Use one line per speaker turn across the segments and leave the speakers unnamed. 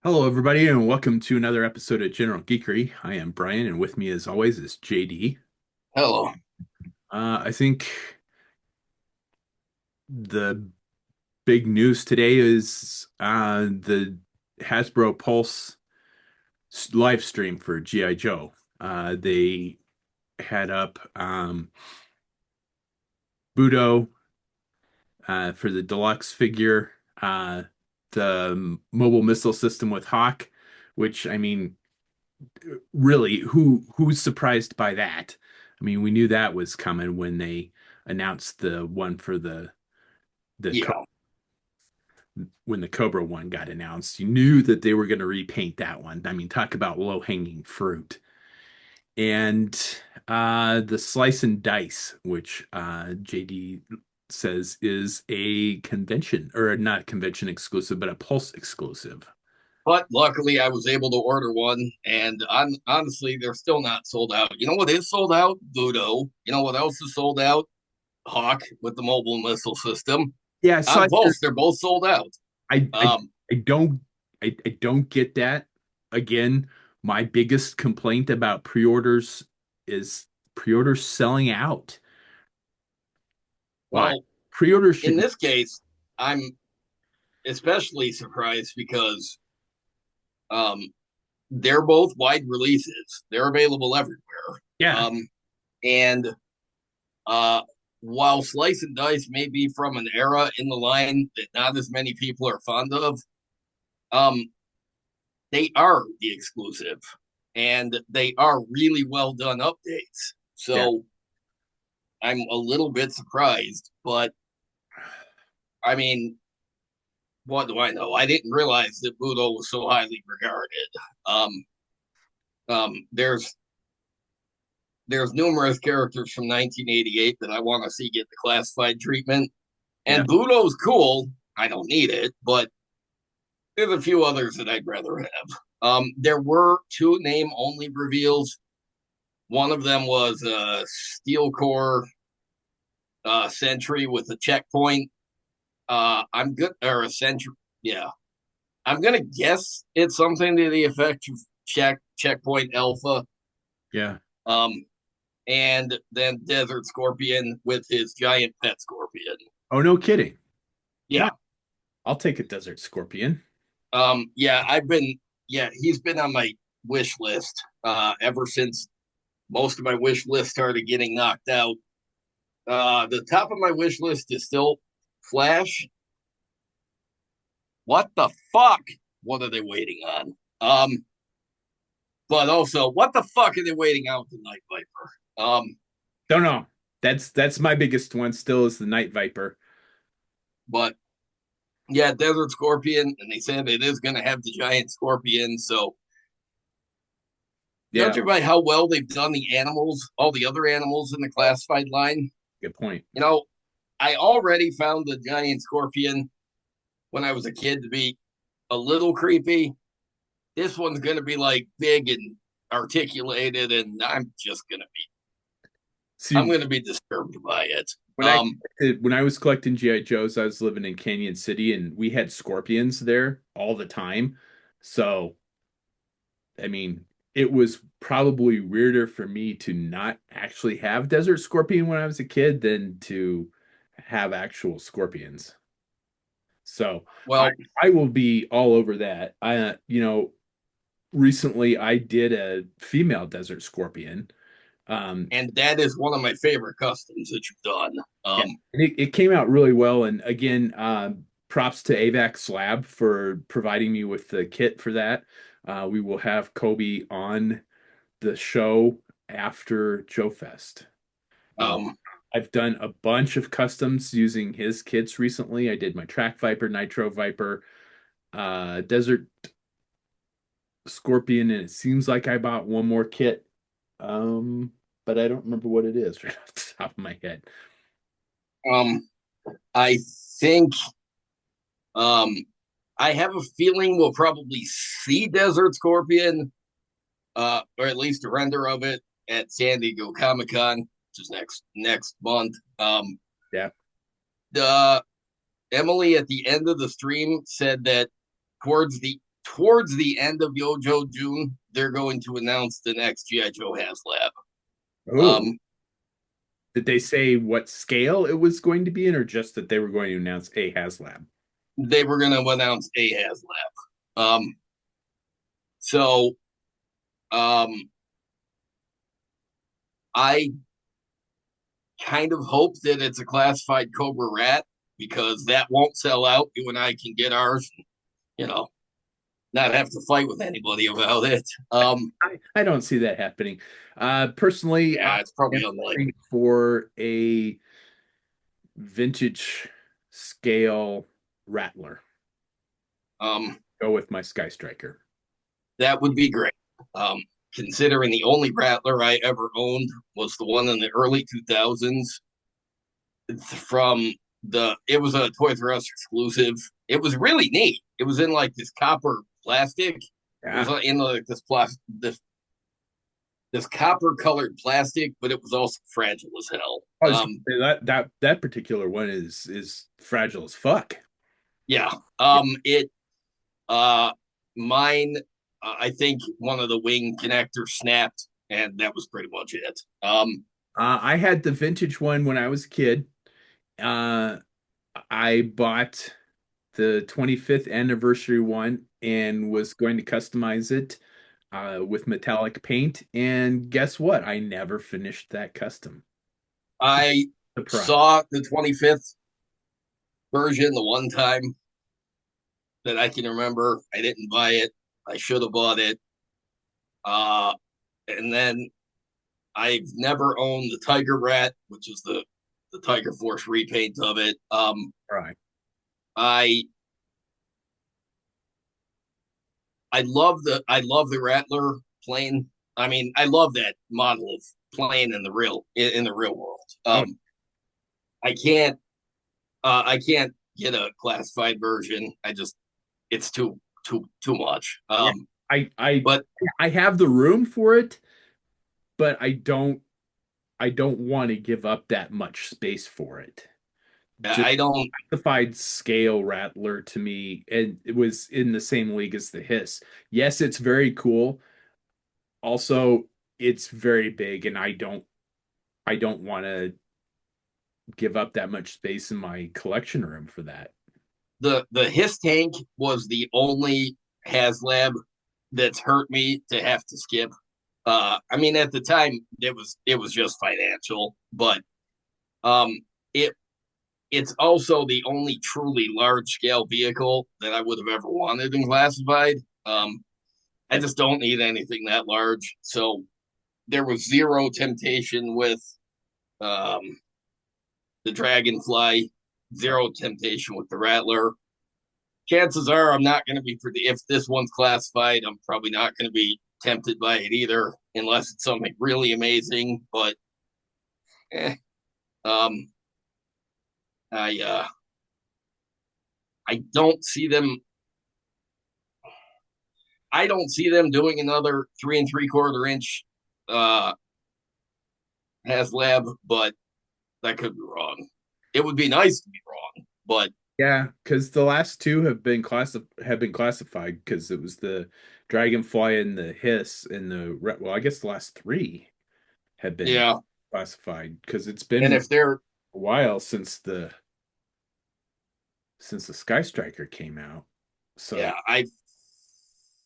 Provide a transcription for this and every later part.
Hello, everybody, and welcome to another episode of General Geekery. I am Brian, and with me, as always, is JD.
Hello.
I think the big news today is the Hasbro Pulse live stream for G.I. Joe. They had up Budo for the deluxe figure, the mobile missile system with Hawk, which I mean, really, who's surprised by that? I mean, we knew that was coming when they announced the one for the Co-
Yeah.
when the Cobra one got announced. You knew that they were going to repaint that one. I mean, talk about low-hanging fruit. And the slice and dice, which JD says is a convention or not convention exclusive, but a Pulse exclusive.
But luckily, I was able to order one, and honestly, they're still not sold out. You know what is sold out? Budo. You know what else is sold out? Hawk with the mobile missile system.
Yeah, so
On Pulse, they're both sold out.
I I
Um,
I don't I don't get that. Again, my biggest complaint about pre-orders is pre-orders selling out. Why?
well,
Pre-orders
in
should
this case, I'm especially surprised because um, they're both wide releases. They're available everywhere.
yeah,
Um, and Uh, while Slice and Dice may be from an era in the line that not as many people are fond of, um, they are the exclusive and they are really well done updates.
yeah.
So I'm a little bit surprised, but I mean, what do I know? I didn't realize that Budo was so highly regarded. Um, there's numerous characters from 1988 that I want to see get the classified treatment,
Yeah.
and Budo's cool. I don't need it, but there's a few others that I'd rather have. There were two name only reveals. One of them was a steel core sentry with a checkpoint. I'm good, or a sentry. Yeah, I'm gonna guess it's something to the effect of checkpoint alpha.
Yeah.
Um, and then Desert Scorpion with his giant pet scorpion.
Oh, no kidding.
Yeah.
Yeah, I'll take a Desert Scorpion.
Yeah, he's been on my wish list ever since most of my wish list started getting knocked out. The top of my wish list is still Flash. What the fuck? What are they waiting on? But also, what the fuck are they waiting on with the Night Viper?
Don't know. That's my biggest one still is the Night Viper.
But yeah, Desert Scorpion, and they said it is going to have the giant scorpion. So
Yeah,
judging by how well they've done the animals, all the other animals in the classified line,
good point.
you know, I already found the giant scorpion when I was a kid to be a little creepy. This one's going to be like big and articulated, and I'm
See,
going to be disturbed by it.
when I was collecting GI Joes, I was living in Canyon City and we had scorpions there all the time. So, I mean, it was probably weirder for me to not actually have desert scorpion when I was a kid than to have actual scorpions. So, I
Well,
I will be all over that. Recently I did a female desert scorpion. Um,
and that is one of my favorite customs that you've done.
Yeah, and it came out really well. And again, props to AVAC Slab for providing me with the kit for that. We will have Kobe on the show after Joe Fest. Uh,
Um,
I've done a bunch of customs using his kits recently. I did my Track Viper, Nitro Viper, Desert Scorpion, and it seems like I bought one more kit. But I don't remember what it is right off the top of my head.
um, I think um, I have a feeling we'll probably see Desert Scorpion, or at least a render of it at San Diego Comic Con, which is next month.
Yeah.
The Emily at the end of the stream said that towards the towards the end of Yojo June, they're going to announce the next GI Joe HasLab.
Oh,
Um,
did they say what scale it was going to be in, or just that they were going to announce a HasLab?
they were going to announce a HasLab. So um, I kind of hope that it's a classified Cobra Rat because that won't sell out. You and I can get ours, you know, not have to fight with anybody about it.
I don't see that happening. Personally,
Yeah, it's probably
I'm
unlikely.
looking for a vintage scale Rattler.
Um,
Go with my Sky Striker.
that would be great. Um, Considering the only Rattler I ever owned was the one in the early 2000s from it was a Toys R Us exclusive. It was really neat. It was in like this copper plastic. It was
Yeah.
in like this copper colored plastic, but it was also fragile as hell.
I was gonna say that particular one is fragile as fuck.
Yeah.
Yeah.
It uh mine I think one of the wing connectors snapped and that was pretty much it.
I had the vintage one when I was a kid. Uh, I bought the 25th anniversary one and was going to customize it with metallic paint. And guess what? I never finished that custom.
I
Surprise.
saw the 25th version the one time that I can remember. I didn't buy it. I should have bought it. Uh and then I've never owned the Tiger Rat, which is the Tiger Force repaint of it.
Right.
I I love the Rattler plane. I mean, I love that model of plane in the real world.
Oh,
I can't get a classified version. I just it's too much.
yeah. I I
But
I have the room for it, but I don't want to give up that much space for it. Just
I don't.
justified scale Rattler to me, and it was in the same league as the Hiss. Yes, it's very cool. Also, it's very big, and I don't want to give up that much space in my collection room for that.
The Hiss tank was the only HasLab that's hurt me to have to skip. I mean, at the time it was just financial, but um, it it's also the only truly large scale vehicle that I would have ever wanted in classified. I
Yeah,
just don't need anything that large, so there was zero temptation with um, the Dragonfly, zero temptation with the Rattler. Chances are I'm not going to be if this one's classified, I'm probably not going to be tempted by it either, unless it's something really amazing. But eh, um, I I don't see them. I don't see them doing another 3 3/4 inch uh, HasLab, but that could be wrong. It would be nice to be wrong, but
yeah, because the last two have been classified because it was the Dragonfly and the Hiss and well, I guess the last three have been
yeah.
classified because it's
And
been
if they're
a while since the Sky Striker came out. So
yeah,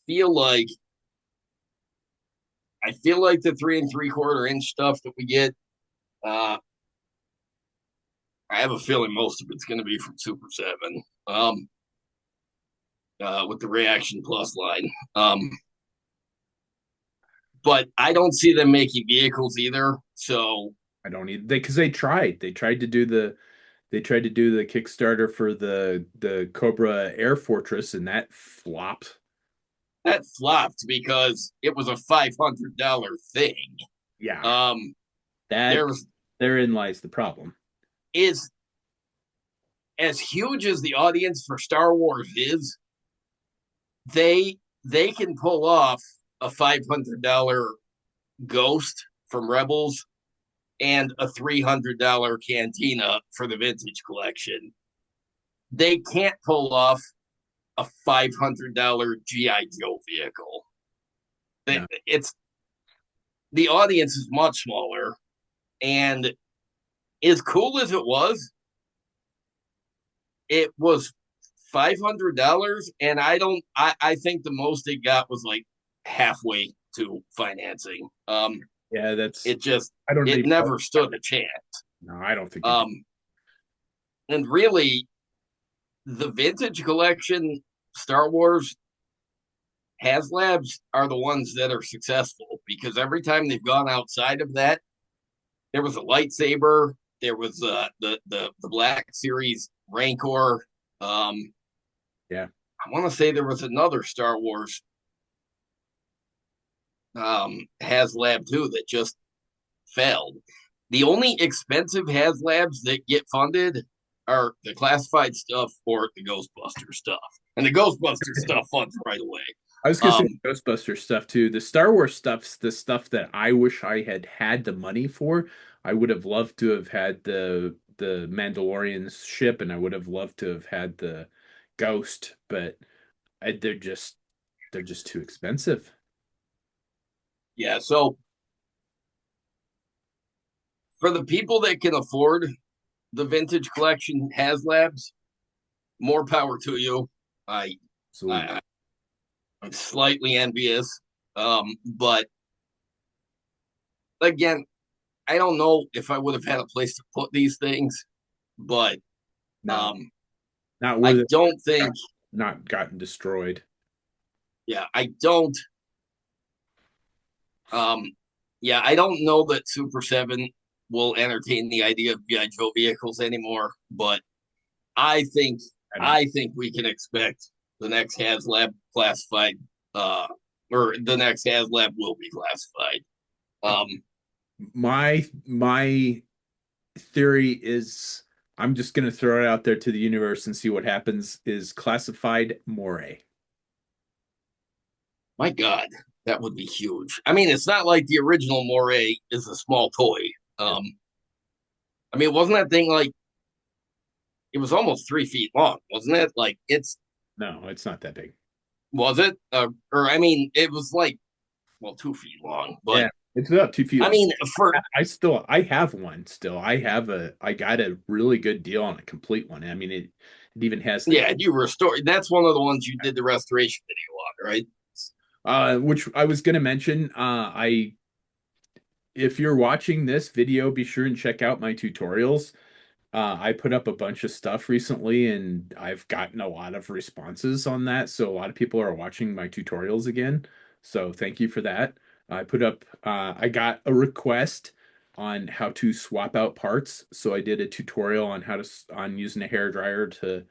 feel like I feel like the 3 3/4 inch stuff that we get. Uh, I have a feeling most of it's going to be from Super Seven, with the Reaction Plus line. But I don't see them making vehicles either. So
I don't need they because they tried to do the Kickstarter for the Cobra Air Fortress and that flopped.
that flopped because it was a $500 thing.
Yeah,
Um,
that
there's
therein lies the problem.
is as huge as the audience for Star Wars is, they can pull off a $500 Ghost from Rebels and a $300 Cantina for the Vintage Collection. They can't pull off a $500 GI Joe vehicle.
No.
It's the audience is much smaller, and as cool as it was $500, and I think the most it got was like halfway to financing.
Yeah, that's
It just
I don't
it
even know.
never stood a chance.
No, I don't think it did.
Um, and really, the vintage collection Star Wars HasLabs are the ones that are successful because every time they've gone outside of that, there was a lightsaber, there was the Black Series Rancor.
Yeah.
I want to say there was another Star Wars HasLab too that just failed. The only expensive HasLabs that get funded are the classified stuff or the Ghostbuster stuff, and the Ghostbuster stuff funds right away.
I was gonna say
Um,
Ghostbuster stuff too. The Star Wars stuff's the stuff that I wish I had had the money for. I would have loved to have had the Mandalorian's ship, and I would have loved to have had the Ghost, but they're just too expensive.
yeah, so for the people that can afford the vintage collection HasLabs, more power to you. I,
Absolutely.
I I'm slightly envious, but again, I don't know if I would have had a place to put these things, but
No,
um,
not
I
worth it.
don't think,
Not gotten destroyed.
yeah, I don't, um, yeah, I don't know that Super Seven will entertain the idea of GI Joe vehicles anymore. But I think,
I don't.
I think we can expect the next HasLab classified, uh, or the next HasLab will be classified. Um,
My theory is I'm just gonna throw it out there to the universe and see what happens. Is classified moray.
My God, that would be huge. I mean, it's not like the original Moray is a small toy. Um, I mean, wasn't that thing like it was almost 3 feet long, wasn't it? Like it's
No, it's not that big.
was it? Or I mean, it was like 2 feet long, but
Yeah, it's about 2 feet
I
long.
mean, for
I have one still. I got a really good deal on a complete one. I mean it even has the
yeah, you restored. That's one of the ones you did the restoration video on, right?
which I was gonna mention. I if you're watching this video, be sure and check out my tutorials. I put up a bunch of stuff recently and I've gotten a lot of responses on that. So a lot of people are watching my tutorials again. So thank you for that. I got a request on how to swap out parts. So I did a tutorial on on using a hair dryer to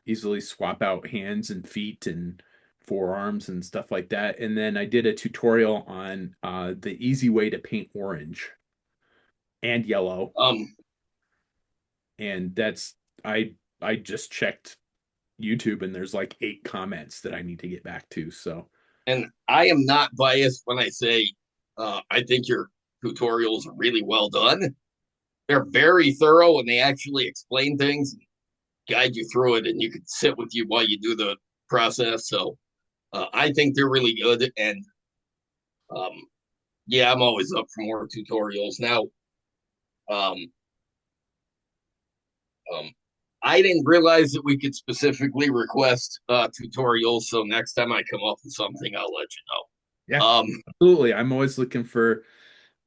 easily swap out hands and feet and forearms and stuff like that. And then I did a tutorial on the easy way to paint orange and yellow,
Um,
and that's I I just checked YouTube and there's like 8 comments that I need to get back to. So
and I am not biased when I say I think your tutorials are really well done. They're very thorough and they actually explain things, guide you through it, and you can sit with you while you do the process. So I think they're really good. And um, yeah, I'm always up for more tutorials. Now, um, um, I didn't realize that we could specifically request tutorials. So next time I come up with something, I'll let you
yeah,
know.
absolutely. I'm always looking for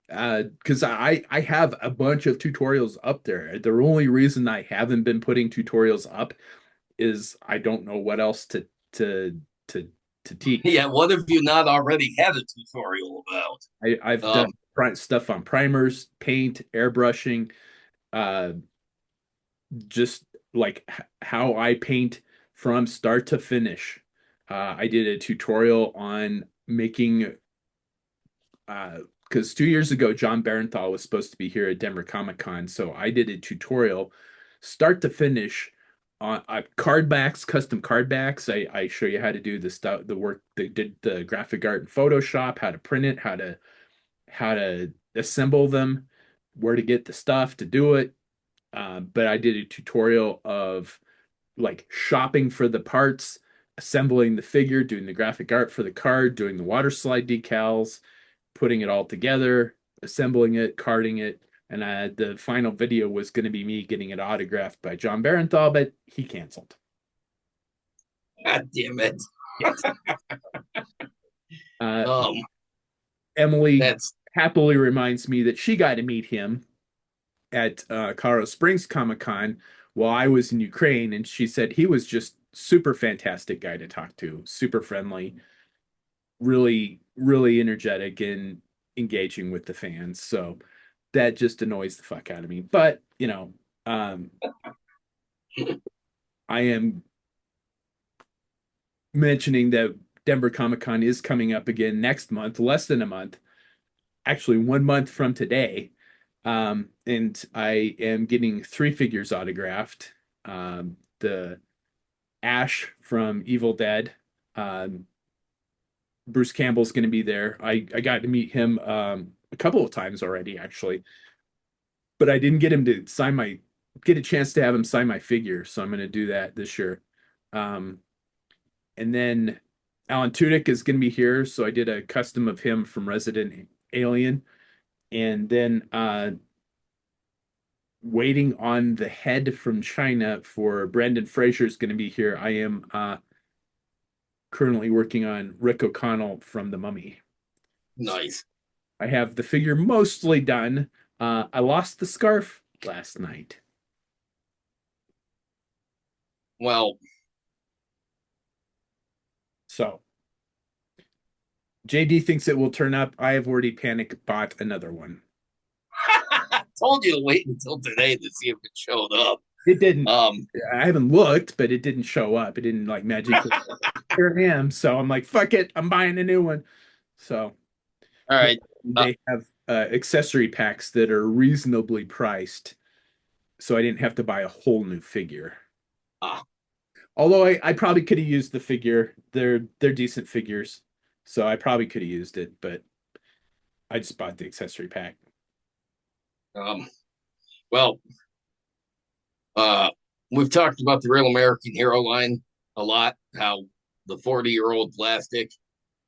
because I have a bunch of tutorials up there. The only reason I haven't been putting tutorials up is I don't know what else to to teach.
Yeah, what have you not already had a tutorial about?
I've done
Um,
stuff on primers, paint, airbrushing, uh just like how I paint from start to finish. I did a tutorial on making because 2 years ago John Barenthal was supposed to be here at Denver Comic Con, so I did a tutorial start to finish on card backs, custom card backs. I show you how to do the stuff, the work that did the graphic art in Photoshop, how to print it, how to assemble them, where to get the stuff to do it. But I did a tutorial of like shopping for the parts, assembling the figure, doing the graphic art for the card, doing the water slide decals, putting it all together, assembling it, carding it. And the final video was going to be me getting it autographed by John Barenthal, but he canceled.
God damn it.
Yes. Uh,
Um,
Emily
that's
happily reminds me that she got to meet him at Colorado Springs Comic Con while I was in Ukraine, and she said he was just super fantastic guy to talk to, super friendly, really, really energetic and engaging with the fans. So that just annoys the fuck out of me. But um, I am mentioning that Denver Comic Con is coming up again next month, less than a month, actually 1 month from today. And I am getting three figures autographed. The Ash from Evil Dead. Um, Bruce Campbell's going to be there. I got to meet him a couple of times already, actually, but I didn't get him to get a chance to have him sign my figure. So I'm going to do that this year. Um, and then Alan Tudyk is going to be here. So I did a custom of him from Resident Alien. And then waiting on the head from China for Brandon Fraser is going to be here. I am currently working on Rick O'Connell from The Mummy. So
nice.
I have the figure mostly done. I lost the scarf last night.
Well,
So JD thinks it will turn up. I have already panic bought another one.
I told you to wait until today to see if it showed up.
It didn't.
Um,
I haven't looked, but it didn't show up. It didn't like magically. Here I am. So I'm like, fuck it. I'm buying a new one. So
all right. Uh,
they have accessory packs that are reasonably priced. So I didn't have to buy a whole new figure.
uh,
Although I probably could have used the figure. They're decent figures. So I probably could have used it, but I just bought the accessory pack.
um, well, uh, we've talked about the Real American Hero line a lot, how the 40-year-old plastic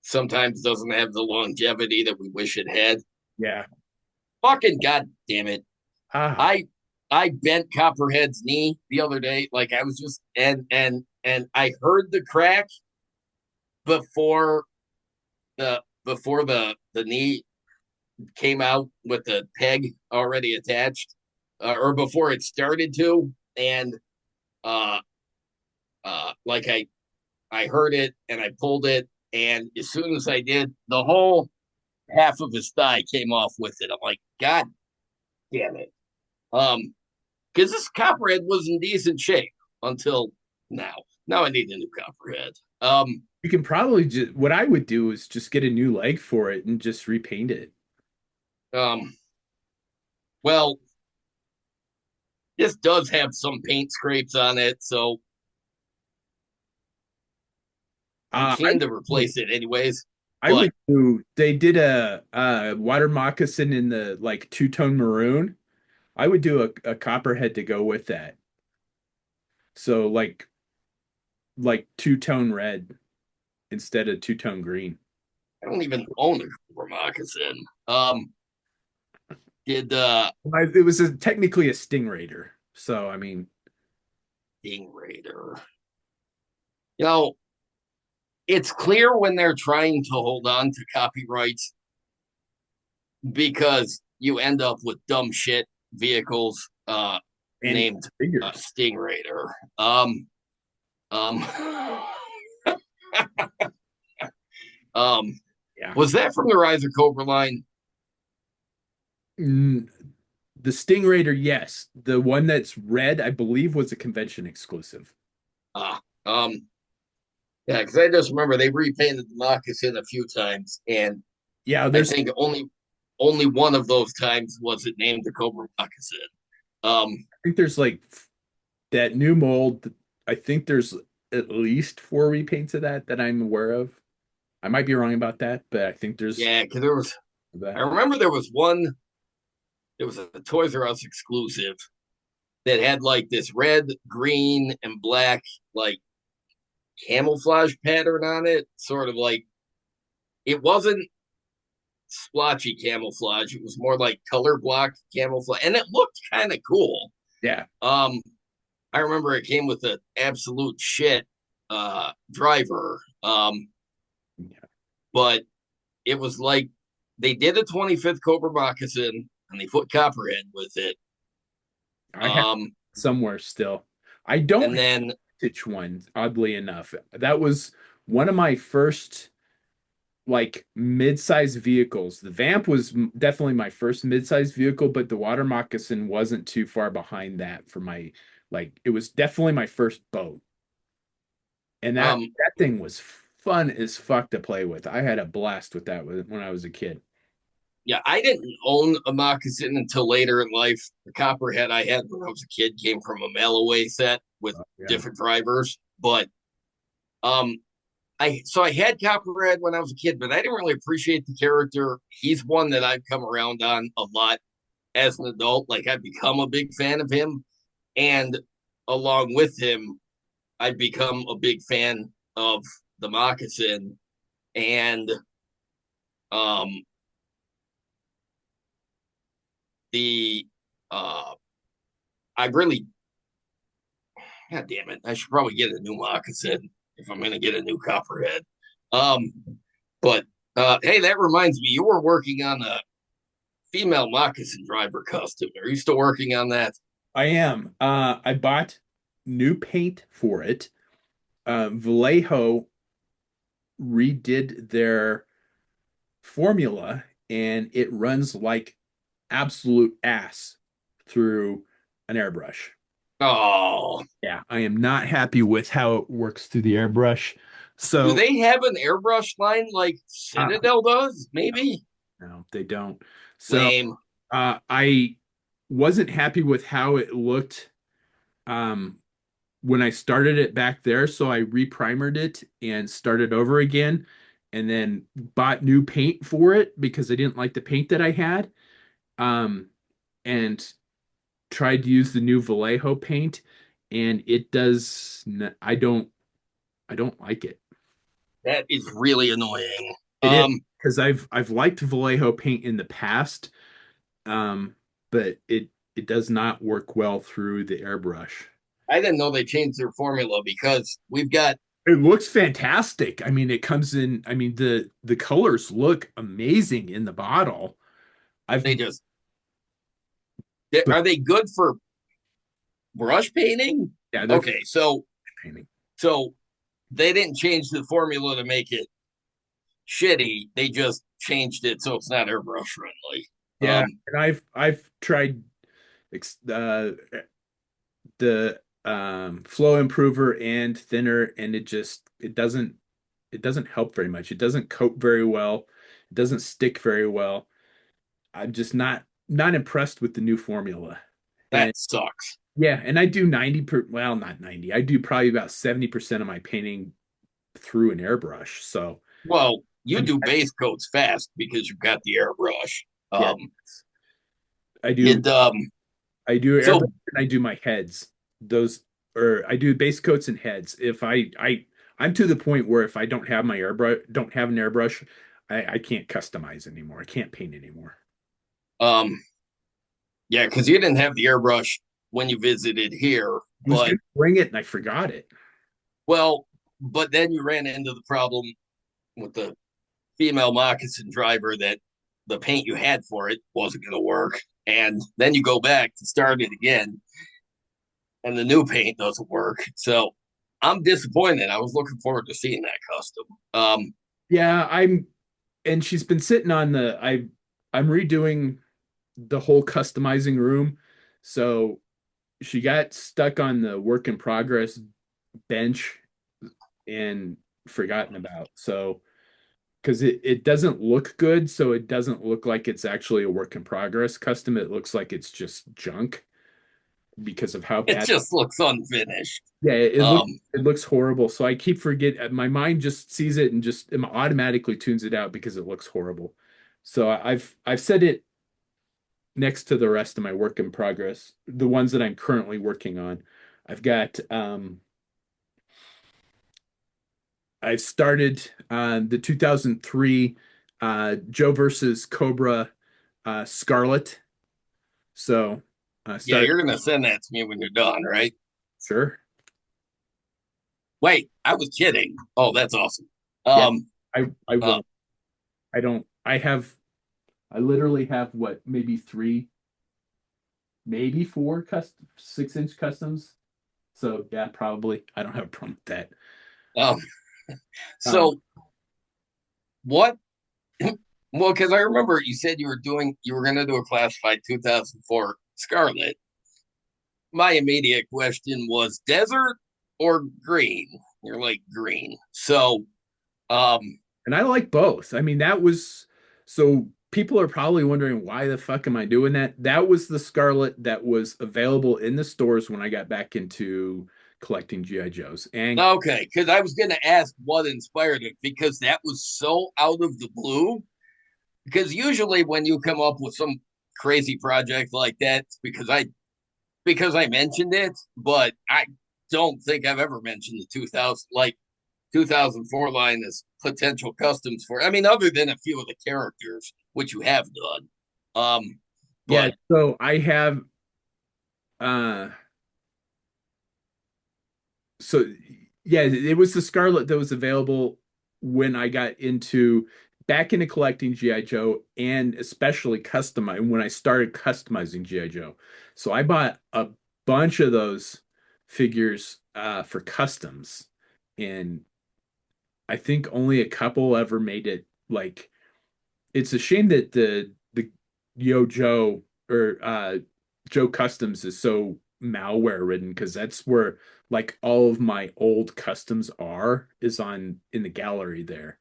sometimes doesn't have the longevity that we wish it had.
Yeah.
Fucking god damn it.
Ah.
I bent Copperhead's knee the other day. Like I was just and I heard the crack before the knee came out with the peg already attached, or before it started to, and uh like I heard it and I pulled it, and as soon as I did, the whole half of his thigh came off with it. I'm like, God damn it. Because this Copperhead was in decent shape until now. Now I need a new Copperhead.
You can probably just, what I would do is just get a new leg for it and just repaint it.
um, well, this does have some paint scrapes on it, so I'm
Uh,
keen to replace it anyways.
I
But
would do, they did a water moccasin in the like two-tone maroon. I would do a copperhead to go with that. So like two-tone red instead of two-tone green.
I don't even own a Cooper moccasin. Did
It was technically a stingraider. So I mean,
Ding Raider? You know, it's clear when they're trying to hold on to copyrights because you end up with dumb shit vehicles
and
named
figures.
Sting Raider. Um, um,
Yeah.
was that from the Rise of Cobra line?
Mm, the Stingraider, yes. The one that's red, I believe, was a convention exclusive.
Uh, um, yeah, because I just remember they repainted the moccasin a few times, and
Yeah,
I
there's
think only one of those times was it named the Cobra moccasin. Um,
I think there's like that new mold. I think there's at least four repaints of that I'm aware of. I might be wrong about that, but I think there's
yeah, because I
that.
remember there was one. There was a Toys R Us exclusive that had like this red, green, and black like camouflage pattern on it, sort of like it wasn't splotchy camouflage. It was more like color block camouflage, and it looked kind of cool.
Yeah.
Um, I remember it came with an absolute shit driver,
Yeah.
but it was like they did a 25th Cobra moccasin and they put copperhead with it.
I have
Um,
somewhere still. I don't
and
have
then
vintage ones, oddly enough. That was one of my first like mid-sized vehicles. The Vamp was definitely my first mid-sized vehicle, but the water moccasin wasn't too far behind that for my like it was definitely my first boat. And
um,
that thing was fun as fuck to play with. I had a blast with that when I was a kid.
yeah, I didn't own a moccasin until later in life. The copperhead I had when I was a kid came from a mail away set with
Yeah.
different drivers, but um, I had Copperhead when I was a kid, but I didn't really appreciate the character. He's one that I've come around on a lot as an adult. Like I've become a big fan of him, and along with him, I've become a big fan of the moccasin. And um, the I really, God damn it, I should probably get a new moccasin if I'm going to get a new Copperhead. Um, but hey, that reminds me, you were working on a female moccasin driver custom. Are you still working on that?
I am. I bought new paint for it. Vallejo redid their formula and it runs like absolute ass through an airbrush.
Oh,
Yeah, I am not happy with how it works through the airbrush.
do
So,
they have an airbrush line like
uh,
Citadel does? Maybe.
no, they don't. So,
Lame.
I wasn't happy with how it looked um, when I started it back there. So I reprimered it and started over again, and then bought new paint for it because I didn't like the paint that I had. Um, and tried to use the new Vallejo paint, and it does. I don't like it.
That is really annoying.
It is
Um,
because I've liked Vallejo paint in the past, um, but it does not work well through the airbrush.
I didn't know they changed their formula because we've got
It looks fantastic. I mean, it comes in. I mean, the colors look amazing in the bottle. I've
they just
but
are they good for brush painting?
yeah, they're
Okay, so
painting.
so they didn't change the formula to make it shitty. They just changed it so it's not airbrush friendly.
Yeah,
Um,
and I've tried the flow improver and thinner, and it doesn't help very much. It doesn't coat very well. It doesn't stick very well. I'm just not impressed with the new formula. And
that sucks.
yeah, and I do 90 per well, not 90. I do probably about 70% of my painting through an airbrush. So
Well, you
I'm
do base coats fast because you've got the airbrush.
yeah,
Um,
I do
it
I do airbrush
so
and I do my heads. Those or I do base coats and heads. If I'm to the point where if I don't have an airbrush, I can't customize anymore. I can't paint anymore.
um yeah, because you didn't have the airbrush when you visited here,
I was
but
gonna bring it and I forgot it.
well, but then you ran into the problem with the female moccasin driver that the paint you had for it wasn't going to work, and then you go back to start it again, and the new paint doesn't work. So I'm disappointed. I was looking forward to seeing that custom.
Yeah, and she's been sitting on I'm redoing the whole customizing room. So she got stuck on the work in progress bench and forgotten about. So because it doesn't look good, so it doesn't look like it's actually a work in progress custom. It looks like it's just junk because of how
It
bad.
just looks unfinished.
Yeah,
Um,
it looks horrible. So I keep forget my mind just sees it and just automatically tunes it out because it looks horrible. So I've set it next to the rest of my work in progress, the ones that I'm currently working on. I've got I've started the 2003 Joe versus Cobra Scarlet. So
Yeah,
started
you're gonna send that to me when you're done, right?
sure.
Wait, I was kidding. Oh, that's awesome.
Yeah,
Um,
I
uh,
won't. I don't. I literally have what maybe three, maybe four 6-inch customs. So yeah, probably. I don't have a problem with that.
um,
Um,
so what? Well, because I remember you said you were gonna do a classified 2004 Scarlet. My immediate question was desert or green. You're like green. So, um,
and I like both. I mean, that was so people are probably wondering why the fuck am I doing that? That was the Scarlet that was available in the stores when I got back into collecting GI Joes. And
okay, because I was gonna ask what inspired it because that was so out of the blue. Because usually when you come up with some crazy project like that, it's because I mentioned it, but I don't think I've ever mentioned the 2004 line as potential customs for. I mean, other than a few of the characters, which you have done. Um,
yeah,
but
so I have uh so yeah, it was the Scarlet that was available when I got into back into collecting GI Joe and especially customize when I started customizing GI Joe. So I bought a bunch of those figures for customs, and I think only a couple ever made it. Like it's a shame that the Yo Joe or Joe Customs is so malware ridden because that's where like all of my old customs are is on in the gallery there.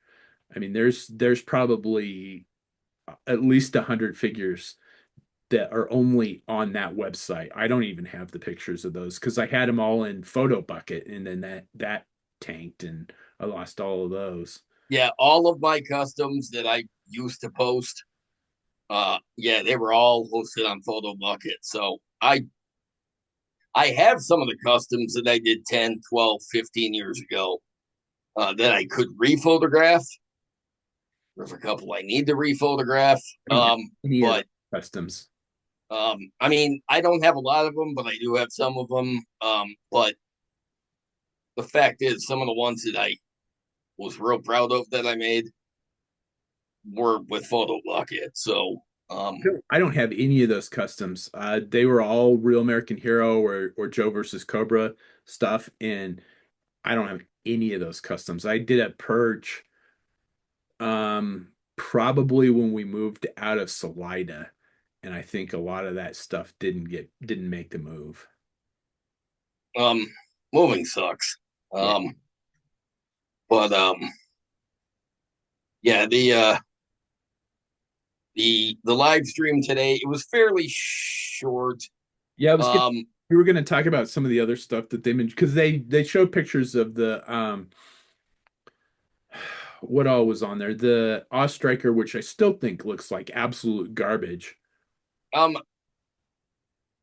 I mean, there's probably at least 100 figures that are only on that website. I don't even have the pictures of those because I had them all in Photo Bucket and then that tanked and I lost all of those.
yeah, all of my customs that I used to post, yeah, they were all hosted on Photo Bucket. So I have some of the customs that I did 10, 12, 15 years ago that I could rephotograph. There's a couple I need to rephotograph.
I don't have any of those
But
customs.
I mean, I don't have a lot of them, but I do have some of them. But the fact is, some of the ones that I was real proud of that I made were with Photo Bucket. So,
I don't have any of those customs. They were all Real American Hero or Joe versus Cobra stuff, and I don't have any of those customs. I did a purge, probably when we moved out of Salida, and I think a lot of that stuff didn't make the move.
um, moving sucks.
Yeah,
Um, but yeah, the live stream today it was fairly short.
yeah.
Um,
We were gonna talk about some of the other stuff that they mentioned because they showed pictures of the what all was on there? The Ostriker, which I still think looks like absolute garbage.
um,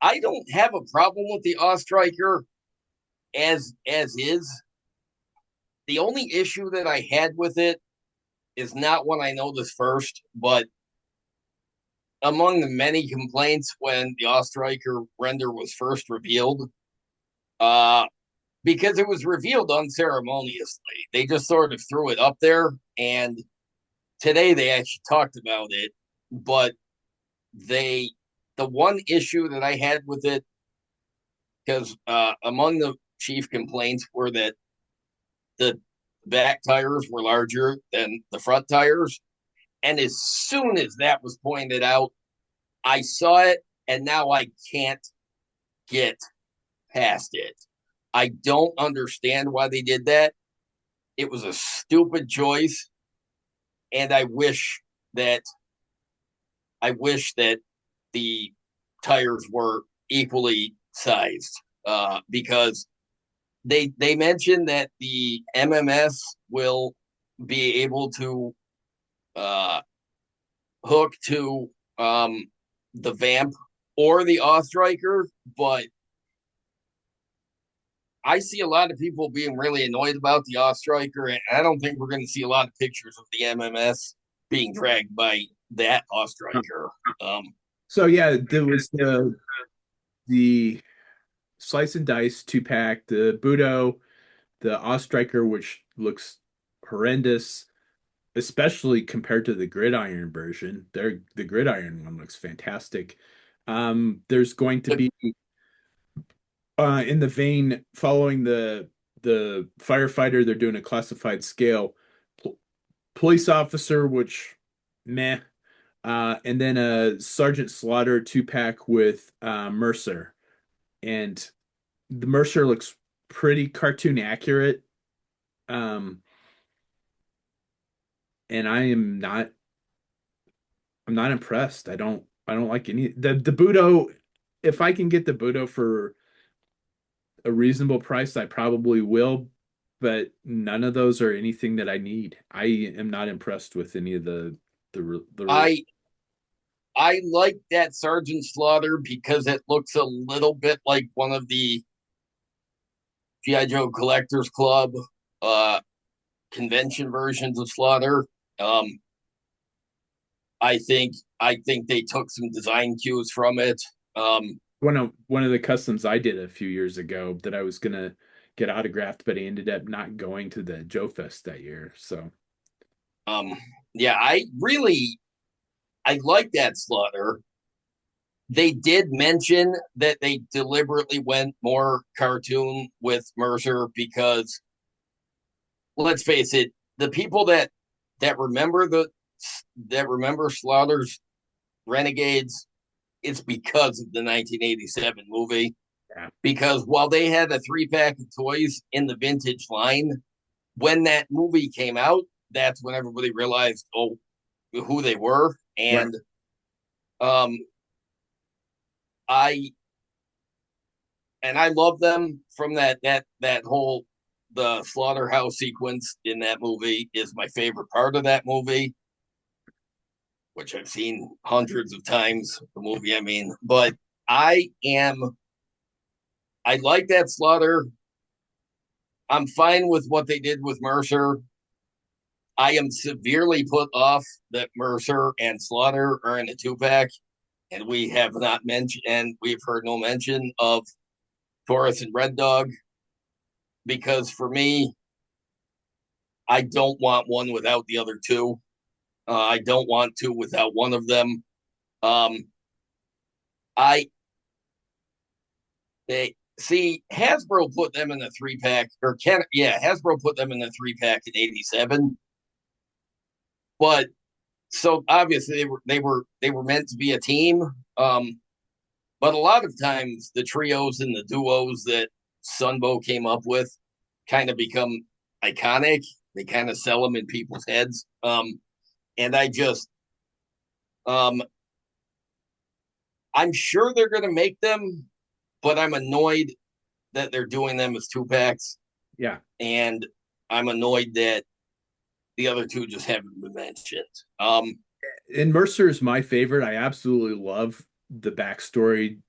I don't have a problem with the Ostriker as is. The only issue that I had with it is not one I noticed first, but among the many complaints when the Ostriker render was first revealed, uh, because it was revealed unceremoniously. They just sort of threw it up there, and today they actually talked about it, but they the one issue that I had with it because among the chief complaints were that the back tires were larger than the front tires. And as soon as that was pointed out, I saw it and now I can't get past it. I don't understand why they did that. It was a stupid choice. And that I wish that the tires were equally sized because they mentioned that the MMS will be able to uh, hook to the Vamp or the Ostriker, but I see a lot of people being really annoyed about the Ostriker, and I don't think we're going to see a lot of pictures of the MMS being dragged by that Ostriker. Um,
So yeah, there was the slice and dice two pack, the Budo, the Ostriker, which looks horrendous, especially compared to the gridiron version. The gridiron one looks fantastic. There's going to
the,
be in the vein following the firefighter, they're doing a classified scale. Pol- Police officer, which meh. And then a Sergeant Slaughter two pack with Mercer. And the Mercer looks pretty cartoon accurate. Um, and I'm not impressed. I don't like any the Budo. If I can get the Budo for a reasonable price, I probably will, but none of those are anything that I need. I am not impressed with any of the
I I like that Sergeant Slaughter because it looks a little bit like one of the GI Joe Collectors Club uh, convention versions of Slaughter. Um, I think they took some design cues from it. Um,
one of the customs I did a few years ago that I was gonna get autographed, but I ended up not going to the Joe Fest that year. So
um, yeah, I like that Slaughter. They did mention that they deliberately went more cartoon with Mercer because let's face it, the people that remember the that remember Slaughter's Renegades, it's because of the 1987 movie.
yeah,
Because while they had a 3 pack of toys in the vintage line, when that movie came out, that's when everybody realized, oh, who they were.
right.
And um, I I love them from that whole the slaughterhouse sequence in that movie is my favorite part of that movie, which I've seen hundreds of times. The movie, I mean, but I am I like that slaughter. I'm fine with what they did with Mercer. I am severely put off that Mercer and Slaughter are in a 2 pack, and we have not mentioned, and we've heard no mention of Taurus and Red Dog because for me, I don't want one without the other two. I don't want two without one of them. Um, I they see Hasbro put them in the 3 pack, or can yeah, Hasbro put them in the 3 pack in '87. But so obviously they were meant to be a team. Um, but a lot of times the trios and the duos that Sunbow came up with kind of become iconic. They kind of sell them in people's heads. And I just um, I'm sure they're going to make them, but I'm annoyed that they're doing them as 2 packs,
Yeah.
and I'm annoyed that the other two just haven't been mentioned. Um,
And Mercer is my favorite. I absolutely love the backstory.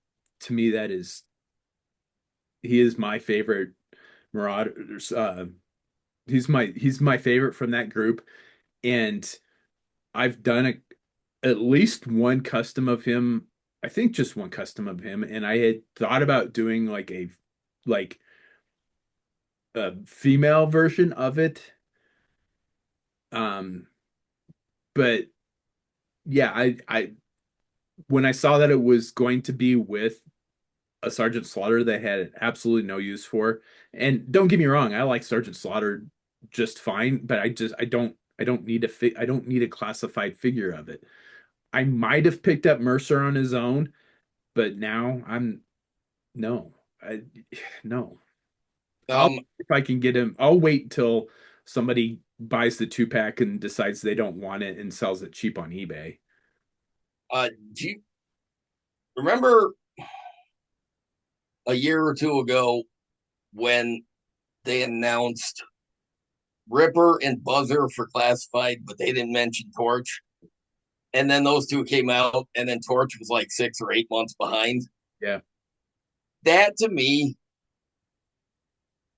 To me, that is he is my favorite Marauders. He's my favorite from that group, and I've done at least one custom of him. I think just one custom of him, and I had thought about doing like a female version of it. Um, but yeah, I when I saw that it was going to be with a Sergeant Slaughter that had absolutely no use for, and don't get me wrong, I like Sergeant Slaughter just fine, but I don't need I don't need a classified figure of it. I might have picked up Mercer on his own, but now I'm no. I no. I'll
um,
if I can get him, I'll wait till somebody buys the two pack and decides they don't want it and sells it cheap on eBay.
do you remember a year or two ago when they announced Ripper and Buzzer for classified, but they didn't mention Torch? And then those two came out, and then Torch was like 6 or 8 months behind.
Yeah.
That to me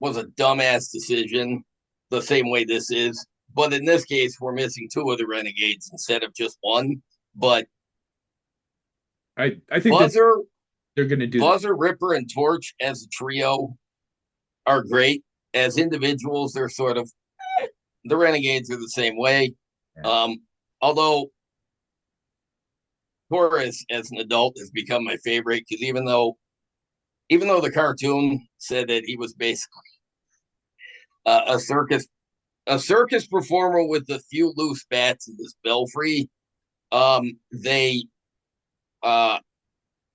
was a dumbass decision, the same way this is. But in this case, we're missing two of the Renegades instead of just one. But
I think
Buzzer,
they're going to do this.
Buzzer, Ripper, and Torch as a trio are great. As individuals, they're sort of the Renegades are the same way.
Yeah.
Um, although Torres as an adult has become my favorite because even though the cartoon said that he was basically a circus performer with a few loose bats in his belfry, they uh,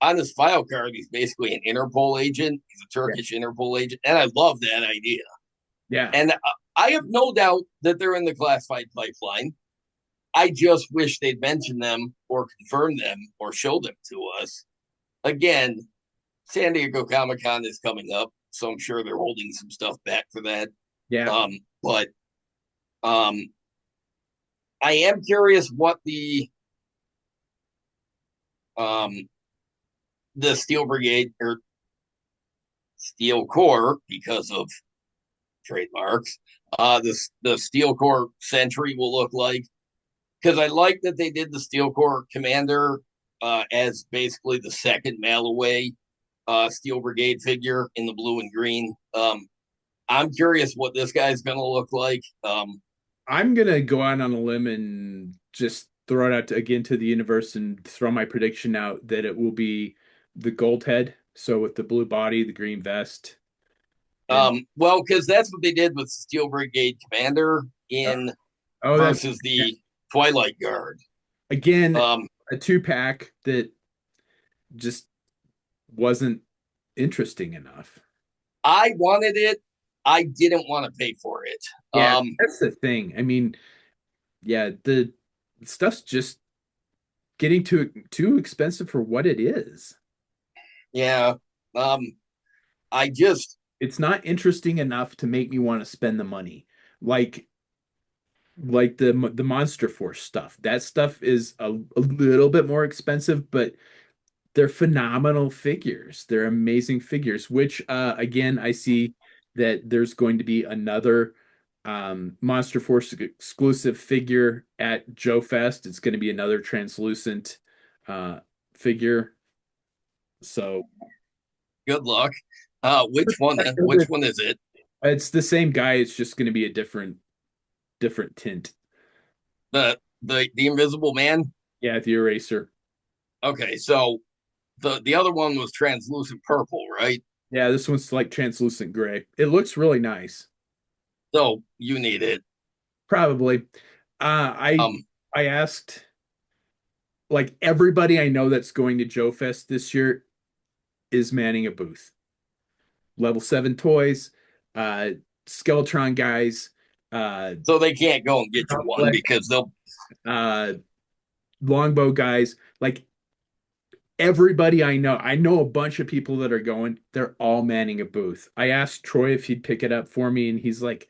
on his file card he's basically an Interpol agent. He's a
Yeah.
Turkish Interpol agent, and I love that idea.
Yeah.
And I have no doubt that they're in the classified pipeline. I just wish they'd mention them or confirm them or show them to us. Again, San Diego Comic Con is coming up, so I'm sure they're holding some stuff back for that.
Yeah.
But um, I am curious what um, the Steel Brigade or Steel Corps, because of trademarks, the Steel Corps Sentry will look like. Because I like that they did the Steel Corps Commander as basically the second mail away Steel Brigade figure in the blue and green. I'm curious what this guy's going to look like.
I'm going to go out on a limb and just throw it out again to the universe and throw my prediction out that it will be the gold head. So with the blue body, the green vest, and
Well, because that's what they did with Steel Brigade Commander
uh,
in
oh, that
versus
yeah.
the Twilight Guard.
Again,
Um,
a two pack that just wasn't interesting enough.
I wanted it. I didn't want to pay for it.
Yeah, that's the thing. I mean, yeah, the stuff's just getting too expensive for what it is.
Yeah. Um, I just
It's not interesting enough to make me want to spend the money. Like like the Monster Force stuff. That stuff is a little bit more expensive, but they're phenomenal figures. They're amazing figures, which again I see that there's going to be another Monster Force exclusive figure at Joe Fest. It's going to be another translucent uh figure. So
good luck. Which one? Which one is it?
it's the same guy, it's just going to be a different tint.
The Invisible Man.
Yeah, the eraser.
Okay, so the other one was translucent purple, right?
Yeah, this one's like translucent gray. It looks really nice.
So you need it.
Probably. Uh, I
Um,
I asked like everybody I know that's going to Joe Fest this year is manning a booth. Level 7 toys, uh, Skeletron guys, uh,
so they can't go and get you one
Complex,
because they'll.
uh, Longbow guys, like everybody I know a bunch of people that are going, they're all manning a booth. I asked Troy if he'd pick it up for me, and he's like,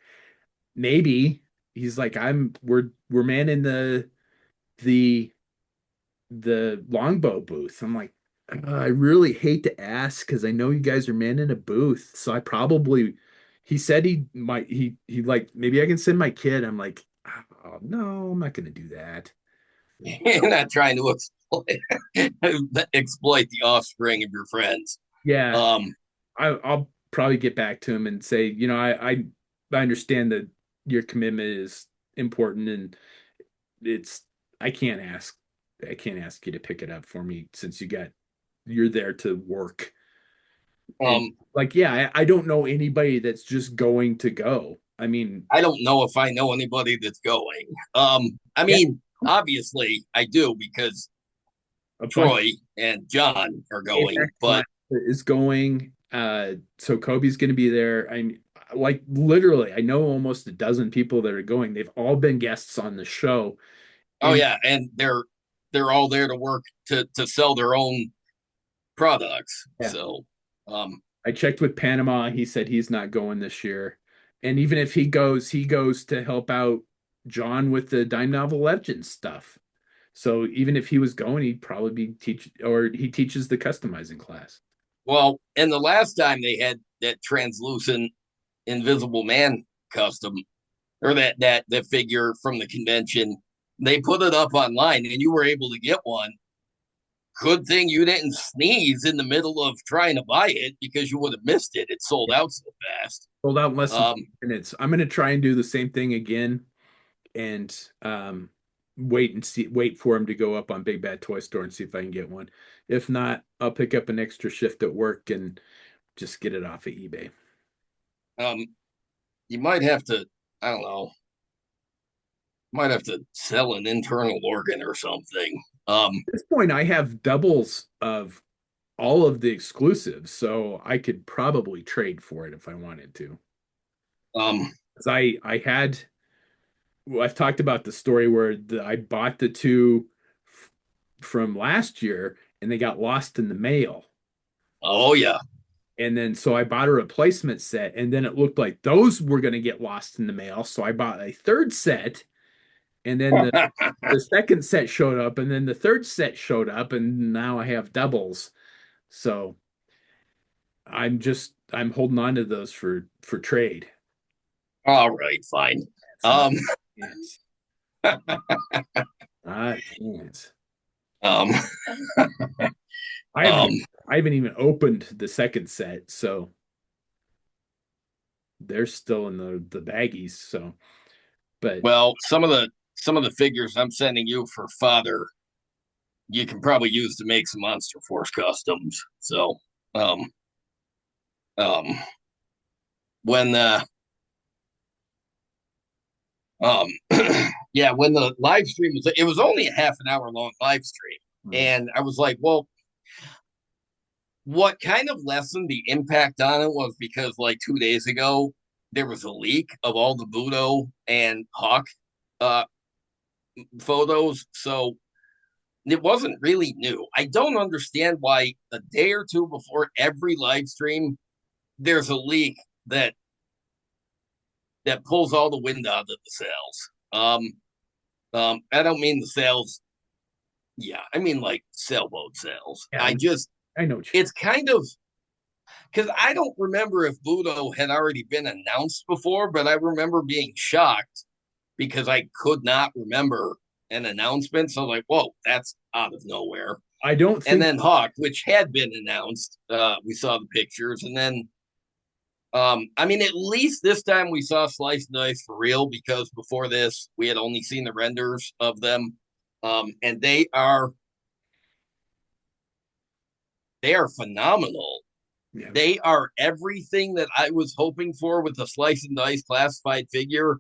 maybe. He's like, we're manning the the longbow booth. I'm like, I really hate to ask because I know you guys are manning a booth. So I probably, he said he might, he like, maybe I can send my kid. I'm like, oh, no, I'm not going to do that.
You're not trying to exploit the offspring of your friends.
Yeah,
Um,
I'll probably get back to him and say, I understand that your commitment is important and it's, I can't ask, I can't ask you to pick it up for me since you're there to work. And
um,
like, yeah, I don't know anybody that's just going to go. I mean,
I don't know if I know anybody that's going. I
yeah,
mean, obviously I do because
a bunch
Troy and John are
of
going,
Apex class
but
is going. So Kobe's going to be there. I'm like literally, I know almost a dozen people that are going. They've all been guests on the show.
oh
And
yeah, and they're all there to work to sell their own products.
yeah,
So, um,
I checked with Panama. He said he's not going this year. And even if he goes to help out John with the Dime Novel Legends stuff. So even if he was going, he'd probably be he teaches the customizing class.
well, and the last time they had that translucent Invisible Man custom, or that figure from the convention. They put it up online, and you were able to get one. Good thing you didn't sneeze in the middle of trying to buy it because you would have missed it. It sold out so fast.
Sold out in less than
Um,
5 minutes. I'm gonna try and do the same thing again and wait for him to go up on Big Bad Toy Store and see if I can get one. If not, I'll pick up an extra shift at work and just get it off of eBay.
um, you might have to, I don't know, might have to sell an internal organ or something.
At this point, I have doubles of all of the exclusives, so I could probably trade for it if I wanted to.
Um,
'Cause I had well, I've talked about the story where I bought the two from last year and they got lost in the mail.
oh yeah.
And then so I bought a replacement set, and then it looked like those were going to get lost in the mail. So I bought a third set, and then the second set showed up, and then the third set showed up, and now I have doubles. So I'm holding on to those for trade.
All right, fine.
It's not
Um,
it's not a chance.
um,
I haven't
um,
even, I haven't even opened the second set, so they're still in the baggies. So, but
well, some of the figures I'm sending you for father, you can probably use to make some Monster Force customs. So, um, um, when um, yeah, when the live stream was, it was only a half an hour long live stream, and I was like, well, what kind of lessened the impact on it was because like 2 days ago there was a leak of all the Budo and Hawk uh, photos, so it wasn't really new. I don't understand why a day or two before every live stream there's a leak that pulls all the wind out of the sails. I don't mean the sails. Yeah, I mean like sailboat sails.
yeah,
I just
I know what you
it's kind of because I don't remember if Budo had already been announced before, but I remember being shocked because I could not remember an announcement. So I was like, whoa, that's out of nowhere.
I don't
And
think
then Hawk, which had been announced, we saw the pictures, and then I mean, at least this time we saw Slice and Dice for real because before this we had only seen the renders of them, and they are phenomenal.
yeah,
They are everything that I was hoping for with the Slice and Dice classified figure,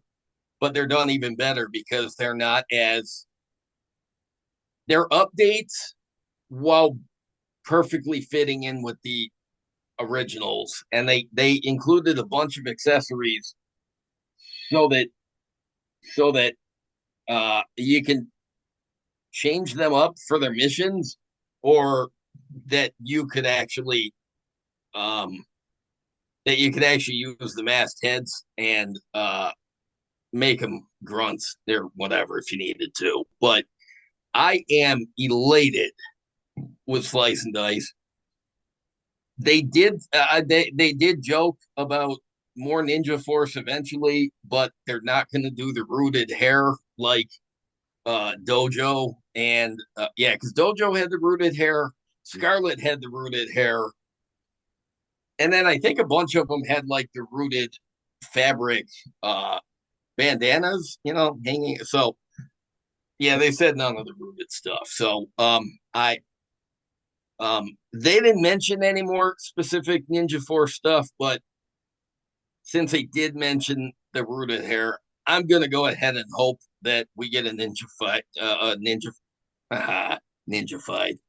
but they're done even better because they're not as they're updates while perfectly fitting in with the originals, and they included a bunch of accessories so that you can change them up for their missions, or that you could actually um, use the mastheads and make them grunts or whatever if you needed to. But I am elated with Slice and Dice. They did joke about more Ninja Force eventually, but they're not going to do the rooted hair like Dojo and yeah, because Dojo had the rooted hair, Scarlet had the rooted hair, and then I think a bunch of them had like the rooted fabric uh bandanas, hanging. So yeah, they said none of the rooted stuff. So I they didn't mention any more specific Ninja Force stuff, but since they did mention the rooted hair, I'm gonna go ahead and hope that we get a ninja fight, ninja fight,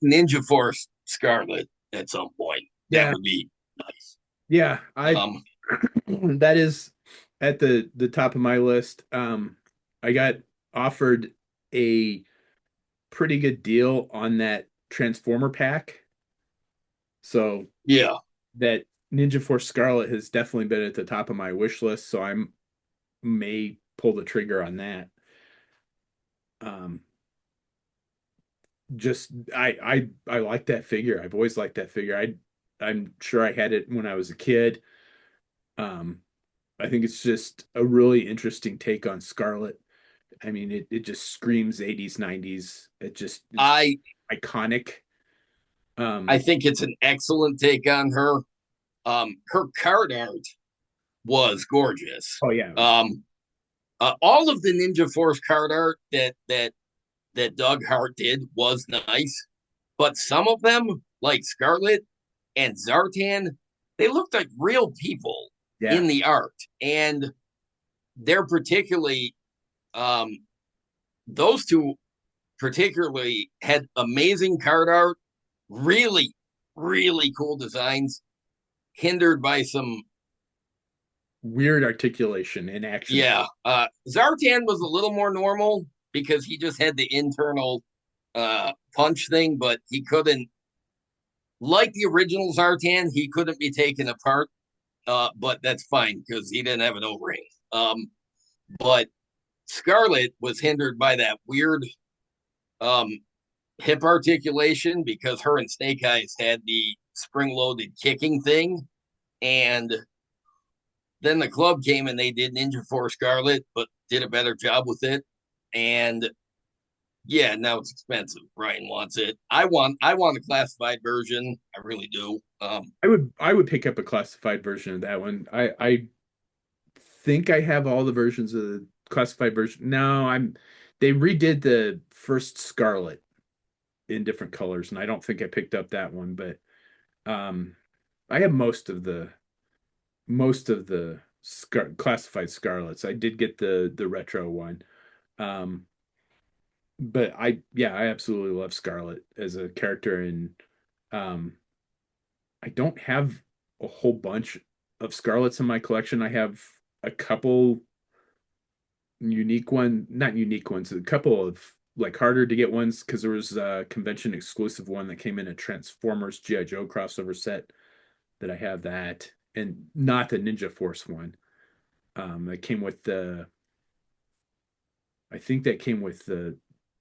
Ninja Force Scarlet at some point. That
yeah,
would be nice.
yeah. I
Um,
that is at the top of my list. I got offered a pretty good deal on that Transformer pack, so
yeah,
that Ninja Force Scarlet has definitely been at the top of my wish list. So I'm may pull the trigger on that. Um, just I like that figure. I've always liked that figure. I'm sure I had it when I was a kid. Um, I think it's just a really interesting take on Scarlet. I mean, it just screams 80s, 90s. It's
I
iconic.
I
Um,
think it's an excellent take on her. Her card art was gorgeous.
oh yeah, it was
All of the Ninja Force card art that Doug Hart did was nice, but some of them, like Scarlet and Zartan, they looked like real people
yeah,
in the art, and they're particularly um, those two particularly had amazing card art, really, really cool designs, hindered by some
weird articulation in action.
yeah. Zartan was a little more normal because he just had the internal punch thing, but he couldn't like the original Zartan, he couldn't be taken apart. But that's fine because he didn't have an O-ring. But Scarlet was hindered by that weird um, hip articulation because her and Snake Eyes had the spring-loaded kicking thing, and then the club came and they did Ninja Force Scarlet, but did a better job with it. And yeah, now it's expensive. Brian wants it. I want a classified version. I really do.
I would pick up a classified version of that one. I think I have all the versions of the classified version. No, they redid the first Scarlet in different colors, and I don't think I picked up that one, but um I have most of the classified Scarlets. I did get the retro one. Um but I absolutely love Scarlet as a character, and um I don't have a whole bunch of Scarlets in my collection. I have a couple not unique ones, a couple of like harder to get ones because there was a convention exclusive one that came in a Transformers G.I. Joe crossover set that I have that, and not the Ninja Force one. It came with I think that came with the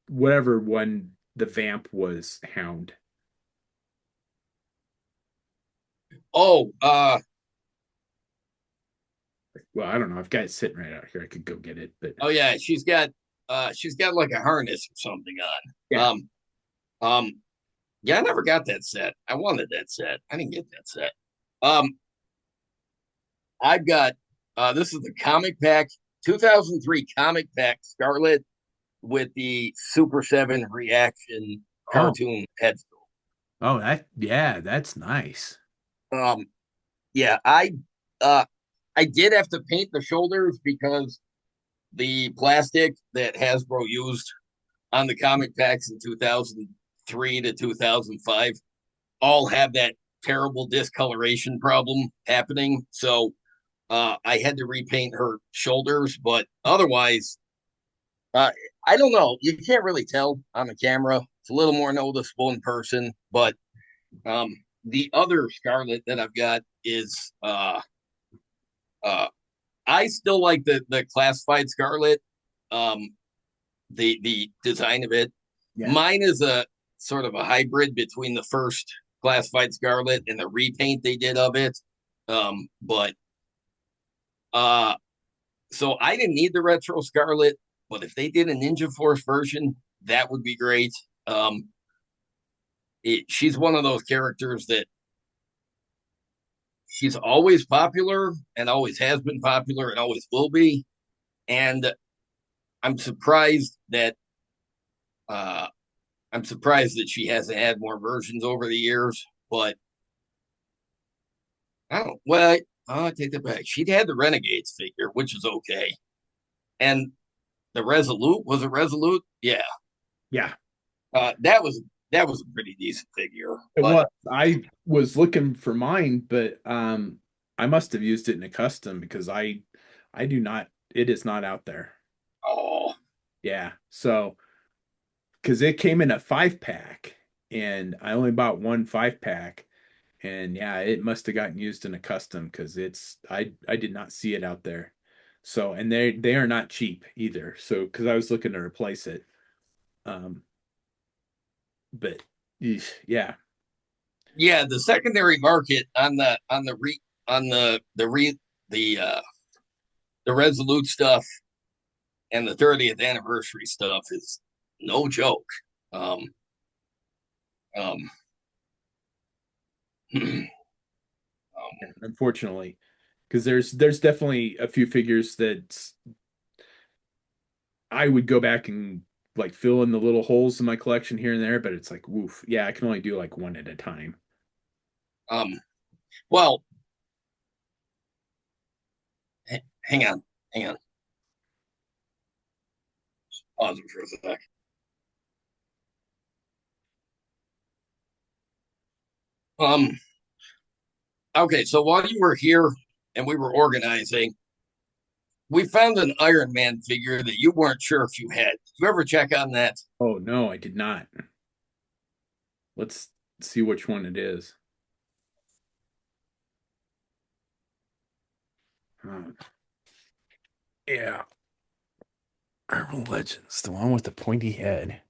whatever one the vamp was Hound.
Oh,
Well, I don't know. I've got it sitting right out here. I could go get it, but
oh yeah, she's got like a harness or something on.
yeah.
Um, yeah, I never got that set. I wanted that set. I didn't get that set. Um, I've got this is the comic pack 2003 comic pack Scarlet with the Super 7 reaction
Oh,
cartoon head
oh, yeah, that's nice.
sculpt. Yeah, uh I did have to paint the shoulders because the plastic that Hasbro used on the comic packs in 2003 to 2005 all have that terrible discoloration problem happening. So I had to repaint her shoulders, but otherwise, uh, I don't know. You can't really tell on the camera. It's a little more noticeable in person, but um, the other Scarlet that I've got is uh, I still like the classified Scarlet. Um, the design of it.
Yeah.
Mine is a sort of a hybrid between the first classified Scarlet and the repaint they did of it. But uh, so I didn't need the retro Scarlet, but if they did a Ninja Force version, that would be great. She's one of those characters that she's always popular and always has been popular and always will be. And I'm surprised that uh, I'm surprised that she hasn't had more versions over the years. But I don't. Well, I take that back. She'd had the Renegades figure, which is okay, and the Resolute was a Resolute. Yeah,
Yeah.
that was a pretty decent figure.
It
But
was. I was looking for mine, but I must have used it in a custom because I do not it is not out there.
oh
Yeah. So because it came in a 5 pack and I only bought one 5 pack, and yeah, it must have gotten used in a custom because I did not see it out there. So, and they are not cheap either. So because I was looking to replace it. Um but yeah.
yeah, the secondary market on the the uh, the Resolute stuff and the 30th anniversary stuff is no joke. Um, um, um,
Yeah, unfortunately, because there's definitely a few figures that I would go back and like fill in the little holes in my collection here and there, but it's like, woof, yeah, I can only do like one at a time.
um, well, hang on, hang on, pause it for a sec. Um, okay, so while you were here and we were organizing, we found an Iron Man figure that you weren't sure if you had. Did you ever check on that?
Oh no, I did not. Let's see which one it is. Uh, yeah, Urban Legends, the one with the pointy head.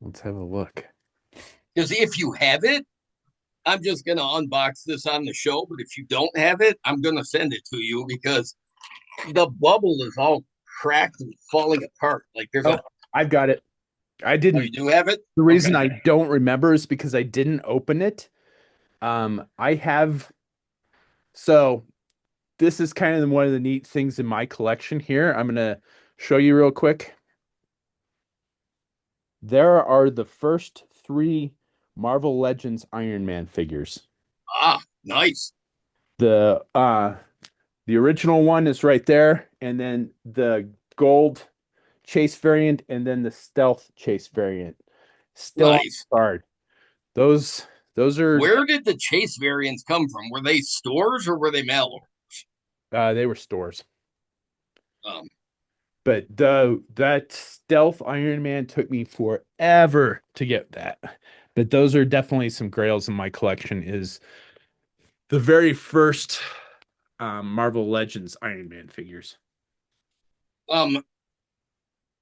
Let's have a look.
Because if you have it, I'm just going to unbox this on the show. But if you don't have it, I'm going to send it to you because the bubble is all cracked and falling apart. Like there's
Oh,
a,
I've got it. I
oh, you
didn't.
do have it?
The
Okay.
reason I don't remember is because I didn't open it. I have so this is kind of one of the neat things in my collection here. I'm gonna show you real quick. There are the first three Marvel Legends Iron Man figures.
Ah, nice.
The original one is right there, and then the gold chase variant, and then the stealth chase variant. Still on
Nice.
card. Those those are
Where did the chase variants come from? Were they stores or were they mail orders?
they were stores.
Um,
But the that stealth Iron Man took me forever to get that. But those are definitely some grails in my collection. Is the very first Marvel Legends Iron Man figures.
um,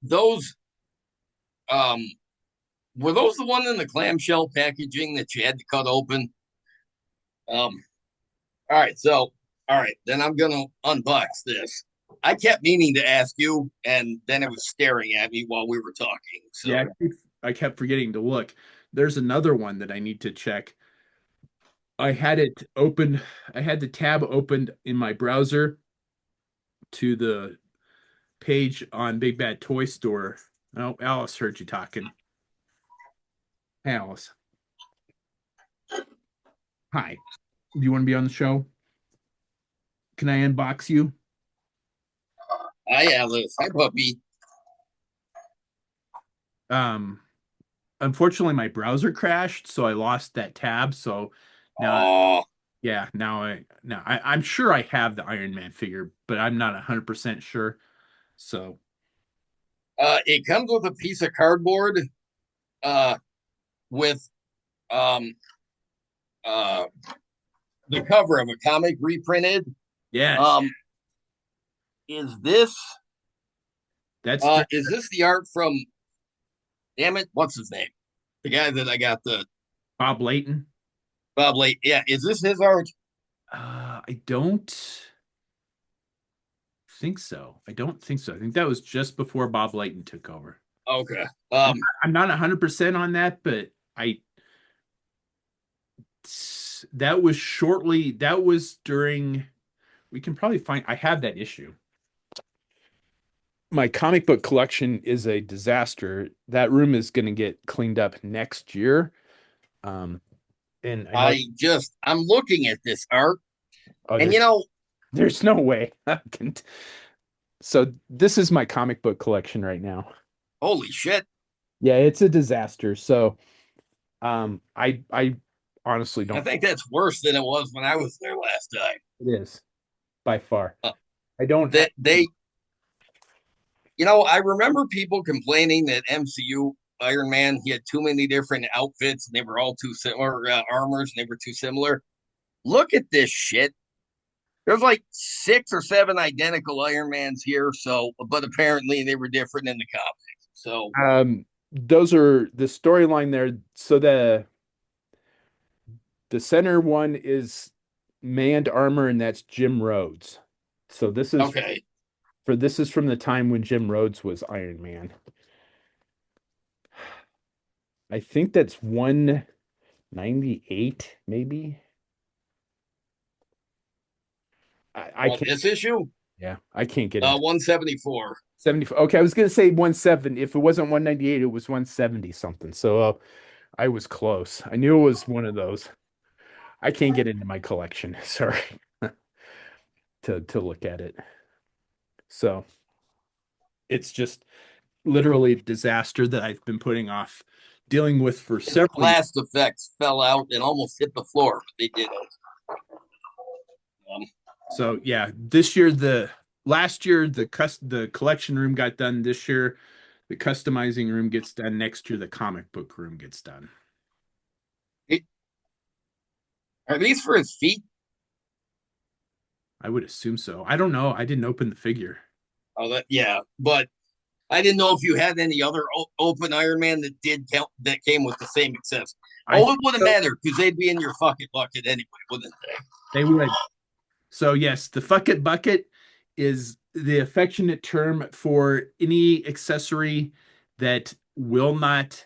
those, um, were those the one in the clamshell packaging that you had to cut open? Um, all right. So, all right, then I'm going to unbox this. I kept meaning to ask you, and then it was staring at me while we were talking.
Yeah,
So,
I kept forgetting to look. There's another one that I need to check. I had it open. I had the tab opened in my browser to the page on Big Bad Toy Store. Oh, Alice heard you talking. Hey, Alice. Hi. Do you want to be on the show? Can I unbox you?
I have this. Hi, puppy.
Um, Unfortunately, my browser crashed, so I lost that tab. So now,
Oh,
yeah, I'm sure I have the Iron Man figure, but I'm not 100% sure. So
it comes with a piece of cardboard uh, with um, uh, the cover of a comic reprinted.
yes,
Um, is this
that's the
is this the art from? Damn it, what's his name? The guy that I got the
Bob Layton.
Bob Late. Yeah, is this his art?
I don't think so. I don't think so. I think that was just before Bob Layton took over.
Okay.
I'm not 100% on that, but I that was shortly that was during we can probably find I have that issue. My comic book collection is a disaster. That room is going to get cleaned up next year. Um, and I know,
I'm looking at this art,
oh,
and you
there's
know,
there's no way I can. So this is my comic book collection right now.
holy shit!
Yeah, it's a disaster. So, I honestly
I
don't.
think that's worse than it was when I was there last time.
It is by far. I don't have.
That they, you know, I remember people complaining that MCU Iron Man he had too many different outfits and they were all too similar armors and they were too similar. Look at this shit. There's like 6 or 7 identical Iron Mans here, so but apparently they were different in the comics. So
Those are the storyline there. So the center one is manned armor, and that's Jim Rhodes. So
Okay.
this is from the time when Jim Rhodes was Iron Man. I think that's 198, maybe. I
What,
can't,
this issue?
yeah, I can't get into
174.
70. Okay, I was gonna say 170. If it wasn't 198, it was 170 something. So I was close. I knew it was one of those. I can't get into my collection. Sorry, to look at it. So it's just literally a disaster that I've been putting off dealing with for
And the
several years.
blast effects fell out and almost hit the floor. They did it. Um,
So yeah, this year the last year the collection room got done. This year the customizing room gets done. Next year the comic book room gets done.
it, are these for his feet?
I would assume so. I don't know. I didn't open the figure.
Oh, that yeah. But I didn't know if you had any other open Iron Man that did count that came with the same accessory.
I
Oh, it
think
wouldn't
so.
matter because they'd be in your fucking bucket anyway, wouldn't they?
They would. So yes, the fuck it bucket is the affectionate term for any accessory that will not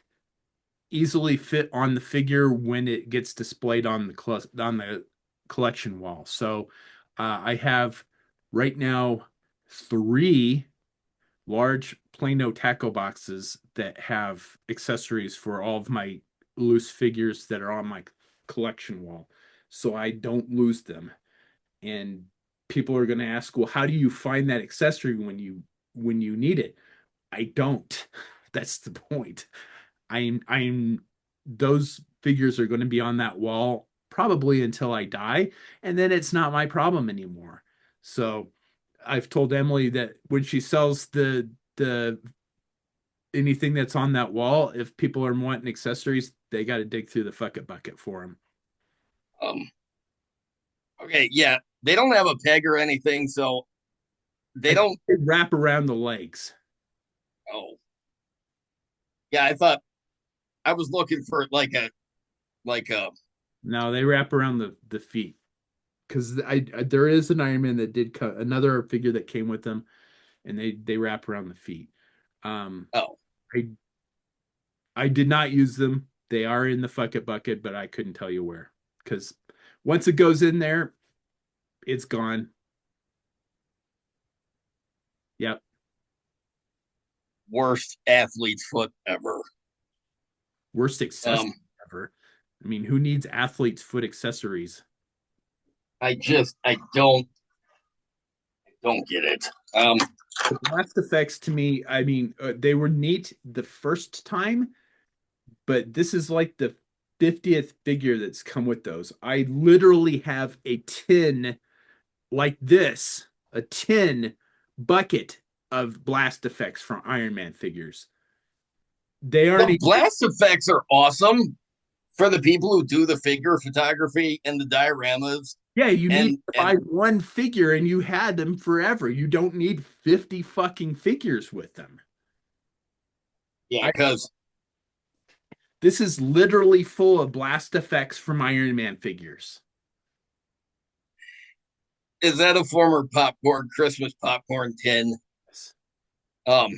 easily fit on the figure when it gets displayed on the collection wall. So I have right now three large Plano tackle boxes that have accessories for all of my loose figures that are on my collection wall, so I don't lose them. And people are going to ask, well, how do you find that accessory when you need it? I don't. That's the point. I'm those figures are going to be on that wall probably until I die, and then it's not my problem anymore. So I've told Emily that when she sells the anything that's on that wall, if people are wanting accessories, they got to dig through the fuck it bucket for them.
Um, okay, yeah, they don't have a peg or anything, so
I
they
think
don't.
they wrap around the legs.
Oh, yeah, I thought I was looking for like a.
No, they wrap around the feet because I there is an Iron Man that did cut another figure that came with them, and they wrap around the feet. Um,
Oh,
I I did not use them. They are in the fuck it bucket, but I couldn't tell you where because once it goes in there, it's gone. Yep,
worst athlete's foot ever.
worst accessory
Um,
ever. I mean, who needs athlete's foot accessories?
I don't get it.
The blast effects to me, I mean, they were neat the first time, but this is like the 50th figure that's come with those. I literally have a tin like this, a tin bucket of blast effects from Iron Man figures. They aren't
The
even,
blast effects are awesome for the people who do the figure photography and the dioramas,
yeah, you need
and
to buy one figure and you had them forever. You don't need 50 fucking figures with them.
yeah,
I
because
This is literally full of blast effects from Iron Man figures.
is that a former popcorn Christmas popcorn tin? Um,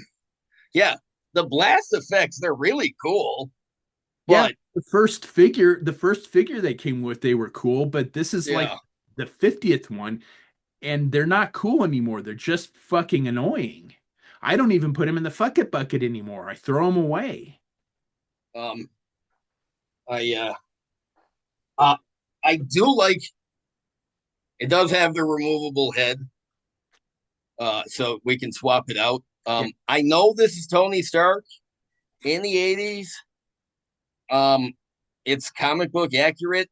yeah, the blast effects they're really cool,
Yeah,
but
the first figure they came with, they were cool, but this is like
yeah,
the 50th one, and they're not cool anymore. They're just fucking annoying. I don't even put them in the fuck it bucket anymore. I throw them away.
um, I uh, I do like it. Does have the removable head, so we can swap it out.
Yeah.
I know this is Tony Stark in the '80s. It's comic book accurate,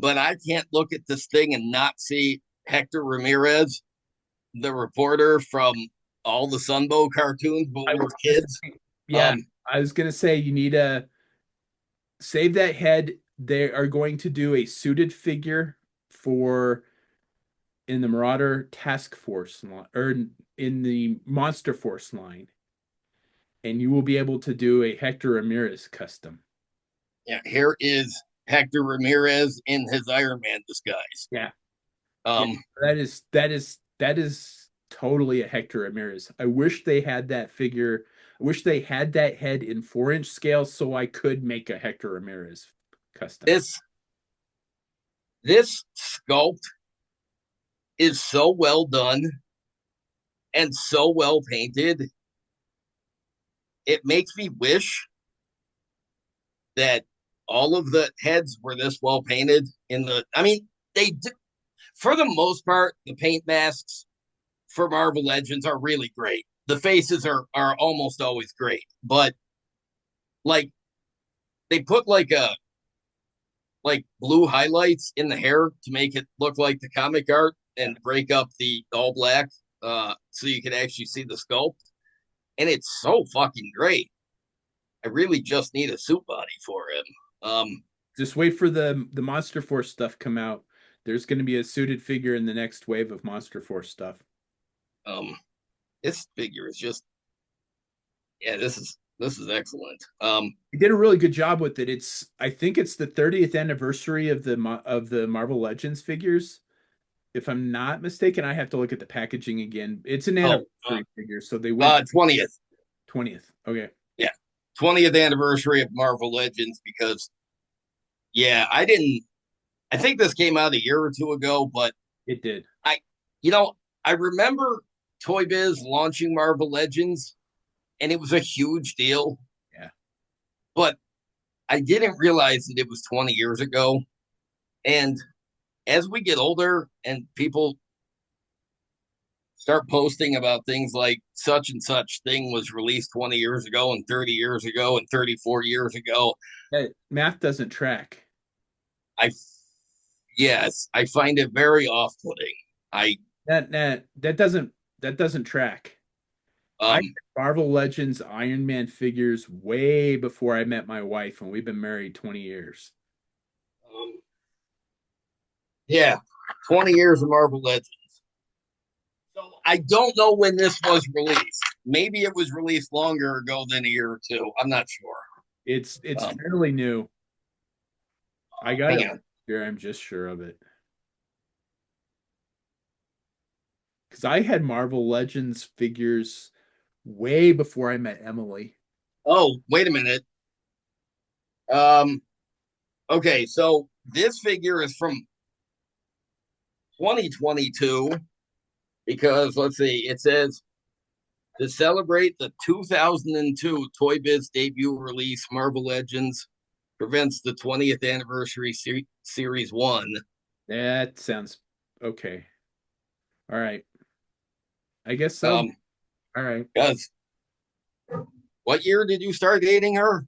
but I can't look at this thing and not see Hector Ramirez, the reporter from all the Sunbow cartoons, but
I
we
was
were
gonna
kids.
say, yeah,
Um,
I was gonna say you need to save that head. They are going to do a suited figure for in the Marauder Task Force line, or in the Monster Force line, and you will be able to do a Hector Ramirez custom.
yeah, here is Hector Ramirez in his Iron Man disguise.
Yeah. Yeah.
Um,
That is totally a Hector Ramirez. I wish they had that figure. I wish they had that head in 4-inch scale so I could make a Hector Ramirez custom.
this this sculpt is so well done and so well painted. It makes me wish that all of the heads were this well painted in the. I mean, they for the most part, the paint masks for Marvel Legends are really great. The faces are almost always great, but like they put like blue highlights in the hair to make it look like the comic art
Yeah.
and break up the all black so you can actually see the sculpt. And it's so fucking great. I really just need a suit body for him.
Just wait for the Monster Force stuff come out. There's going to be a suited figure in the next wave of Monster Force stuff.
um, this figure is just yeah, this is excellent.
He did a really good job with it. I think it's the 30th anniversary of the Marvel Legends figures. If I'm not mistaken, I have to look at the packaging again. It's an
oh,
anniversary figure, so they went
20th,
20th. Okay,
yeah, 20th anniversary of Marvel Legends because yeah, I didn't. I think this came out a year or two ago, but
it did.
I, you know, I remember Toy Biz launching Marvel Legends, and it was a huge deal.
Yeah.
But I didn't realize that it was 20 years ago. And as we get older and people start posting about things like such and such thing was released 20 years ago and 30 years ago and 34 years ago,
That math doesn't track.
I, yes, I find it very off putting. I,
That doesn't track. I
um,
had Marvel Legends Iron Man figures way before I met my wife, and we've been married 20 years.
um yeah, 20 years of Marvel Legends. So I don't know when this was released. Maybe it was released longer ago than a year or two. I'm not sure.
It's
Um,
fairly new. I got it
hang on.
here. I'm just sure of it. Because I had Marvel Legends figures way before I met Emily.
Oh, wait a minute. Um, okay, so this figure is from 2022 because let's see, it says to celebrate the 2002 Toy Biz debut release, Marvel Legends prevents the 20th anniversary series one.
That sounds okay. All right. I guess so.
Um,
All right.
because what year did you start dating her?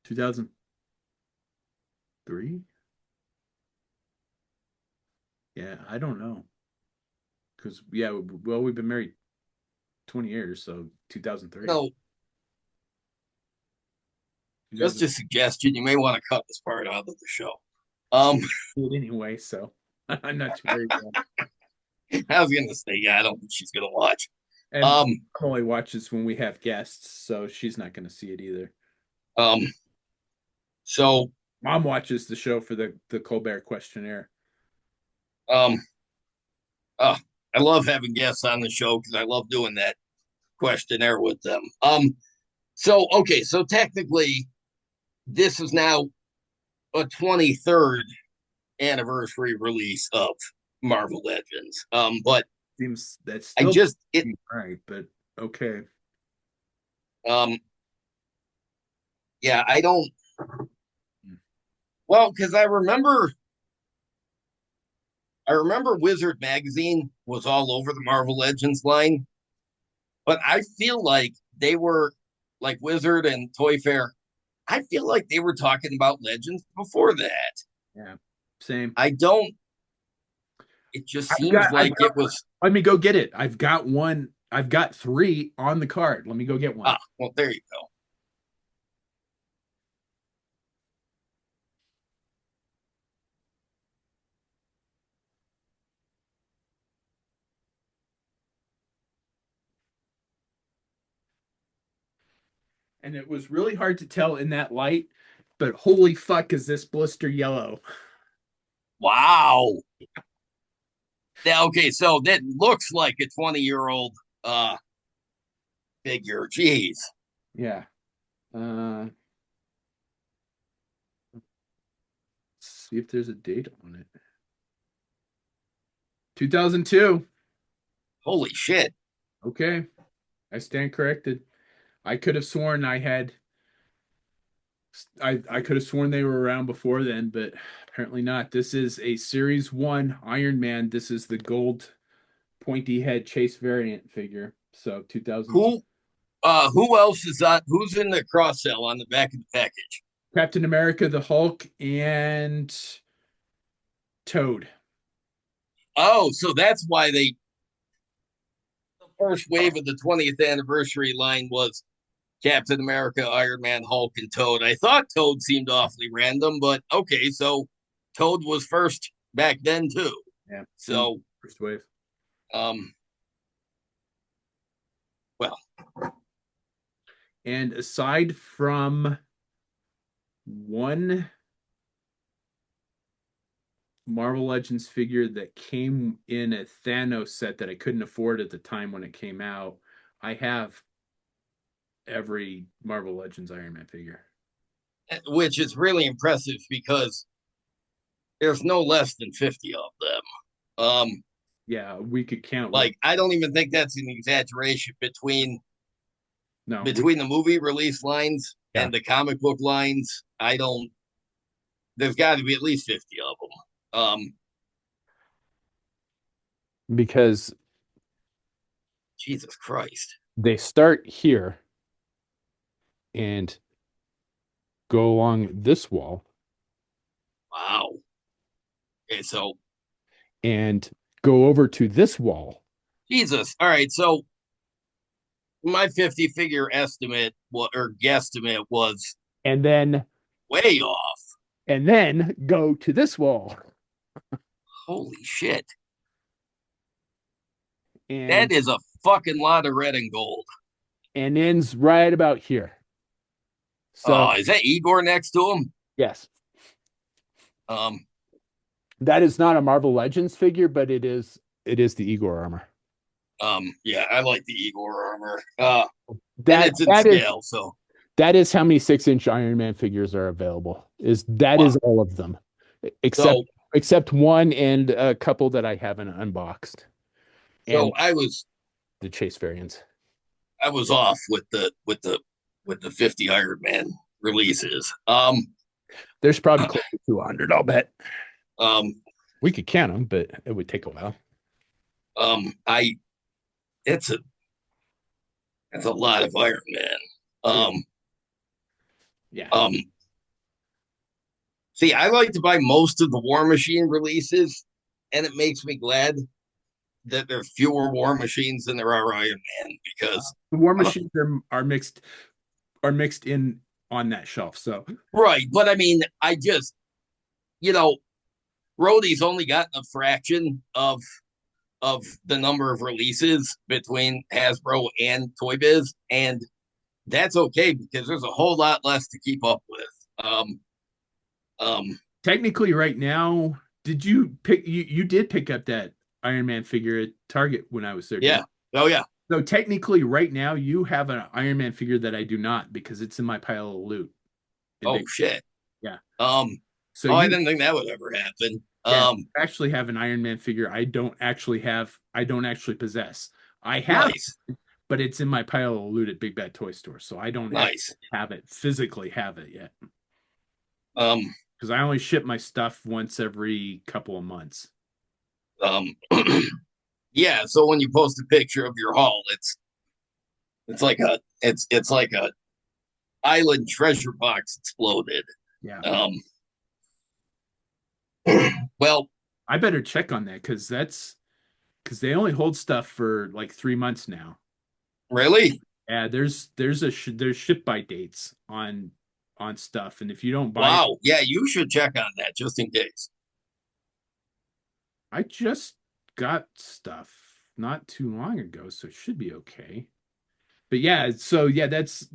2003? Yeah, I don't know. Because, yeah, well, we've been married 20 years, so 2003.
No, just
2000
a suggestion. You may want to cut this part out of the show. Um,
anyway, so I'm not too worried about it.
I was gonna say, yeah, I don't think she's gonna watch.
And
Um,
only watches when we have guests, so she's not going to see it either.
um, so,
Mom watches the show for the Colbert questionnaire.
um, uh, I love having guests on the show because I love doing that questionnaire with them. So okay, so technically, this is now a 23rd anniversary release of Marvel Legends. But
Seems that's
I
still
just it
right, but okay.
um yeah, I don't well because I remember Wizard magazine was all over the Marvel Legends line, but I feel like they were like Wizard and Toy Fair. I feel like they were talking about Legends before that.
Yeah, same.
I don't. It just
I've
seems
got. I've
like
got.
it was.
Let me go get it. I've got one. I've got three on the card. Let me go get one.
Well, there you go.
And it was really hard to tell in that light, but holy fuck, is this blister yellow?
Wow. Now, okay, so that looks like a 20-year-old figure. Jeez.
Yeah. Uh, let's see if there's a date on it. 2002.
Holy shit.
Okay, I stand corrected. I could have sworn I could have sworn they were around before then, but apparently not. This is a Series 1 Iron Man. This is the gold pointy head chase variant figure. So 2002.
Who else is on who's in the cross sell on the back of the package?
Captain America, the Hulk, and Toad.
Oh, so that's why the first wave of the 20th anniversary line was Captain America, Iron Man, Hulk, and Toad. I thought Toad seemed awfully random, but okay, so Toad was first back then too.
Yeah.
So
First wave.
um well,
And aside from one Marvel Legends figure that came in a Thanos set that I couldn't afford at the time when it came out, I have every Marvel Legends Iron Man figure.
which is really impressive because there's no less than 50 of them.
Yeah, we could count.
Like I don't even think that's an exaggeration
No,
between the movie release lines
yeah,
and the comic book lines. I don't. There's got to be at least 50 of them.
because
Jesus Christ!
they start here and go along this wall
Wow. Okay, so
and go over to this wall.
Jesus. All right, so my 50 figure estimate or guesstimate was
And then
way off.
go to this wall.
Holy shit! That
And
is a fucking lot of red and gold.
ends right about here. So
Oh, is that Igor next to him?
yes,
Um,
that is not a Marvel Legends figure, but it is the Igor armor.
yeah, I like the Igor armor. And
That
it's in
that is
scale, so
that is how many 6-inch Iron Man figures are available. That
wow.
is all of them, except
So
except one and a couple that I haven't unboxed,
so
and the Chase variants.
I was off with the 50 Iron Man releases.
There's probably close to 200. I'll bet
um,
we could count them, but it would take a while.
I it's a that's a lot of Iron Man. Um,
Yeah.
um, see, I like to buy most of the War Machine releases, and it makes me glad that there are fewer War Machines than there are Iron Man because
The War Machines are mixed in on that shelf. So
right. But I mean, I just you know, Rhodey's only gotten a fraction of the number of releases between Hasbro and Toy Biz, and that's okay because there's a whole lot less to keep up with. Um,
technically, right now, did you pick? You did pick up that Iron Man figure at Target when I was there, didn't
yeah,
you?
oh yeah,
So technically, right now, you have an Iron Man figure that I do not because it's in my pile of loot. In
oh
big,
shit.
yeah.
Um,
So
oh, I
you,
didn't think that would ever happen.
yeah, actually have an Iron Man figure. I don't actually have. I don't actually possess. I have,
Nice,
but it's in my pile of loot at Big Bad Toy Store. So I don't actually
nice.
have it physically have it yet
Um,
because I only ship my stuff once every couple of months.
um, yeah. So when you post a picture of your haul, it's like it's like a island treasure box exploded.
Yeah.
Um, well,
I better check on that because they only hold stuff for like 3 months now.
really?
Yeah, there's ship by dates on stuff, and if you don't buy it,
Wow. Yeah, you should check on that just in case.
I just got stuff not too long ago, so it should be okay. But yeah, so yeah, that's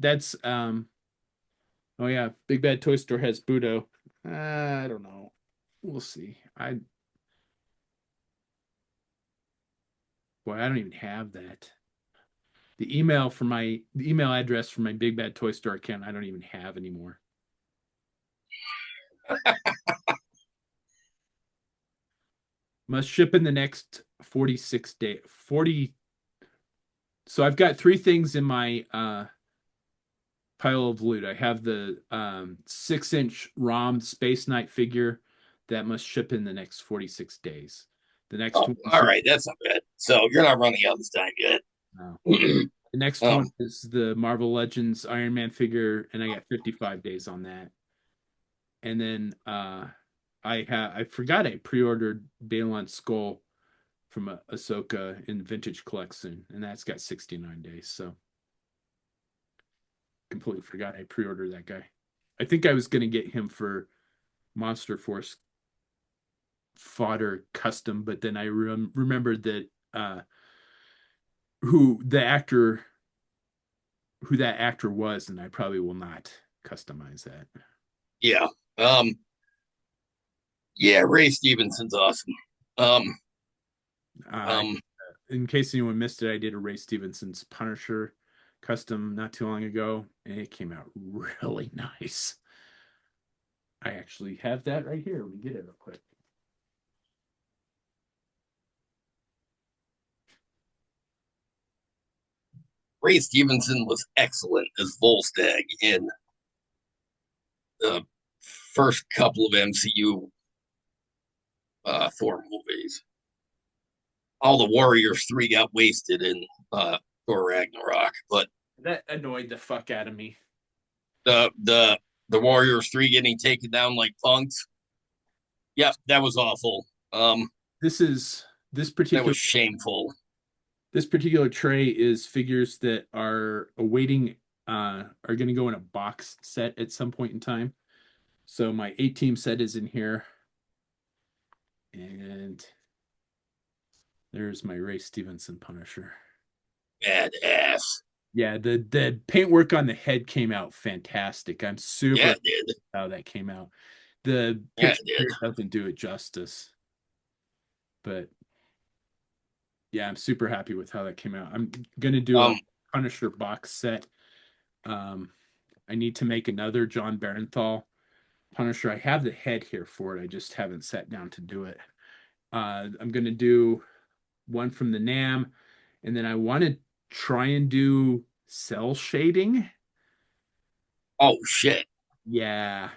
Oh yeah, Big Bad Toy Store has Budo. I don't know. We'll see. I don't even have that. The email address for my Big Bad Toy Store account, I don't even have anymore. Must ship in the next 46 day 40. So I've got three things in my pile of loot. I have the 6-inch ROM Space Knight figure that must ship in the next 46 days. The next
Oh,
one
all
should
right, that's not bad. So you're not running out this time yet.
no. The next one
um,
is the Marvel Legends Iron Man figure, and I got 55 days on that. And then I forgot I pre-ordered Balon Skull from Ahsoka in Vintage Collection, and that's got 69 days. So completely forgot I pre-ordered that guy. I think I was gonna get him for Monster Force fodder custom, but then I remembered that who the actor who that actor was, and I probably will not customize that.
yeah. Um, yeah, Ray Stevenson's awesome. Um,
I
um,
In case anyone missed it, I did a Ray Stevenson's Punisher custom not too long ago, and it came out really nice. I actually have that right here. Let me get it real quick.
Ray Stevenson was excellent as Volstagg in the first couple of MCU Thor movies. All the Warriors 3 got wasted in Thor Ragnarok, but
That annoyed the fuck out of me.
the the the Warriors 3 getting taken down like punks. Yep, that was awful.
This is this
That was
particular
shameful.
this particular tray is figures that are awaiting are going to go in a box set at some point in time. So my 8 team set is in here, and there's my Ray Stevenson Punisher.
Badass.
Yeah, the paintwork on the head came out fantastic. I'm
Yeah,
super
it did.
how that came out. The
Yeah,
picture
it did.
here doesn't do it justice, but yeah, I'm super happy with how that came out. I'm gonna do a
Um,
Punisher box set. Um, I need to make another John Barenthal Punisher. I have the head here for it. I just haven't sat down to do it. I'm gonna do one from the Nam, and then I want to try and do cell shading.
oh shit.
Yeah,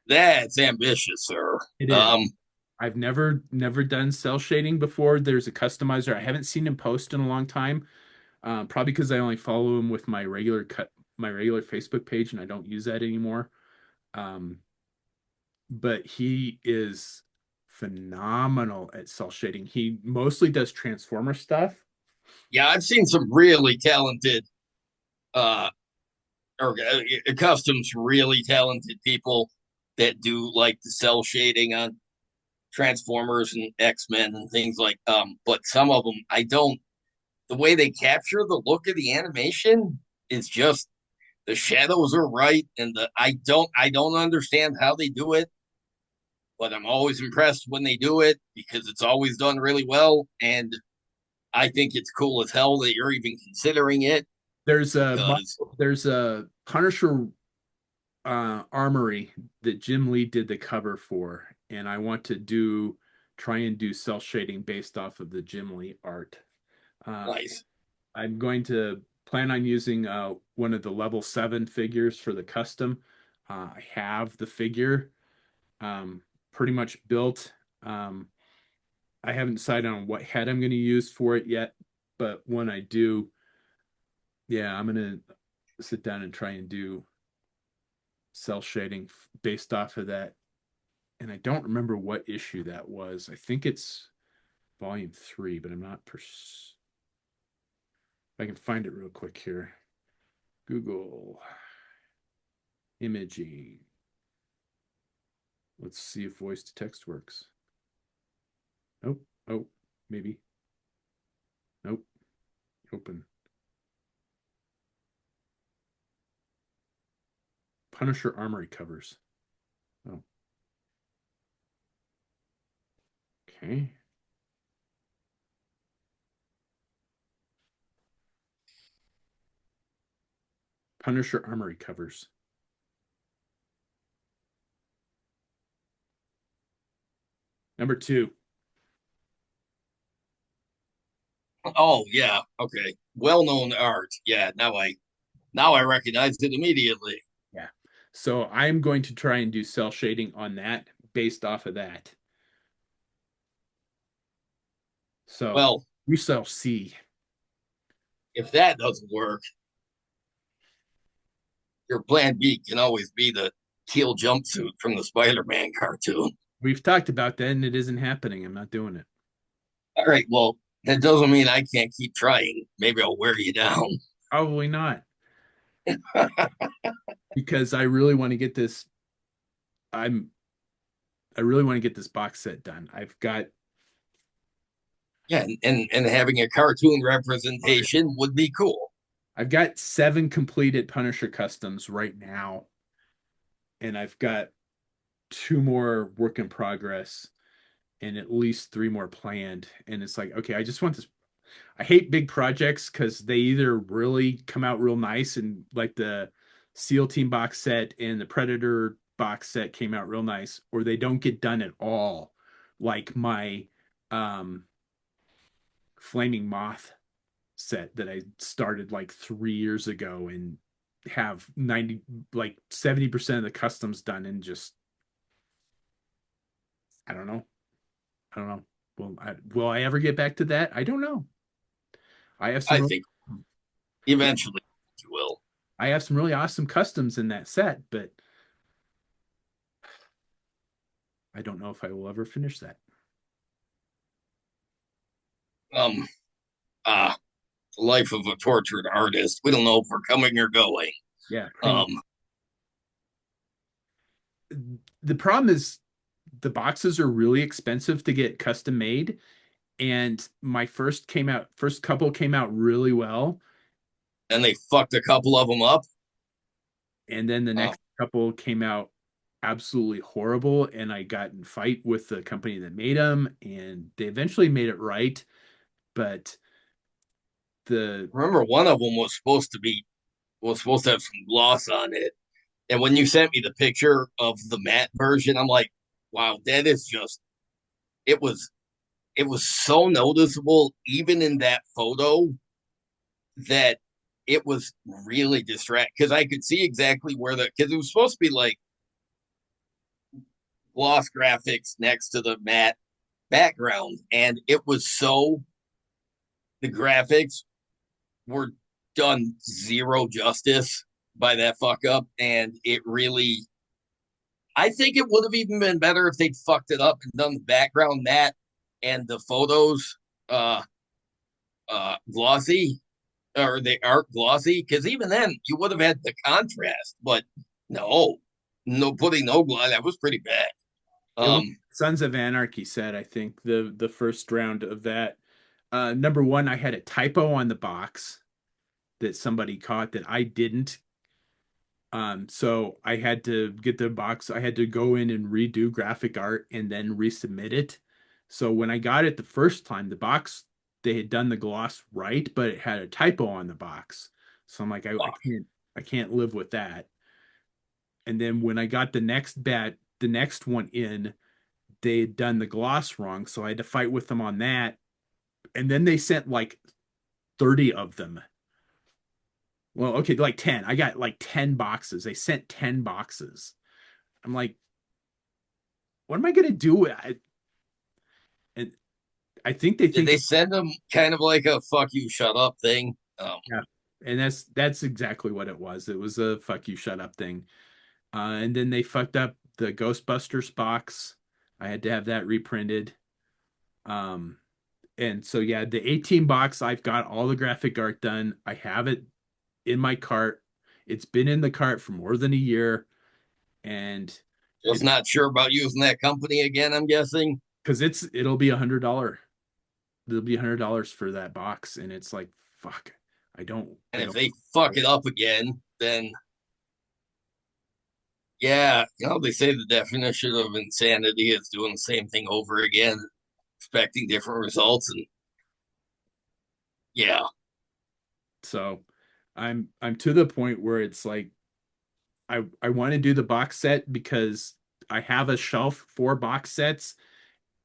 That's ambitious, sir.
it is.
Um,
I've never done cell shading before. There's a customizer. I haven't seen him post in a long time. Probably because I only follow him with my regular Facebook page, and I don't use that anymore. Um, but he is phenomenal at cell shading. He mostly does Transformer stuff.
yeah, I've seen some really talented uh or customs really talented people that do like the cell shading on Transformers and X-Men and things like but some of them I don't the way they capture the look of the animation is just the shadows are right and the I don't understand how they do it, but I'm always impressed when they do it because it's always done really well and I think it's cool as hell that you're even considering it
There's a
because
there's a Punisher armory that Jim Lee did the cover for, and I want to try and do cell shading based off of the Jim Lee art. Uh,
nice.
I'm going to plan on using one of the level 7 figures for the custom. I have the figure um, pretty much built. Um, I haven't decided on what head I'm going to use for it yet, but when I do, yeah, I'm going to sit down and try and do cell shading based off of that. And I don't remember what issue that was. I think it's volume 3, but I'm not if I can find it real quick here. Google imaging. Let's see if voice to text works. Nope. Oh, maybe. Nope. Open. Punisher Armory covers. Oh, okay. Punisher Armory covers. Number two.
Oh yeah, okay. Well-known art. Yeah, now I recognize it immediately.
Yeah. So I'm going to try and do cell shading on that based off of that. So
Well,
we shall see.
if that doesn't work, your plan B can always be the teal jumpsuit from the Spider-Man cartoon.
We've talked about that and it isn't happening. I'm not doing it.
All right, well, that doesn't mean I can't keep trying. Maybe I'll wear you down.
Probably not because I really want to get this. I'm I really want to get this box set done.
Yeah, and having a cartoon representation would be cool.
I've got 7 completed Punisher customs right now, and I've got 2 more work in progress and at least 3 more planned. And it's like, okay, I just want this. I hate big projects because they either really come out real nice and like the SEAL Team box set and the Predator box set came out real nice, or they don't get done at all. Like my um Flaming Moth set that I started like 3 years ago and have 90 like 70% of the customs done and just I don't know. I don't know. Will I ever get back to that? I don't know. I have some
I
really,
think
yeah,
eventually you will.
I have some really awesome customs in that set, but I don't know if I will ever finish that.
Um, ah, life of a tortured artist. We don't know if we're coming or going.
Yeah, pretty much.
Um,
The problem is the boxes are really expensive to get custom made, and my first couple came out really well,
and they fucked a couple of them up.
and then the
Um,
next couple came out absolutely horrible, and I got in fight with the company that made them, and they eventually made it right, but the
remember, one of them was supposed to have some gloss on it, and when you sent me the picture of the matte version, I'm like, wow, that is just it was it was so noticeable even in that photo that it was really distract because I could see exactly where the because it was supposed to be like gloss graphics next to the matte background, and it was so the graphics were done zero justice by that fuck up, and it really. I think it would have even been better if they'd fucked it up and done the background matte and the photos uh glossy or the art glossy because even then you would have had the contrast, but no, no putting no gloss that was pretty bad.
it was
Um,
Sons of Anarchy set, I think, the first round of that. Number one, I had a typo on the box that somebody caught that I didn't. So I had to get the box. I had to go in and redo graphic art and then resubmit it. So when I got it the first time, the box they had done the gloss right, but it had a typo on the box. So I'm like, I can't live with that. And then when I got the next one in, they had done the gloss wrong, so I had to fight with them on that. And then they sent like 30 of them. Well, okay, like 10. I got like 10 boxes. They sent 10 boxes. I'm like, what am I gonna do? And I think they
did
think,
they send them kind of like a "fuck you, shut up" thing?
yeah, and that's exactly what it was. It was a fuck you, shut up thing. And then they fucked up the Ghostbusters box. I had to have that reprinted. Um, and so yeah, the 18 box, I've got all the graphic art done. I have it in my cart. It's been in the cart for more than a year, and
Just
it
not sure about using that company again. I'm guessing,
because it'll be $100. It'll be $100 for that box, and it's like fuck.
and
I
if
don't.
they fuck it up again, then Yeah, they say the definition of insanity is doing the same thing over again, expecting different results, and yeah.
So I'm to the point where it's like I want to do the box set because I have a shelf for box sets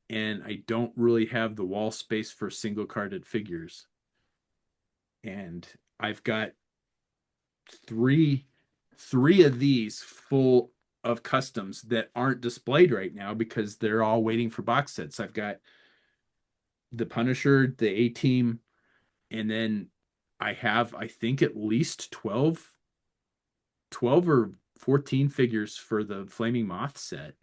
and I don't really have the wall space for single carded figures. And I've got three three of these full of customs that aren't displayed right now because they're all waiting for box sets. I've got the Punisher, the A Team, and then I have I think at least 12 or 14 figures for the Flaming Moth set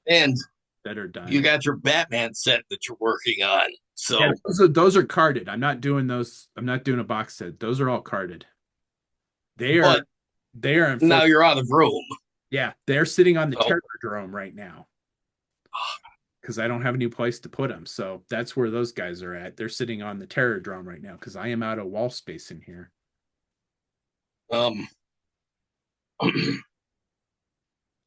And
that are
you
done.
got your Batman set that you're working on.
Yeah,
So,
those are carded. I'm not doing those. I'm not doing a box set. Those are all carded. They are
but
they are
now
unfortunate.
you're out of room.
Yeah, they're sitting on the
So,
Terror Drome right now because I don't have a new place to put them. So that's where those guys are at. They're sitting on the Terror Drome right now because I am out of wall space in here.
um,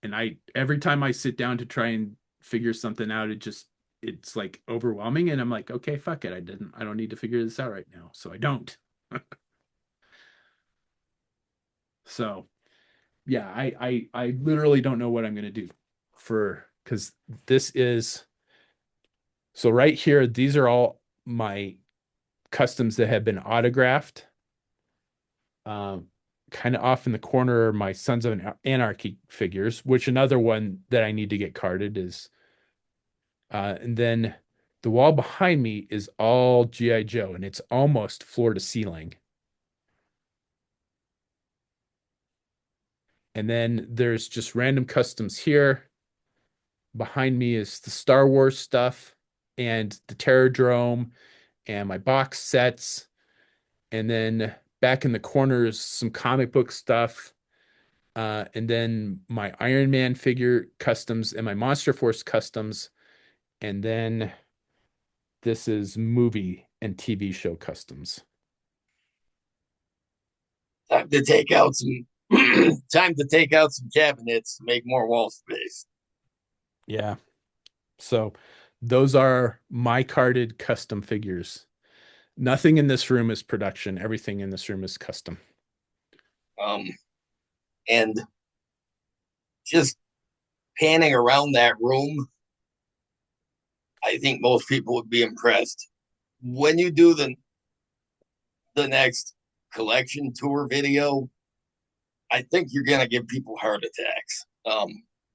And I every time I sit down to try and figure something out, it's like overwhelming. And I'm like, okay, fuck it. I don't need to figure this out right now. So I don't. So yeah, I literally don't know what I'm gonna do for because this is so right here, these are all my customs that have been autographed. Um, kind of off in the corner are my Sons of Anarchy figures, which another one that I need to get carded is and then the wall behind me is all G.I. Joe, and it's almost floor to ceiling. And then there's just random customs here. Behind me is the Star Wars stuff and the Terradrome and my box sets. And then back in the corners, some comic book stuff. And then my Iron Man figure customs and my Monster Force customs. And then this is movie and TV show customs.
time to take out some time to take out some cabinets to make more wall space.
Yeah. So those are my carded custom figures. Nothing in this room is production. Everything in this room is custom.
Um, and just panning around that room, I think most people would be impressed. When you do the next collection tour video, I think you're gonna give people heart attacks.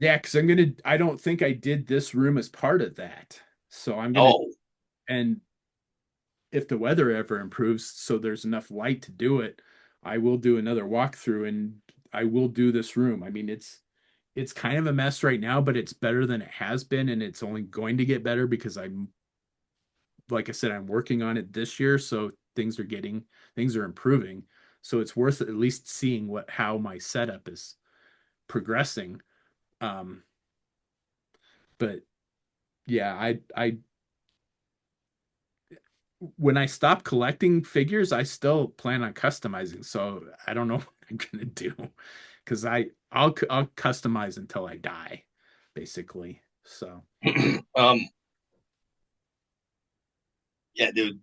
Yeah, because I don't think I did this room as part of that. So I'm gonna,
Oh,
and if the weather ever improves, so there's enough light to do it, I will do another walkthrough and I will do this room. I mean, it's kind of a mess right now, but it's better than it has been, and it's only going to get better because like I said, I'm working on it this year, so things are improving. So it's worth at least seeing what how my setup is progressing. Um, but yeah, I when I stop collecting figures, I still plan on customizing. So I don't know what I'm gonna do because I'll customize until I die, basically. So
um, yeah, dude,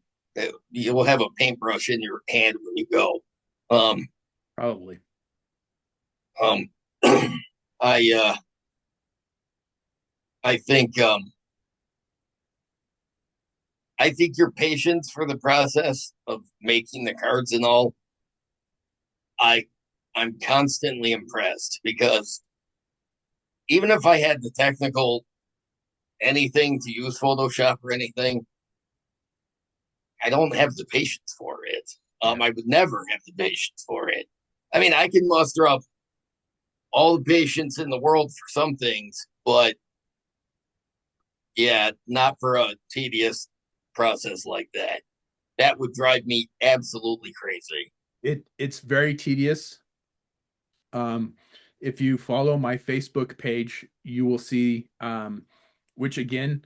you will have a paintbrush in your hand when you go. Um,
probably.
um, I I think I think your patience for the process of making the cards and all, I I'm constantly impressed because even if I had the technical anything to use Photoshop or anything, I don't have the patience for it.
Yeah.
I would never have the patience for it. I mean, I can muster up all the patience in the world for some things, but yeah, not for a tedious process like that. That would drive me absolutely crazy.
It's very tedious. Um, if you follow my Facebook page, you will see which again,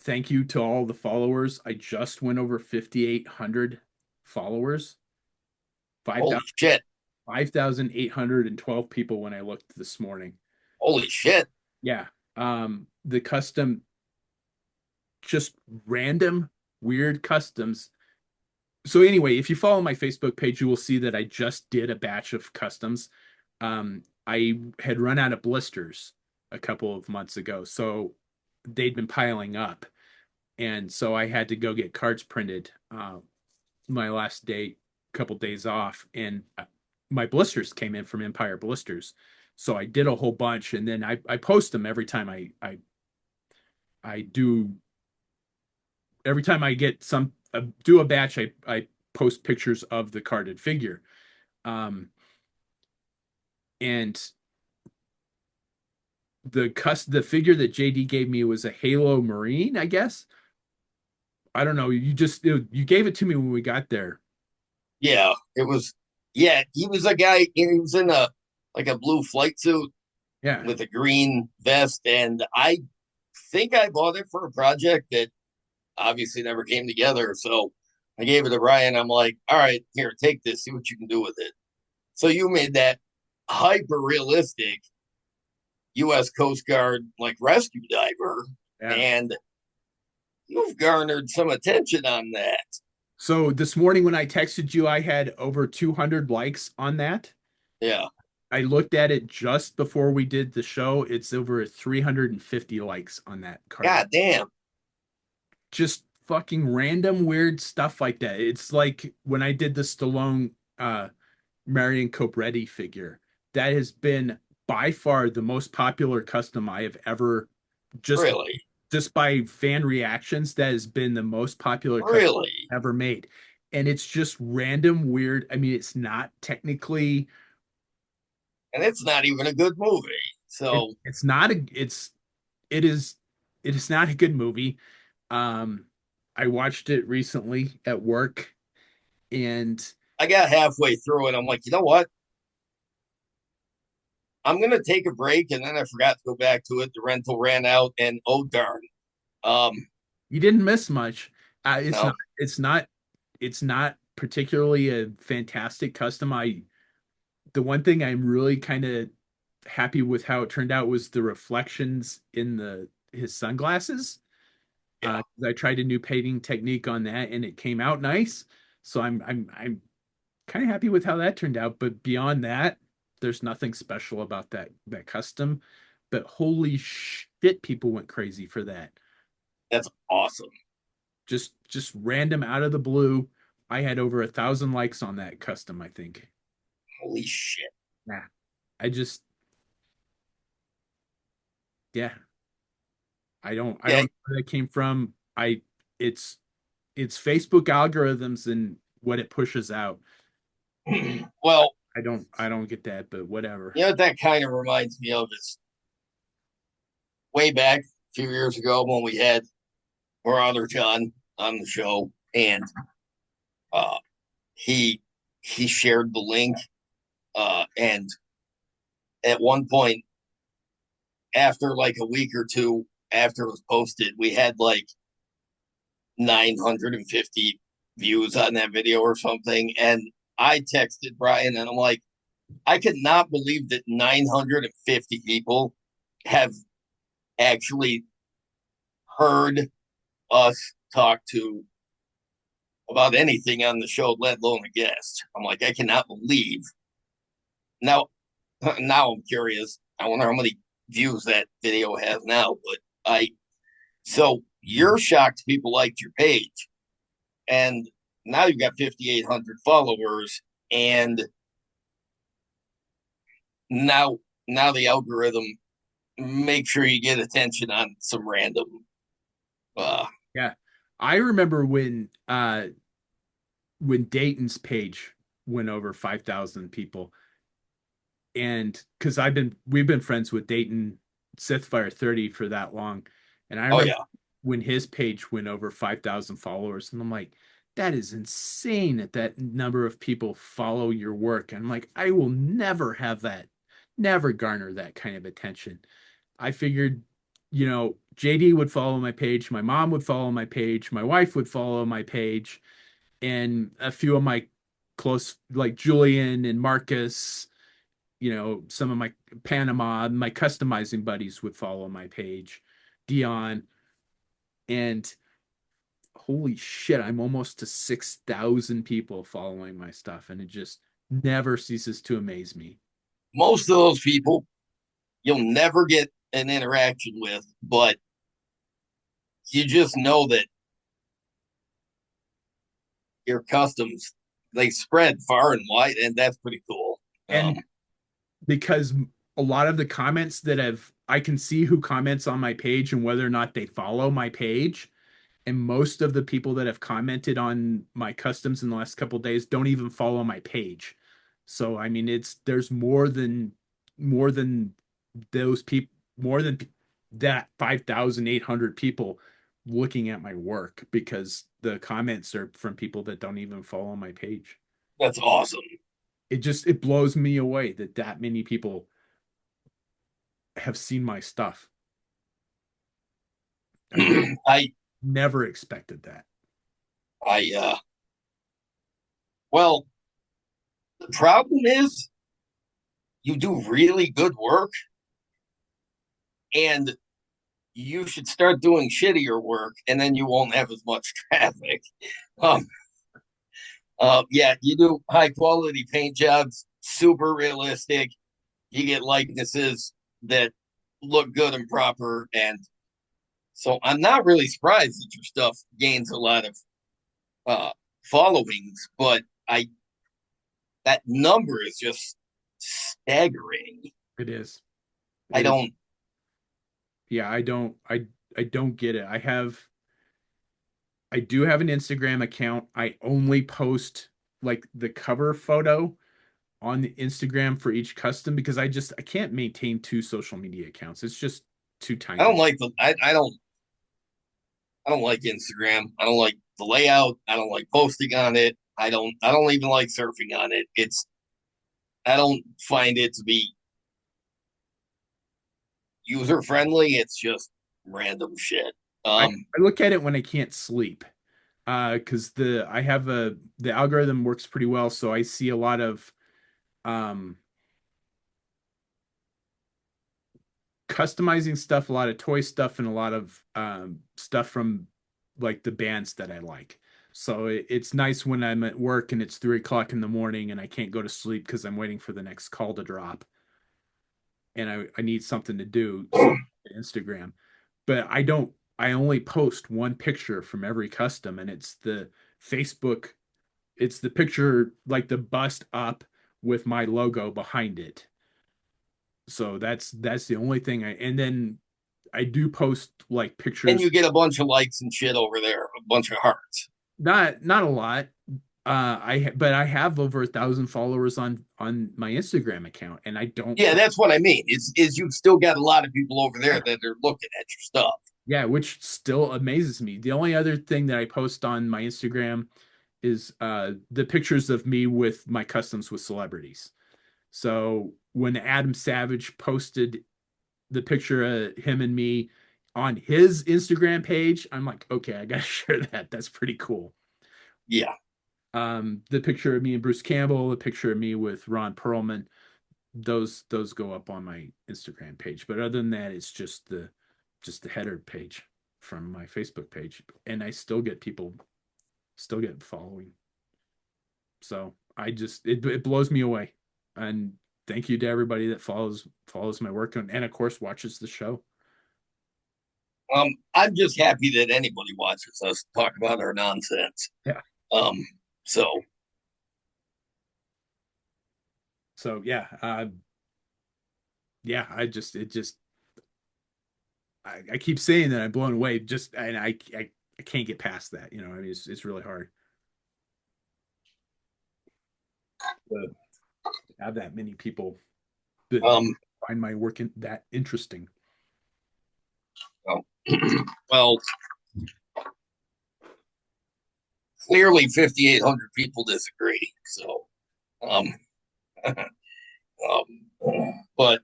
thank you to all the followers. I just went over 5,800 followers.
Holy
5,000
shit.
5,812 people when I looked this morning.
Holy shit.
Yeah. The custom, just random weird customs. So anyway, if you follow my Facebook page, you will see that I just did a batch of customs. I had run out of blisters a couple of months ago, so they'd been piling up, and so I had to go get cards printed. My last day, couple days off, and my blisters came in from Empire Blisters, so I did a whole bunch, and then I post them every time I do every time I get some do a batch, I post pictures of the carded figure. Um, and the figure that JD gave me was a Halo Marine, I guess. I don't know. You gave it to me when we got there.
Yeah, it was. Yeah, he was a guy. He was in a like a blue flight suit
Yeah.
with a green vest, and I think I bought it for a project that obviously never came together. So I gave it to Ryan. I'm like, all right, here, take this, see what you can do with it. So you made that hyper realistic U.S. Coast Guard like rescue diver,
Yeah.
and you've garnered some attention on that.
So this morning when I texted you, I had over 200 likes on that.
Yeah,
I looked at it just before we did the show. It's over 350 likes on that card.
god damn,
Just fucking random weird stuff like that. It's like when I did the Stallone Marion Cobretti figure. That has been by far the most popular custom I have ever just
really,
just by fan reactions, that has been the most popular custom
really,
ever made. And it's just random weird. I mean, it's not technically
and it's not even a good movie. So
it's not a it is it is not a good movie. Um I watched it recently at work, and
I got halfway through it. I'm like, you know what? I'm gonna take a break, and then I forgot to go back to it. The rental ran out, and oh darn, um,
you didn't miss much.
no,
It's not particularly a fantastic custom. I The one thing I'm really kind of happy with how it turned out was the reflections in the his sunglasses.
yeah,
I tried a new painting technique on that and it came out nice. So I'm kind of happy with how that turned out. But beyond that, there's nothing special about that custom. But holy shit, people went crazy for that.
that's awesome.
Just random out of the blue. I had over 1,000 likes on that custom, I think.
Holy shit.
Yeah. I just yeah, I
Yeah.
don't know where that came from. I it's it's Facebook algorithms and what it pushes out.
Well,
I don't get that, but whatever.
you know what that kind of reminds me of is way back a few years ago when we had our other John on the show, and uh, he he shared the link, and at one point, after like a week or two after it was posted, we had like 950 views on that video or something, and I texted Brian and I'm like, I could not believe that 950 people have actually heard us talk to about anything on the show, let alone a guest. I'm like, I cannot believe. Now, now I'm curious. I wonder how many views that video has now. But so you're shocked people liked your page, and now you've got 5,800 followers, and now now the algorithm make sure you get attention on some random. Uh,
Yeah. I remember when Dayton's page went over 5,000 people, and because we've been friends with Dayton Sithfire 30 for that long, and I
oh
remember
yeah,
when his page went over 5,000 followers, and I'm like, that is insane that that number of people follow your work. And I'm like, I will never have that, never garner that kind of attention. I figured, JD would follow my page, my mom would follow my page, my wife would follow my page, and a few of my close, like Julian and Marcus. some of my Panama, my customizing buddies would follow my page, Dion, and holy shit, I'm almost to 6,000 people following my stuff, and it just never ceases to amaze me.
Most of those people you'll never get an interaction with, but you just know that your customs they spread far and wide, and that's pretty cool.
And because a lot of the comments that I can see who comments on my page and whether or not they follow my page. And most of the people that have commented on my customs in the last couple of days don't even follow my page. So I mean, there's more than those people, more than that 5,800 people looking at my work because the comments are from people that don't even follow my page.
That's awesome.
It blows me away that many people have seen my stuff. I
I
never expected that.
I well, the problem is you do really good work, and you should start doing shittier work, and then you won't have as much traffic. Um, yeah, you do high quality paint jobs, super realistic. You get likenesses that look good and proper, and so I'm not really surprised that your stuff gains a lot of uh, followings, but I that number is just staggering.
It is.
I
It is.
don't
Yeah, I don't get it. I do have an Instagram account. I only post like the cover photo on the Instagram for each custom because I can't maintain two social media accounts. It's just too time
I don't
consuming.
like the I don't like Instagram. I don't like the layout. I don't like posting on it. I don't even like surfing on it. It's I don't find it to be user friendly. It's just random shit.
I,
Um
I look at it when I can't sleep. Because the algorithm works pretty well, so I see a lot of um customizing stuff, a lot of toy stuff, and a lot of stuff from like the bands that I like. So it's nice when I'm at work and it's 3 o'clock in the morning and I can't go to sleep because I'm waiting for the next call to drop and I need something to do. So Instagram, but I only post one picture from every custom and Facebook, it's the picture like the bust up with my logo behind it. So that's the only thing and then I do post like
and
pictures,
you get a bunch of likes and shit over there, a bunch of hearts.
not a lot. But I have over 1,000 followers on my Instagram account, and I don't.
Yeah, that's what I mean. Is you've still got a lot of people over there that are looking at your stuff.
Yeah, which still amazes me. The only other thing that I post on my Instagram is the pictures of me with my customs with celebrities. So when Adam Savage posted the picture of him and me on his Instagram page, I'm like, okay, I gotta share that. That's pretty cool.
Yeah.
The picture of me and Bruce Campbell, the picture of me with Ron Perlman, those go up on my Instagram page. But other than that, it's just the header page from my Facebook page, and I still get following. So it blows me away, and thank you to everybody that follows my work and of course watches the show.
I'm just happy that anybody watches us talk about our nonsense.
Yeah.
Um, so
So yeah, I keep saying that I'm blown away, just and I can't get past that. I mean, it's really hard to have that many people that
um,
find my work that interesting.
well, well, clearly 5,800 people disagree. So, um, but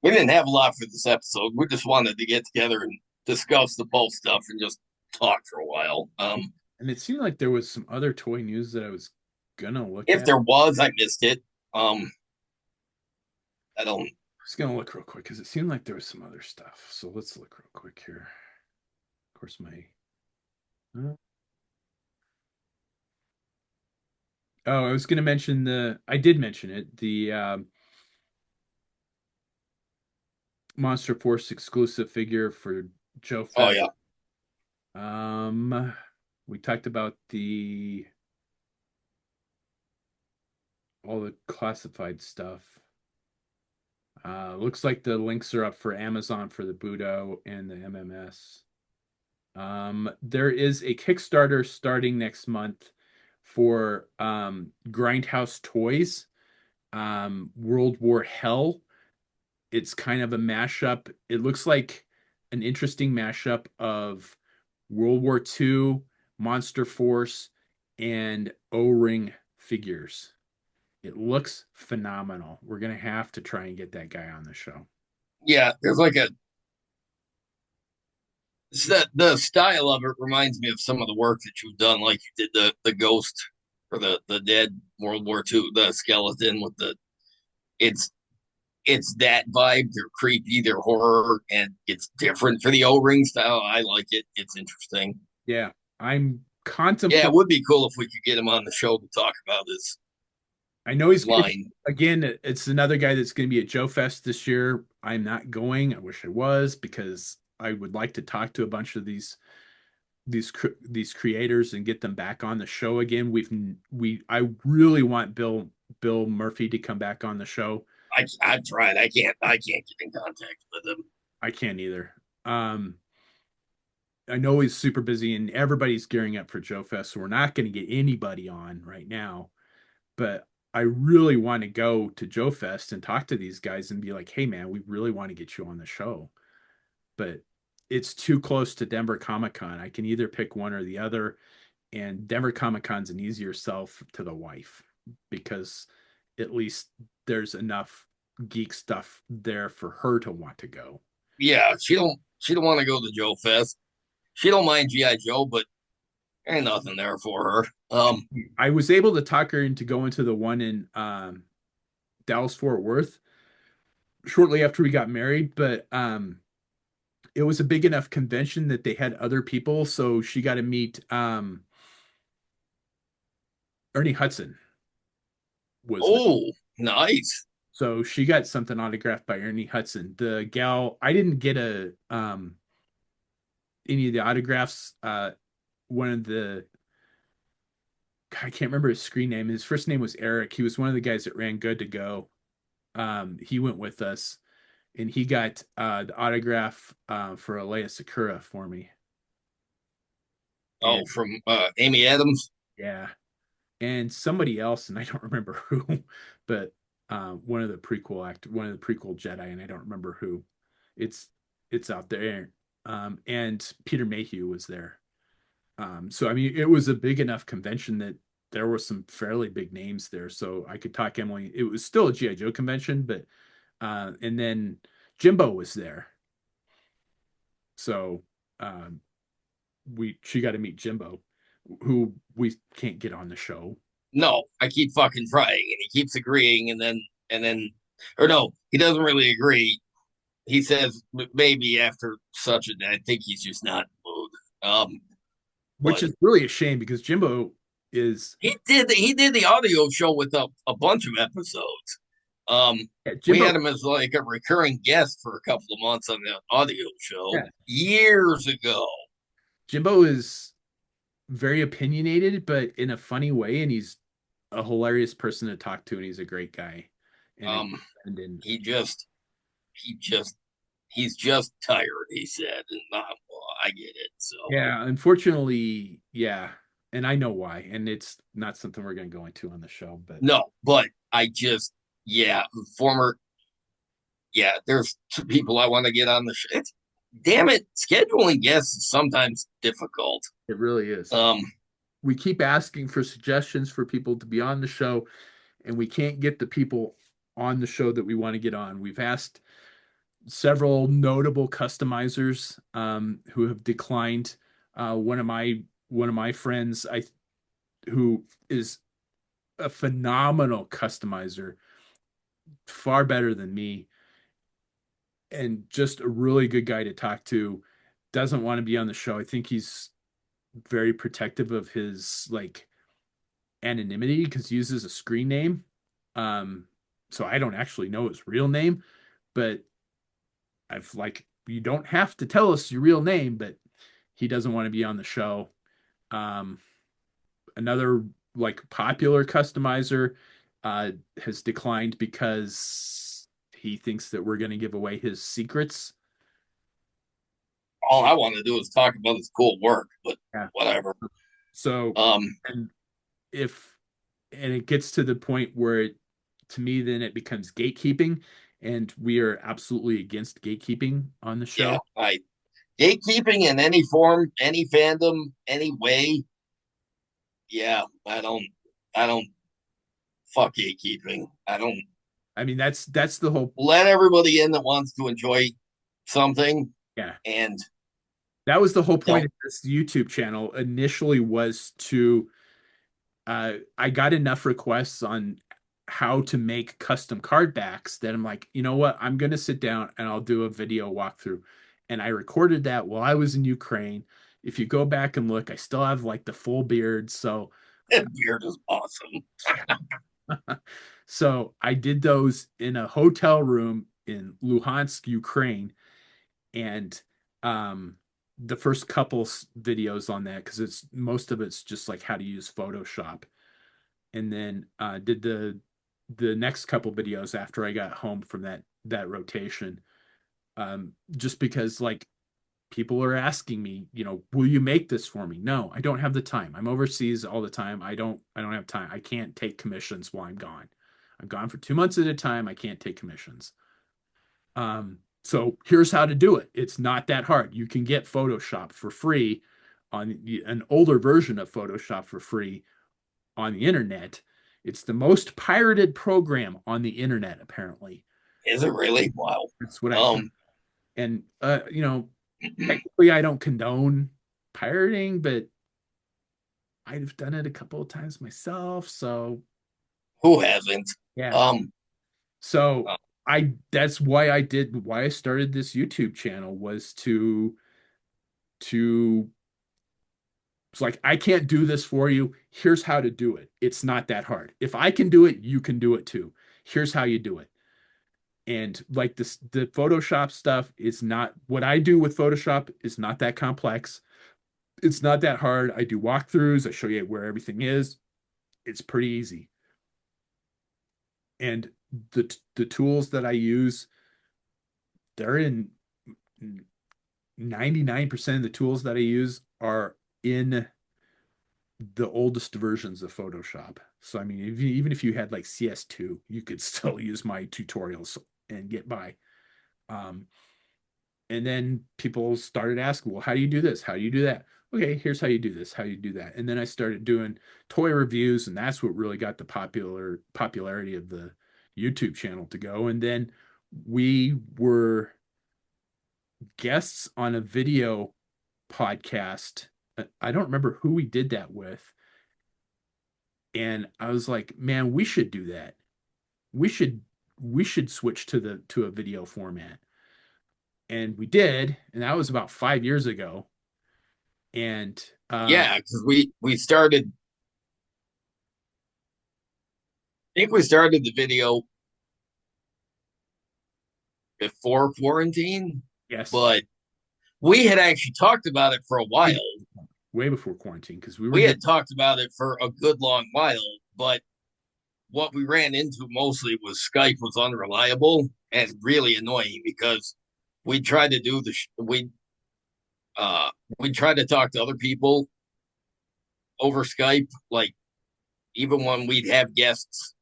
we didn't have a lot for this episode. We just wanted to get together and discuss the post stuff and just talk for a while.
And it seemed like there was some other toy news that I was gonna look
If
at.
there was, I missed it. Um, I don't.
Just gonna look real quick because it seemed like there was some other stuff. So let's look real quick here. Of course, my uh, oh, I was gonna mention the. I did mention it. The Monster Force exclusive figure for Joe
Oh
Fest.
yeah,
We talked about the all the classified stuff. Looks like the links are up for Amazon for the Budo and the MMS. There is a Kickstarter starting next month for Grindhouse Toys, World War Hell. It's kind of a mashup. It looks like an interesting mashup of World War II, Monster Force, and O-ring figures. It looks phenomenal. We're gonna have to try and get that guy on the show.
yeah. There's like a the style of it reminds me of some of the work that you've done, like you did the ghost for the dead World War II, the skeleton with the it's it's that vibe. They're creepy, they're horror, and it's different for the O ring style. I like it. It's interesting.
Yeah, I'm
Yeah, it
contemplating.
would be cool if we could get him on the show to talk about
I know
his
he's gonna be
line.
again. It's another guy that's gonna be at Joe Fest this year. I'm not going. I wish I was because I would like to talk to a bunch of these creators and get them back on the show again. I really want Bill Murphy to come back on the show.
I've tried. I can't get in contact with him.
I can't either. Um, I know he's super busy and everybody's gearing up for Joe Fest, so we're not going to get anybody on right now. But I really want to go to Joe Fest and talk to these guys and be like, "Hey, man, we really want to get you on the show." But it's too close to Denver Comic Con. I can either pick one or the other, and Denver Comic Con's an easier sell to the wife because at least there's enough geek stuff there for her to want to go.
Yeah, she don't want to go to Joe Fest. She don't mind GI Joe, but ain't nothing there for her.
I was able to talk her into going to the one in Dallas Fort Worth shortly after we got married, but it was a big enough convention that they had other people, so she got to meet Ernie Hudson was there.
Oh, nice.
So she got something autographed by Ernie Hudson. The gal, I didn't get a any of the autographs. One of the I can't remember his screen name. His first name was Eric. He was one of the guys that ran Good to Go. He went with us, and he got the autograph for Alea Sakura for me. And
Oh, from Amy Adams.
yeah, and somebody else, and I don't remember who, but one of the prequel Jedi, and I don't remember who. It's it's out there. And Peter Mayhew was there. So I mean, it was a big enough convention that there were some fairly big names there. So I could talk Emily. It was still a GI Joe convention, but and then Jimbo was there. So um, we she got to meet Jimbo, who we can't get on the show.
No, I keep fucking trying, and he keeps agreeing, and then, or no, he doesn't really agree. He says maybe after such a day. I think he's just not in the mood.
Which
But
is really a shame because Jimbo is
he did the audio show with a bunch of episodes. Um,
yeah,
we
Jimbo
had him as like a recurring guest for a couple of months on the audio show
yeah
years ago.
Jimbo is very opinionated, but in a funny way, and he's a hilarious person to talk to, and he's a great guy. And it
Um,
and then
he just he just he's just tired. He said, and well, I get it. So
yeah, unfortunately, yeah, and I know why, and it's not something we're going to go into on the show, but
no, but I just yeah, former yeah. There's two people I want to get on the show. Damn it, scheduling guests is sometimes difficult.
it really is.
Um,
We keep asking for suggestions for people to be on the show, and we can't get the people on the show that we want to get on. We've asked several notable customizers who have declined. One of my friends, who is a phenomenal customizer, far better than me, and just a really good guy to talk to. Doesn't want to be on the show. I think he's very protective of his like anonymity because he uses a screen name. Um, so I don't actually know his real name, but I've like, you don't have to tell us your real name, but he doesn't want to be on the show. Um, Another like popular customizer uh, has declined because he thinks that we're going to give away his secrets.
All
So
I want to do is talk about his cool work, but
yeah.
whatever.
So
Um,
and if and it gets to the point where to me then it becomes gatekeeping, and we are absolutely against gatekeeping on the
yeah,
show.
I gatekeeping in any form, any fandom, any way. Yeah, I don't fuck gatekeeping. I don't
I mean that's the whole.
let everybody in that wants to enjoy something,
Yeah,
and
that was the whole point
don't.
of this YouTube channel initially, was to I got enough requests on how to make custom card backs that I'm like, you know what? I'm gonna sit down and I'll do a video walkthrough. And I recorded that while I was in Ukraine. If you go back and look, I still have like the full beard. So
That beard is awesome.
so I did those in a hotel room in Luhansk, Ukraine, and um the first couple videos on that, because it's most of it's just like how to use Photoshop, and then did the next couple videos after I got home from that rotation. Just because like people are asking me, will you make this for me? No, I don't have the time. I'm overseas all the time. I don't have time. I can't take commissions while I'm gone. I'm gone for 2 months at a time. I can't take commissions. So here's how to do it. It's not that hard. You can get Photoshop for free on an older version of Photoshop for free on the internet. It's the most pirated program on the internet, apparently.
Is it really? Wow.
That's what I found.
Um,
And technically I don't condone pirating, but I've done it a couple of times myself. So
who hasn't?
yeah.
Um,
So
uh,
that's why I started this YouTube channel, was to it's like, I can't do this for you. Here's how to do it. It's not that hard. If I can do it, you can do it too. Here's how you do it. And like this, the Photoshop stuff is not, what I do with Photoshop is not that complex. It's not that hard. I do walkthroughs. I show you where everything is. It's pretty easy. And the tools that I use, they're in 99% of the tools that I use are in the oldest versions of Photoshop. So I mean, even if you had like CS2, you could still use my tutorials and get by. Um, And then people started asking, well, how do you do this? How do you do that? Okay, here's how you do this, how you do that. And then I started doing toy reviews, and that's what really got the popularity of the YouTube channel to go. And then we were guests on a video podcast. I don't remember who we did that with. And I was like, man, we should do that. We should we should switch to a video format. And we did, and that was about 5 years ago. And
yeah, because we started. I think we started the video before quarantine,
yes,
but we had actually talked about it for a while.
way before quarantine, because we were
We
doing.
had talked about it for a good long while, but what we ran into mostly was Skype was unreliable and really annoying because we tried to do uh we tried to talk to other people over Skype, like even when we'd have guests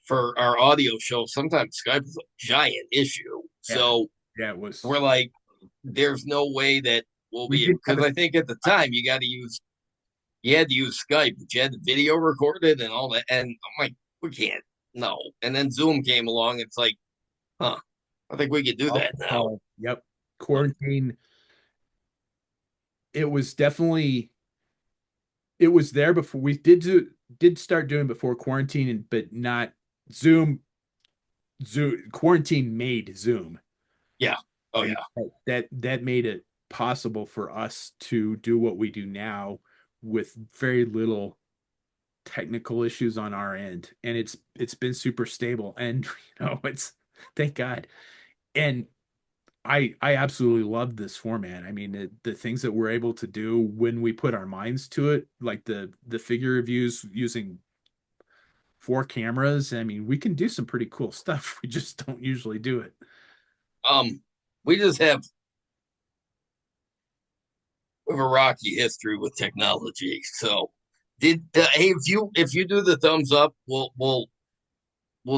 for our audio show, sometimes Skype is a giant issue.
Yeah,
So
yeah, it was.
we're like, there's no way that we'll
We
be
did have
because I think at the time you had to use Skype, but you had the video recorded and all that. And I'm like, we can't, no. And then Zoom came along. It's like, huh, I think we could do that now.
Yep, quarantine. It was definitely, it was there before did start doing before quarantine, but not Zoom. Zoom quarantine made Zoom.
Yeah. Oh
I mean,
yeah.
that made it possible for us to do what we do now with very little technical issues on our end, and it's been super stable, and it's thank God. And I absolutely love this format. I mean, the things that we're able to do when we put our minds to it, like the figure reviews using four cameras. I mean, we can do some pretty cool stuff. We just don't usually do it.
We just have a rocky history with technology. So, did hey, if you do the thumbs up, will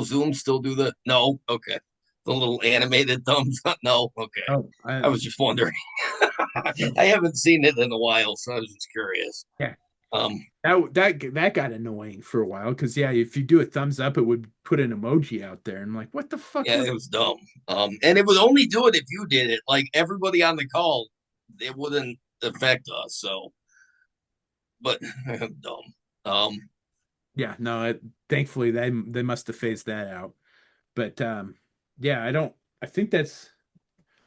Zoom still do the no? Okay, the little animated thumbs up. No, okay.
Oh,
I was just wondering. I haven't seen it in a while, so I was just curious.
yeah.
Um,
That got annoying for a while because yeah, if you do a thumbs up, it would put an emoji out there. And I'm like, what the fuck
yeah,
was
it was dumb. And it would only do it if you did it. Like everybody on the call, it wouldn't affect us. So, but dumb. Um,
yeah, no, thankfully they must have phased that out. But yeah, I think that's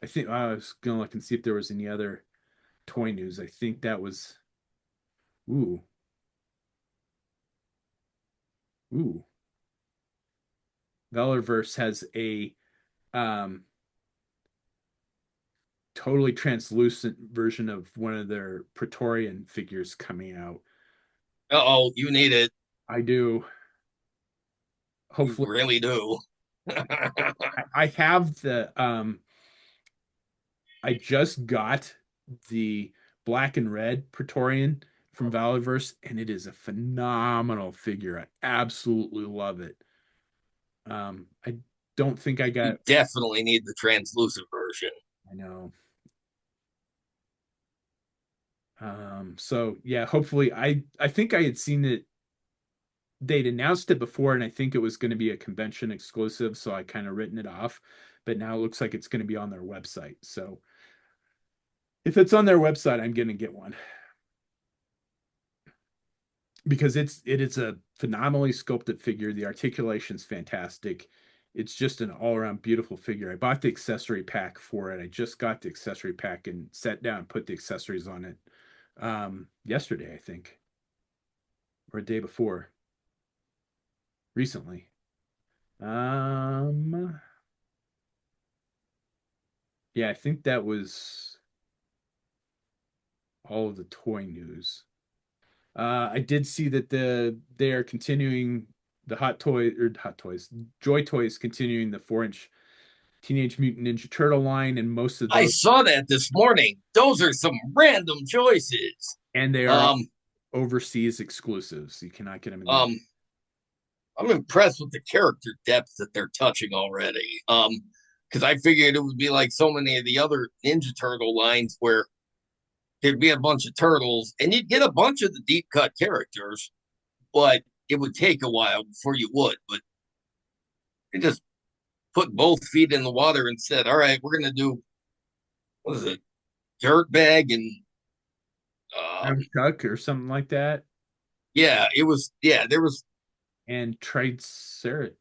I think I was gonna look and see if there was any other toy news. I think that was ooh, ooh. Valorverse has a um totally translucent version of one of their Praetorian figures coming out.
oh, you need it.
I do.
You
Hopefully,
really do.
I have I just got the black and red Praetorian from Valorverse, and it is a phenomenal figure. I absolutely love it. I don't think I
You
got.
definitely need the translucent version.
I know. So yeah, hopefully I think I had seen it. They'd announced it before, and I think it was going to be a convention exclusive, so I kind of written it off. But now it looks like it's going to be on their website. So if it's on their website, I'm going to get one because it is a phenomenally sculpted figure. The articulation's fantastic. It's just an all-around beautiful figure. I bought the accessory pack for it. I just got the accessory pack and sat down and put the accessories on it yesterday, I think, or a day before, recently. Um yeah, I think that was all of the toy news. I did see that they are continuing the Hot Toys, Joy Toys continuing the 4-inch Teenage Mutant Ninja Turtle line, and most of
I
those,
saw that this morning. Those are some random choices.
and they are all
Um,
overseas exclusives. You cannot get them in the United.
um, I'm impressed with the character depth that they're touching already. Because I figured it would be like so many of the other Ninja Turtle lines where there'd be a bunch of turtles and you'd get a bunch of the deep cut characters, but it would take a while before you would. But they just put both feet in the water and said, "All right, we're gonna do what is it, Dirtbag and
Brown
um,
Chuck or something like that,
yeah, it was there was
and Triceratops.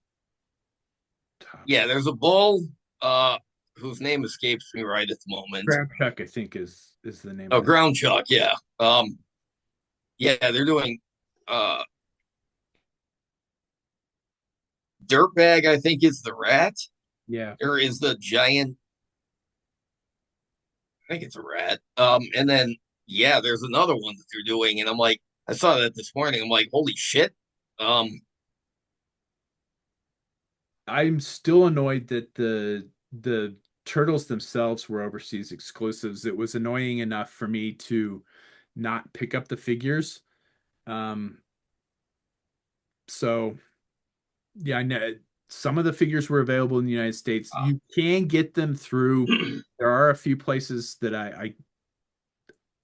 there's a bull uh whose name escapes me right at the moment.
Brown Chuck, I think, is the name of
Oh,
that.
Ground Chuck, yeah. Yeah, they're doing uh Dirtbag, I think is the rat,
Yeah,
or is the giant, I think it's a rat. And then yeah, there's another one that they're doing, and I'm like, I saw that this morning. I'm like, holy shit. Um,
I'm still annoyed that the turtles themselves were overseas exclusives. It was annoying enough for me to not pick up the figures. Um, so yeah, I know some of the figures were available in the United States. You can get them through. There are a few places that I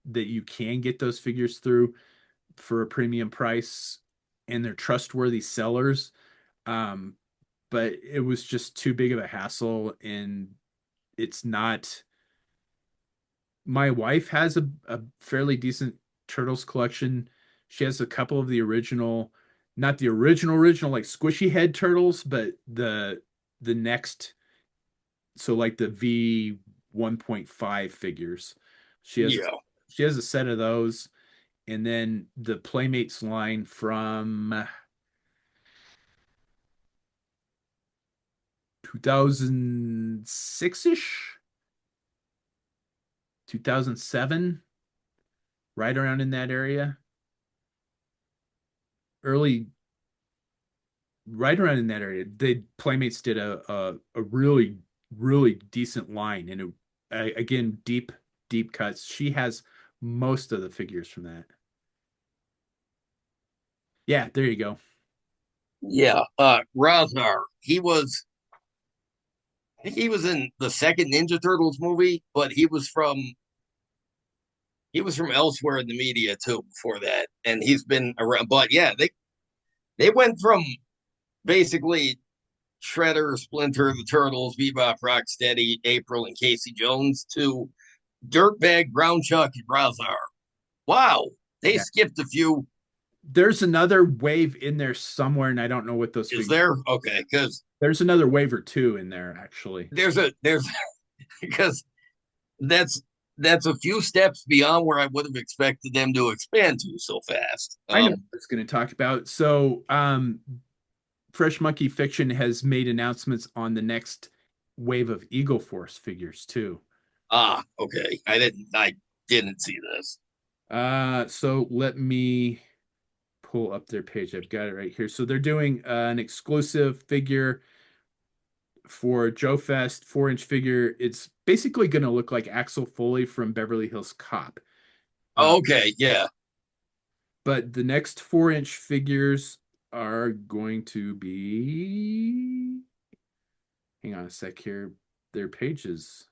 that you can get those figures through for a premium price, and they're trustworthy sellers. Um, but it was just too big of a hassle, and it's not. My wife has a fairly decent turtles collection. She has a couple of the original, not the original like squishy head turtles, but the next, so like the V 1.5 figures. She has
Yeah.
she has a set of those, and then the Playmates line from 2006-ish, 2007, right around in that area. Early, right around in that area. The Playmates did a really really decent line, and again, deep cuts. She has most of the figures from that. Yeah, there you go.
Yeah. Razar. I think he was in the second Ninja Turtles movie, but he was from elsewhere in the media too before that. And he's been around, but yeah, they went from basically Shredder, Splinter, the Turtles, Bebop, Rocksteady, April, and Casey Jones to Dirtbag, Brown Chuck, and Razar. Wow, they
Yeah,
skipped a few.
there's another wave in there somewhere, and I don't know what those
Is
figures.
there? Okay, because
There's another wave or two in there actually.
there's because that's that's a few steps beyond where I would have expected them to expand to so fast.
I know what I was going to talk about. So, Fresh Monkey Fiction has made announcements on the next wave of Eagle Force figures too.
Okay, I didn't see this.
So let me pull up their page. I've got it right here. So they're doing an exclusive figure for Joe Fest, 4-inch figure. It's basically going to look like Axel Foley from Beverly Hills Cop. Uh,
Okay, yeah.
but the next 4-inch figures are going to be. Hang on a sec here. Their page is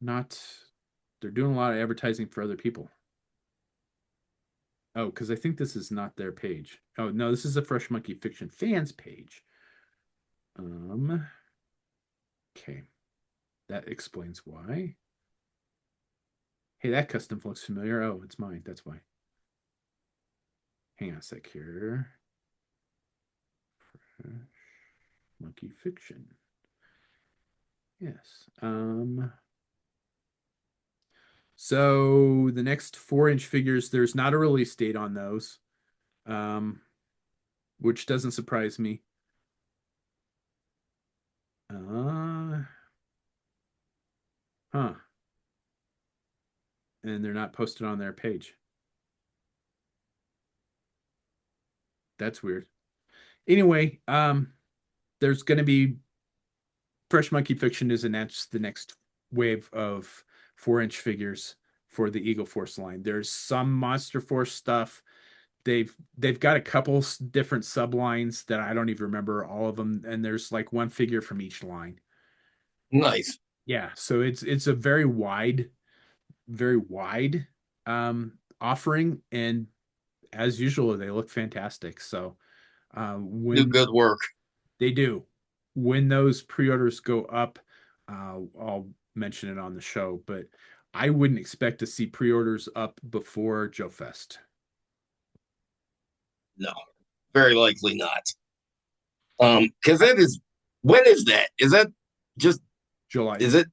not. They're doing a lot of advertising for other people. Oh, because I think this is not their page. Oh no, this is a Fresh Monkey Fiction fans page. Um, okay, that explains why. Hey, that custom looks familiar. Oh, it's mine. That's why. Hang on a sec here. Fresh Monkey Fiction. Yes. So the next 4-inch figures, there's not a release date on those, um, which doesn't surprise me. Uh, huh. And they're not posted on their page. That's weird. Anyway, there's going to be Fresh Monkey Fiction is announced the next wave of 4-inch figures for the Eagle Force line. There's some Monster Force stuff. They've got a couple different sublines that I don't even remember all of them, and there's like one figure from each line.
Nice.
Yeah, so it's a very wide offering, and as usual, they look fantastic. So
Do
when
good work.
they do, when those pre-orders go up, I'll mention it on the show, but I wouldn't expect to see pre-orders up before Joe Fest.
No, very likely not. Because that is when is that? Is that just
July
is
is
it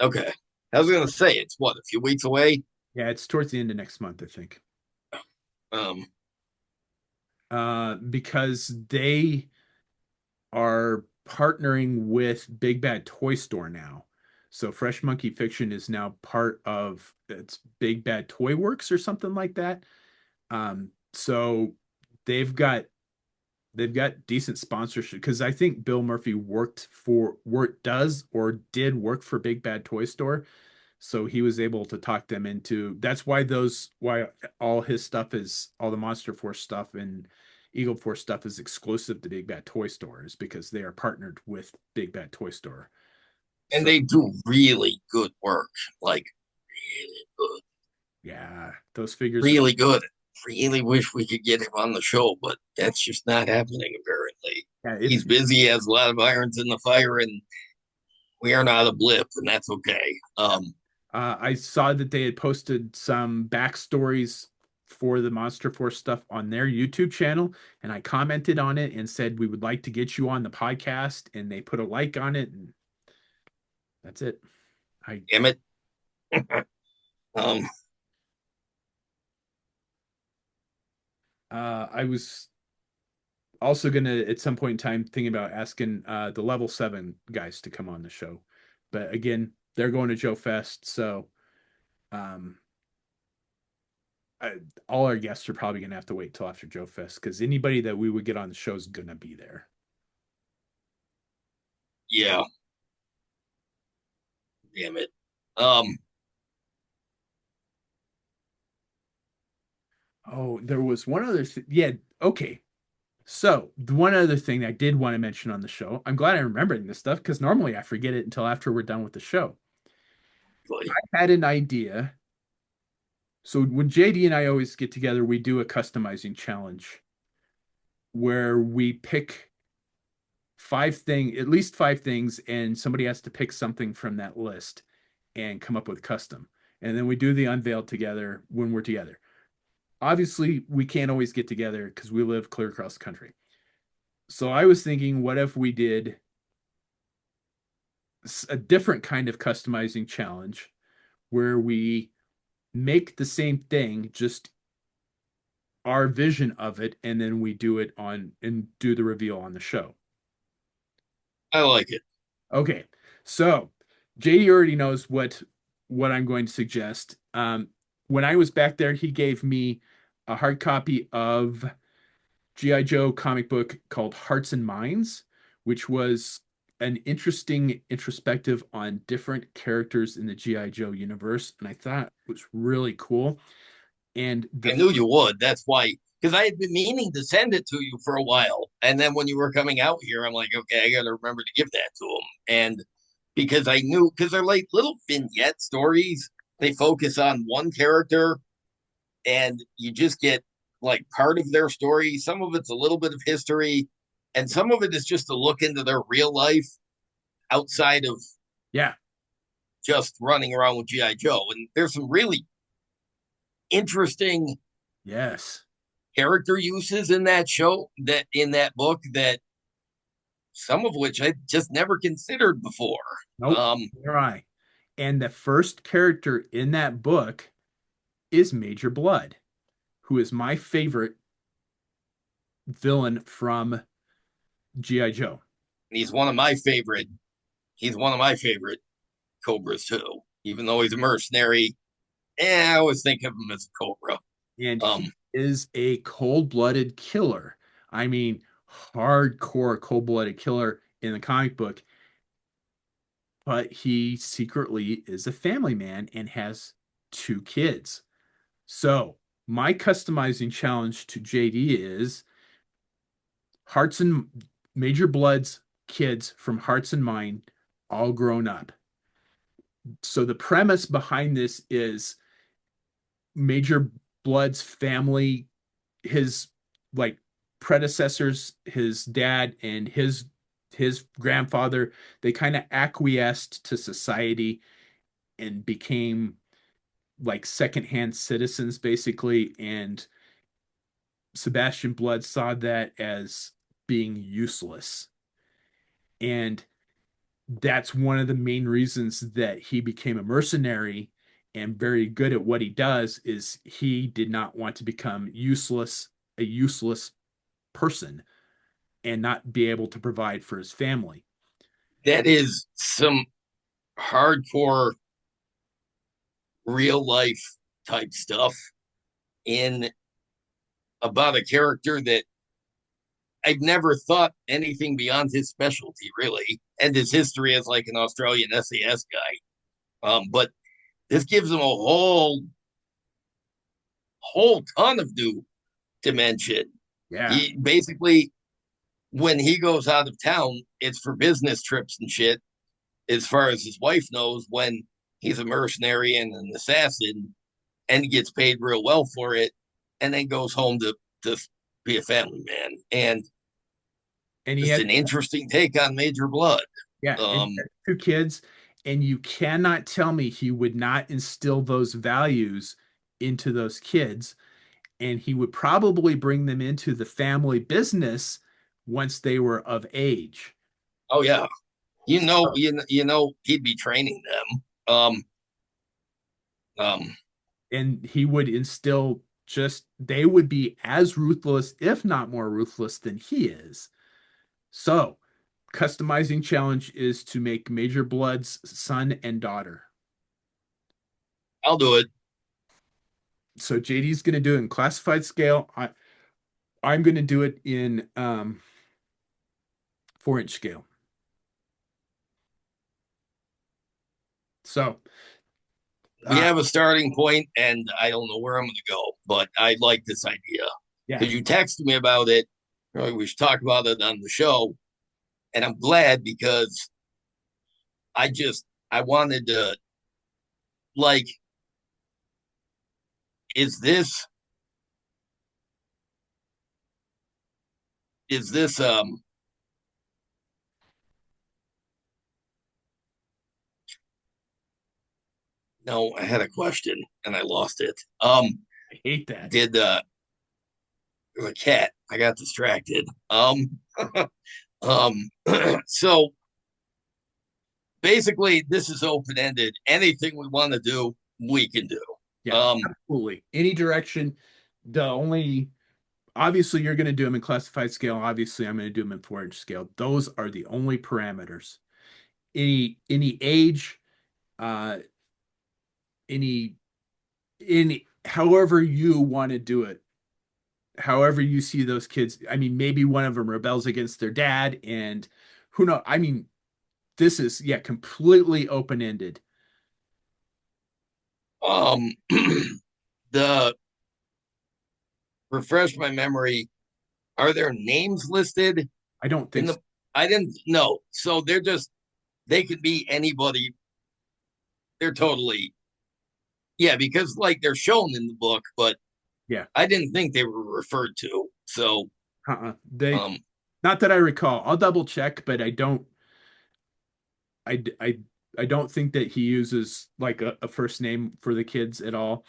okay? I was gonna say it's what a few weeks away.
Yeah, it's towards the end of next month, I think.
Um,
Because they are partnering with Big Bad Toy Store now. So Fresh Monkey Fiction is now part of it's Big Bad Toy Works or something like that. So they've got they've got decent sponsorship because I think Bill Murphy does or did work for Big Bad Toy Store. So he was able to talk them into that's why all his stuff is all the Monster Force stuff and Eagle Force stuff is exclusive to Big Bad Toy Stores because they are partnered with Big Bad Toy Store.
and
So
they do really good work, like really good,
yeah, those figures are
really good. Really wish we could get him on the show, but that's just not happening. Apparently,
yeah,
he's
it's
busy, has a lot of irons in the fire, and we are not a blip, and that's okay.
I saw that they had posted some backstories for the Monster Force stuff on their YouTube channel, and I commented on it and said we would like to get you on the podcast, and they put a like on it, and that's it. I
Damn it. Um,
I was also gonna at some point in time thinking about asking the level 7 guys to come on the show, but again, they're going to Joe Fest, so um I, all our guests are probably gonna have to wait till after Joe Fest because anybody that we would get on the show is gonna be there.
yeah, damn it. Um,
Oh, there was one other yeah, okay. So the one other thing I did want to mention on the show, I'm glad I'm remembering this stuff because normally I forget it until after we're done with the show.
boy,
I had an idea. So when JD and I always get together, we do a customizing challenge where we pick at least 5 things, and somebody has to pick something from that list and come up with custom. And then we do the unveil together when we're together. Obviously, we can't always get together because we live clear across the country. So I was thinking, what if we did a different kind of customizing challenge where we make the same thing, just our vision of it, and then we do it on and do the reveal on the show.
I like it.
Okay, so JD already knows what I'm going to suggest. When I was back there, he gave me a hard copy of G.I. Joe comic book called Hearts and Minds, which was an interesting introspective on different characters in the G.I. Joe universe, and I thought it was really cool. And
I
the
knew you would. That's why, because I had been meaning to send it to you for a while. And then when you were coming out here, I'm like, okay, I got to remember to give that to him. And because I knew, because they're like little vignette stories, they focus on one character and you just get like part of their story. Some of it's a little bit of history, and some of it is just a look into their real life outside of
yeah,
just running around with G.I. Joe. And there's some really interesting
yes,
character uses in that show, that in that book, that some of which I just never considered before.
nope, you're right. And the first character in that book is Major Blood, who is my favorite villain from G.I. Joe.
He's one of my favorite. He's one of my favorite Cobras too. Even though he's a mercenary, I always think of him as a Cobra.
And he
Um,
is a cold-blooded killer. I mean, hardcore cold-blooded killer in the comic book, but he secretly is a family man and has 2 kids. So, my customizing challenge to JD is Hearts and Major Blood's kids from Hearts and Mind all grown up. So the premise behind this is Major Blood's family, his like predecessors, his dad and his grandfather, they kind of acquiesced to society and became like secondhand citizens basically, and Sebastian Blood saw that as being useless. And that's one of the main reasons that he became a mercenary and very good at what he does is he did not want to become a useless person and not be able to provide for his family.
that is some hardcore real life type stuff in about a character that I've never thought anything beyond his specialty, really, and his history as like an Australian SAS guy. But this gives him a whole ton of new dimension.
Yeah.
He basically, when he goes out of town, it's for business trips and shit. As far as his wife knows, when he's a mercenary and an assassin, and he gets paid real well for it, and then goes home to be a family man. And
And he
just
had
an interesting take on Major Blood.
yeah, and he
Um,
had 2 kids, and you cannot tell me he would not instill those values into those kids. and he would probably bring them into the family business once they were of age.
Oh yeah,
So,
he'd be training them. Um, um,
and he would instill just they would be as ruthless, if not more ruthless than he is. So, customizing challenge is to make Major Blood's son and daughter.
I'll do it.
So JD's going to do it in classified scale. I'm going to do it in 4-inch scale. So,
We
uh,
have a starting point, and I don't know where I'm going to go, but I like this idea
yeah,
because you texted me about it. We should talk about it on the show, and I'm glad because I wanted to like, is this is this no, I had a question and I lost it.
I hate that.
Did There's a cat. I got distracted. um, so basically, this is open ended. Anything we want to do, we can do.
Yeah,
Um,
absolutely. Any direction. The only Obviously you're going to do them in classified scale. Obviously, I'm going to do them in 4-inch scale. Those are the only parameters. Any age, uh, any any however you want to do it, however you see those kids. I mean, maybe one of them rebels against their dad, and who knows? I mean, this is yeah, completely open ended.
um, the refresh my memory. Are there names listed
I don't
in
think so.
the? I didn't know. So they could be anybody. They're totally yeah, because like they're shown in the book, but
Yeah,
I didn't think they were referred to. So
they
um,
not that I recall. I'll double check, but I don't. I I don't think that he uses like a first name for the kids at all.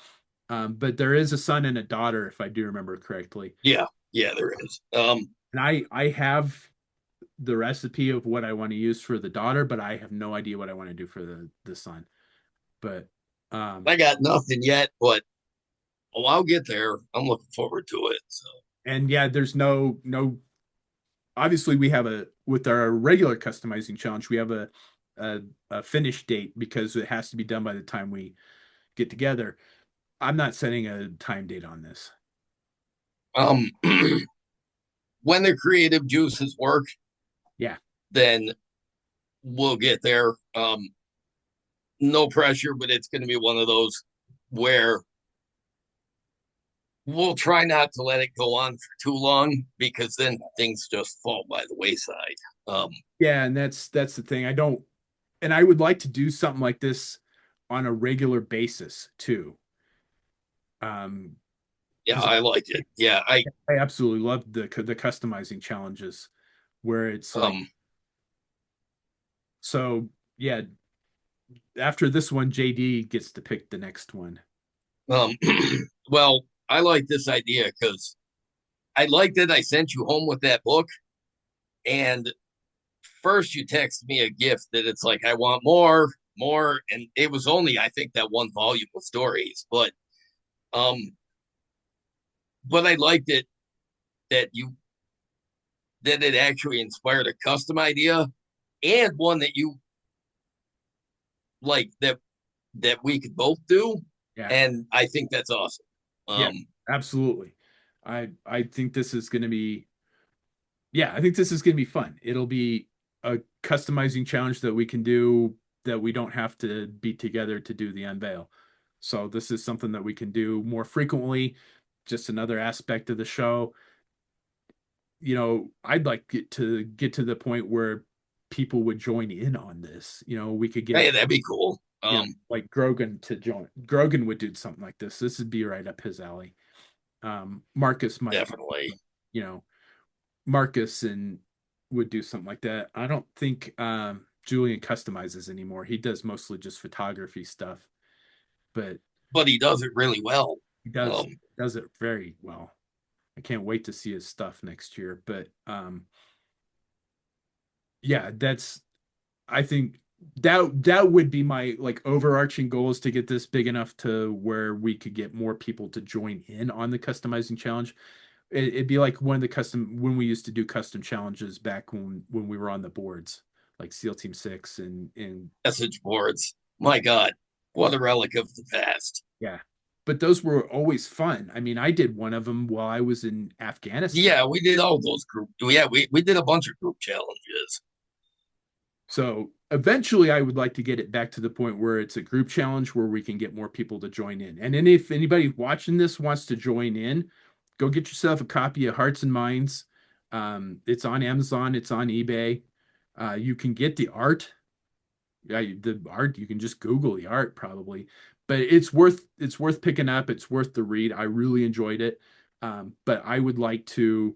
But there is a son and a daughter, if I do remember correctly.
yeah, yeah, there is.
And I have the recipe of what I want to use for the daughter, but I have no idea what I want to do for the son. But
I
um
got nothing yet, but oh, I'll get there. I'm looking forward to it. So
and yeah, there's no obviously we have a with our regular customizing challenge, we have a, a finish date because it has to be done by the time we get together. I'm not setting a time date on this.
um, when the creative juices work,
Yeah.
then we'll get there. No pressure, but it's going to be one of those where we'll try not to let it go on for too long because then things just fall by the wayside. Um,
Yeah, and that's the thing. I don't and I would like to do something like this on a regular basis too. Um,
yeah,
because
I like it. Yeah,
I absolutely love the customizing challenges where it's like
um
so yeah, after this one, JD gets to pick the next one.
um well, I like this idea because I liked it. I sent you home with that book, and first you text me a gift that it's like I want more, and it was only I think that one volume of stories, um, but I liked it that you that it actually inspired a custom idea and one that you like that we could both do,
Yeah,
and I think that's awesome.
yeah,
Um,
absolutely. I think this is going to be yeah, I think this is going to be fun. It'll be a customizing challenge that we can do that we don't have to be together to do the unveil. So this is something that we can do more frequently. Just another aspect of the show. I'd like it to get to the point where people would join in on this. We could get,
hey, that'd be cool.
like Grogan to join. Grogan would do something like this. This would be right up his alley. Marcus might,
Definitely.
you know, Marcus and would do something like that. I don't think Julian customizes anymore. He does mostly just photography stuff. But
But he does it really well.
He
Um,
does it very well. I can't wait to see his stuff next year. But yeah, that's I think that would be my like overarching goal is to get this big enough to where we could get more people to join in on the customizing challenge. It'd be like one of the custom when we used to do custom challenges back when we were on the boards, like SEAL Team Six and
message boards. My God, what a relic of the past.
yeah. But those were always fun. I mean, I did one of them while I was in Afghanistan.
Yeah, we did all those group. Yeah, we did a bunch of group challenges.
So eventually, I would like to get it back to the point where it's a group challenge where we can get more people to join in. And then if anybody watching this wants to join in, go get yourself a copy of Hearts and Minds. It's on Amazon, it's on eBay. You can get the art. Yeah, the art, you can just Google the art probably. But it's worth picking up. It's worth the read. I really enjoyed it. But I would like to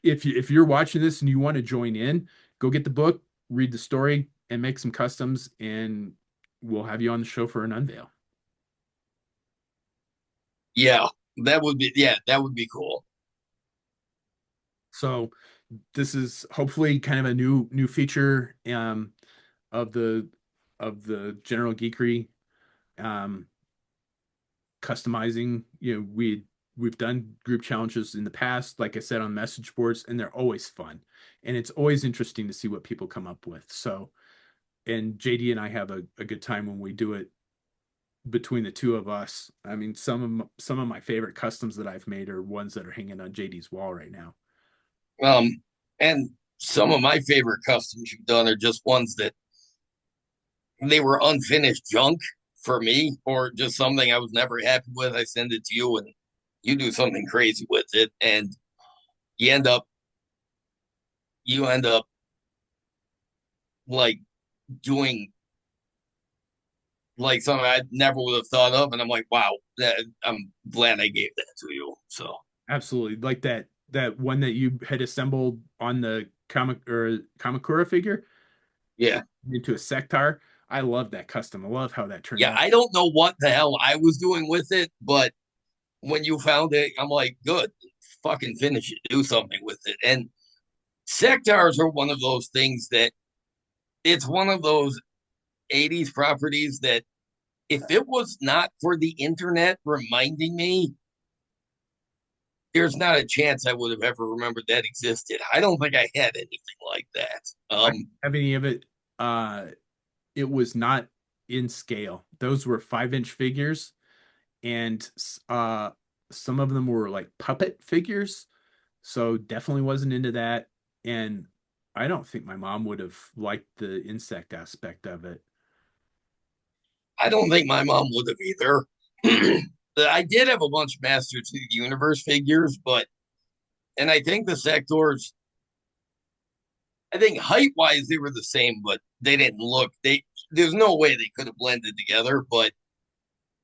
if you're watching this and you want to join in, go get the book, read the story, and make some customs, and we'll have you on the show for an unveil.
Yeah, that would be cool.
So this is hopefully kind of a new feature of the general geekery um, customizing. We've done group challenges in the past, like I said, on message boards, and they're always fun, and it's always interesting to see what people come up with. So, and JD and I have a good time when we do it between the two of us. I mean, some of my favorite customs that I've made are ones that are hanging on JD's wall right now.
And some of my favorite customs you've done are just ones that they were unfinished junk for me, or just something I was never happy with. I send it to you, and you do something crazy with it, and you end up you end up like doing like something I never would have thought of, and I'm like, wow, I'm glad I gave that to you. So
Absolutely, like that one that you had assembled on the Kamakura figure
yeah,
into a sectar. I love that custom. I love how that turned
yeah,
out.
I don't know what the hell I was doing with it, but when you found it, I'm like, good, fucking finish it, do something with it. And sectars are one of those things that it's one of those 80s properties that if it was not for the internet reminding me, there's not a chance I would have ever remembered that existed. I don't think I had anything like that.
I didn't have any of it. Uh, it was not in scale. Those were 5-inch figures, and some of them were like puppet figures. So definitely wasn't into that. And I don't think my mom would have liked the insect aspect of it.
I don't think my mom would have either. I did have a bunch of Masters of the Universe figures, but and I think the sectors, I think height wise they were the same, but they didn't look. There's no way they could have blended together. But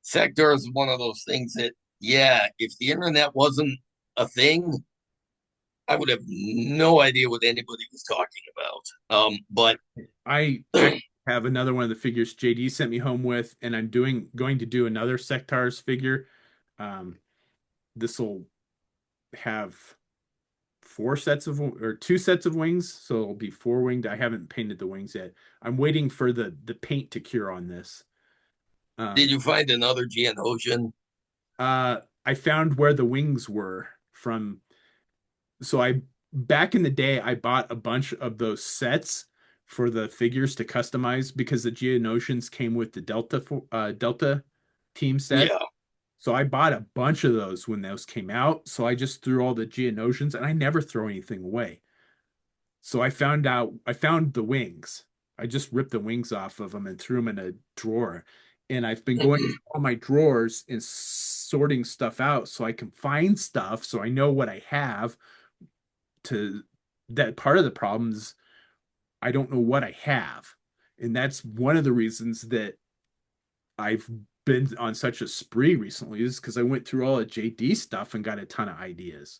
sectors is one of those things that yeah, if the internet wasn't a thing, I would have no idea what anybody was talking about. But
I have another one of the figures JD sent me home with, and I'm doing going to do another Sectars figure. This will have 4 sets of or 2 sets of wings, so it'll be 4 winged. I haven't painted the wings yet. I'm waiting for the paint to cure on this.
did
Um,
you find another Geonosian?
I found where the wings were from. So I back in the day, I bought a bunch of those sets for the figures to customize because the Geonosians came with the Delta team set.
Yeah,
So I bought a bunch of those when those came out. So I just threw all the Geonosians and I never throw anything away. So I found the wings. I just ripped the wings off of them and threw them in a drawer. And I've been going through all my drawers and sorting stuff out so I can find stuff so I know what I have to that part of the problem is I don't know what I have. And that's one of the reasons that I've been on such a spree recently is because I went through all the JD stuff and got a ton of ideas.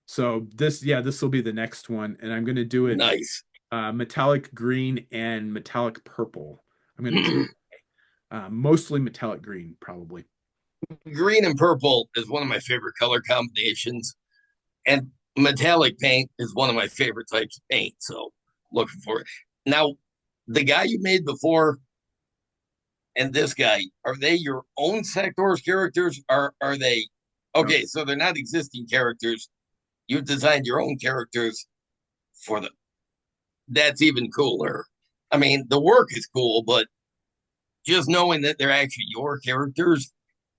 So this will be the next one, and I'm gonna do it
nice.
metallic green and metallic purple. I'm gonna mostly metallic green, probably.
Green and purple is one of my favorite color combinations, and metallic paint is one of my favorite types of paint. So looking for it. Now, the guy you made before and this guy, are they your own Sector's characters? Or are they
No.
okay? So they're not existing characters. You've designed your own characters for them. That's even cooler. I mean, the work is cool, but just knowing that they're actually your characters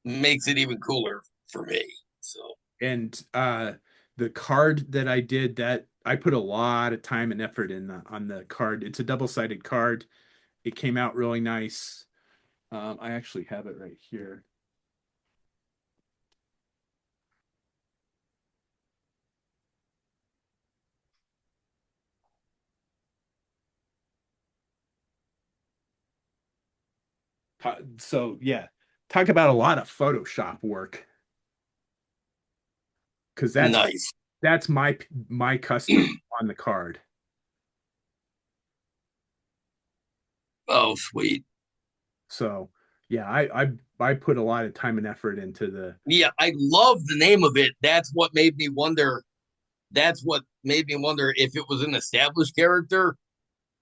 makes it even cooler for me. So
And the card that I did, that I put a lot of time and effort in on the card. It's a double-sided card. It came out really nice. I actually have it right here. So yeah, talk about a lot of Photoshop work, because
nice.
that's my custom on the card.
Oh, sweet.
So yeah, I put a lot of time and effort into the.
Yeah, I love the name of it. That's what made me wonder. That's what made me wonder if it was an established character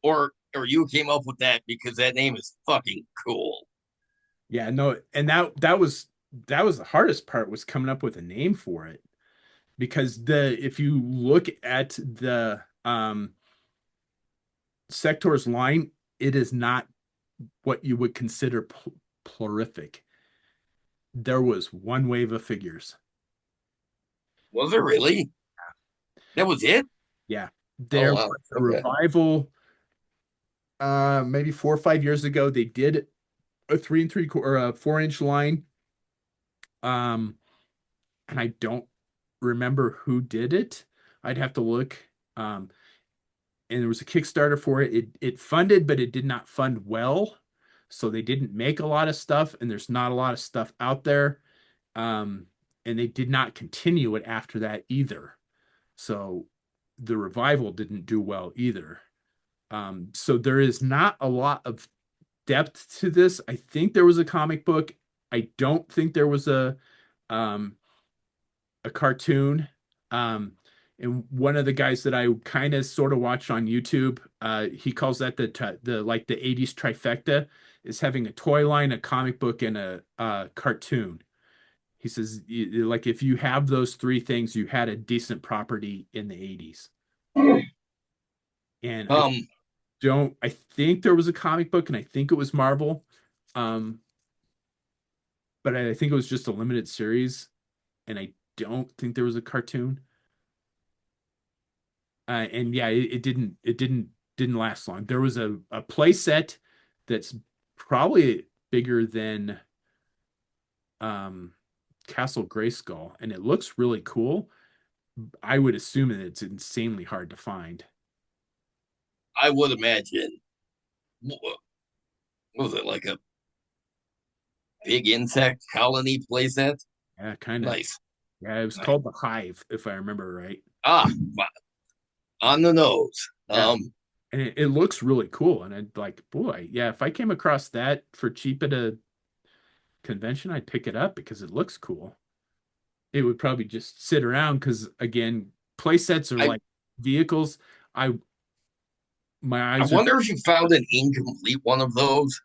or you came up with that because that name is fucking cool.
Yeah, no, and that was the hardest part, was coming up with a name for it, because the if you look at the Sector's line, it is not what you would consider plurific. There was one wave of figures.
Was it really? That was it?
Yeah,
Oh
there
wow.
was a
Okay.
revival maybe 4 or 5 years ago. They did a 3 3/4 or a 4 inch line. Um, and I don't remember who did it. I'd have to look. Um, and there was a Kickstarter for it. It funded, but it did not fund well. So they didn't make a lot of stuff, and there's not a lot of stuff out there. Um, and they did not continue it after that either. So the revival didn't do well either. So there is not a lot of depth to this. I think there was a comic book. I don't think there was um, a cartoon. Um, and one of the guys that I kind of sort of watch on YouTube, he calls that the like the 80s trifecta, is having a toy line, a comic book, and a cartoon. He says, like, if you have those three things, you had a decent property in the 80s. And
Um,
I think there was a comic book, and I think it was Marvel. Um, but I think it was just a limited series, and I don't think there was a cartoon. And yeah, it didn't last long. There was a play set that's probably bigger than um Castle Grayskull, and it looks really cool. I would assume that it's insanely hard to find.
I would imagine. What was it like a big insect colony playset?
Yeah, kind of.
Nice.
Yeah, it was
Nice.
called the Hive, if I remember right.
Ah, on the nose.
Yeah, and it looks really cool. And I'd like, boy, yeah, if I came across that for cheap at a convention, I'd pick it up because it looks cool. It would probably just sit around because, again, play sets are
I
like vehicles. I My
I
eyes are.
wonder if you found an incomplete one of those,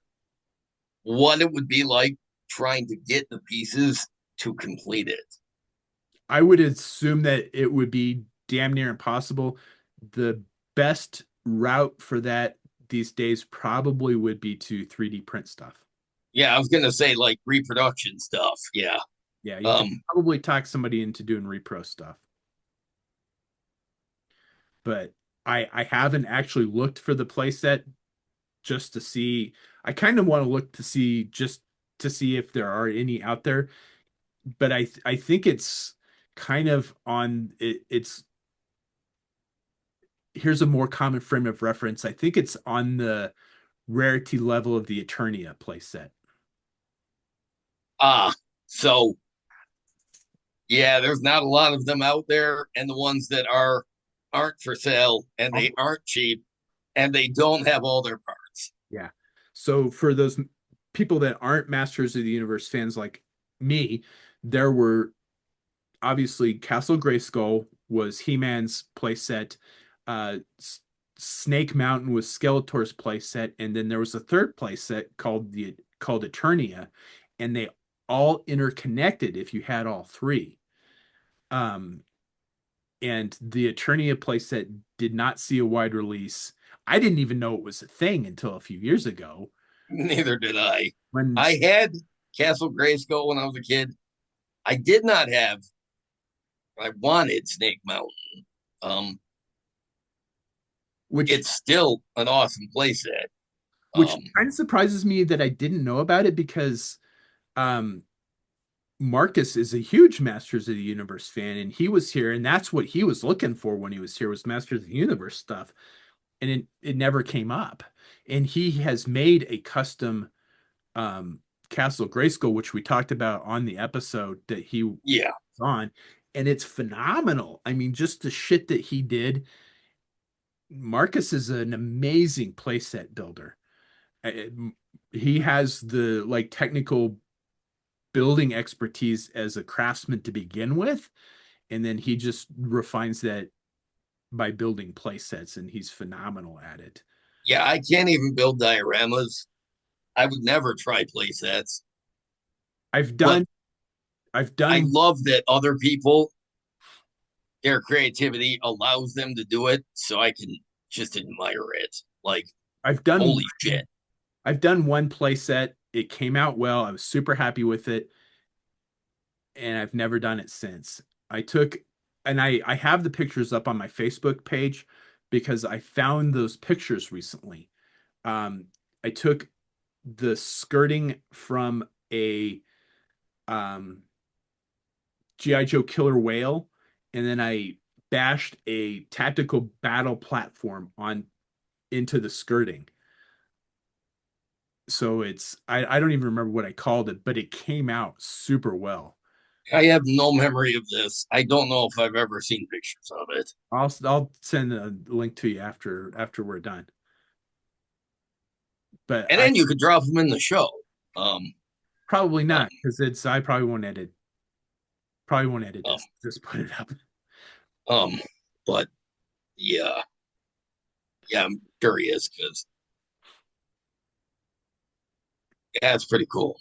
what it would be like trying to get the pieces to complete it.
I would assume that it would be damn near impossible. The best route for that these days probably would be to 3D print stuff.
Yeah, I was gonna say like reproduction stuff. Yeah.
Yeah, you could
Um,
probably talk somebody into doing repro stuff. But I haven't actually looked for the playset just to see. I kind of want to look to see, just to see if there are any out there. But I think it's kind of on it's here's a more common frame of reference. I think it's on the rarity level of the Eternia playset.
ah, so yeah, there's not a lot of them out there, and the ones that aren't for sale and they aren't cheap and they don't have all their parts.
Yeah. So for those people that aren't Masters of the Universe fans like me, there were obviously Castle Grayskull was He-Man's playset. Snake Mountain was Skeletor's playset, and then there was a third playset called Eternia, and they all interconnected if you had all three. Um, and the Eternia playset did not see a wide release. I didn't even know it was a thing until a few years ago
Neither did I.
when
I had Castle Grayskull when I was a kid. I did not have. I wanted Snake Mountain. Um,
which
it's still an awesome playset.
which
Um,
kind of surprises me that I didn't know about it because um Marcus is a huge Masters of the Universe fan, and he was here, and that's what he was looking for when he was here was Masters of the Universe stuff, and it never came up. And he has made a custom um, Castle Grayskull, which we talked about on the episode that he was
yeah,
on, and it's phenomenal. I mean, just the shit that he did. Marcus is an amazing playset builder. He has the like technical building expertise as a craftsman to begin with, and then he just refines that by building play sets, and he's phenomenal at it.
yeah. I can't even build dioramas. I would never try playsets,
I've
but
done I've
I
done
love that other people, their creativity allows them to do it, so I can just admire it. Like,
I've done
holy shit.
I've done one play set. It came out well. I was super happy with it, and I've never done it since. I took and I have the pictures up on my Facebook page because I found those pictures recently. Um, I took the skirting from a um, GI Joe Killer Whale, and then I bashed a tactical battle platform on into the skirting. So I don't even remember what I called it, but it came out super well.
I have no memory of this. I don't know if I've ever seen pictures of it.
I'll send a link to you after we're done. But
And
I
then you could drop them in the show. Um,
probably
um,
not because it's I probably won't edit
um,
this. Just put it up.
um, but yeah, yeah, I'm curious because yeah, it's pretty cool.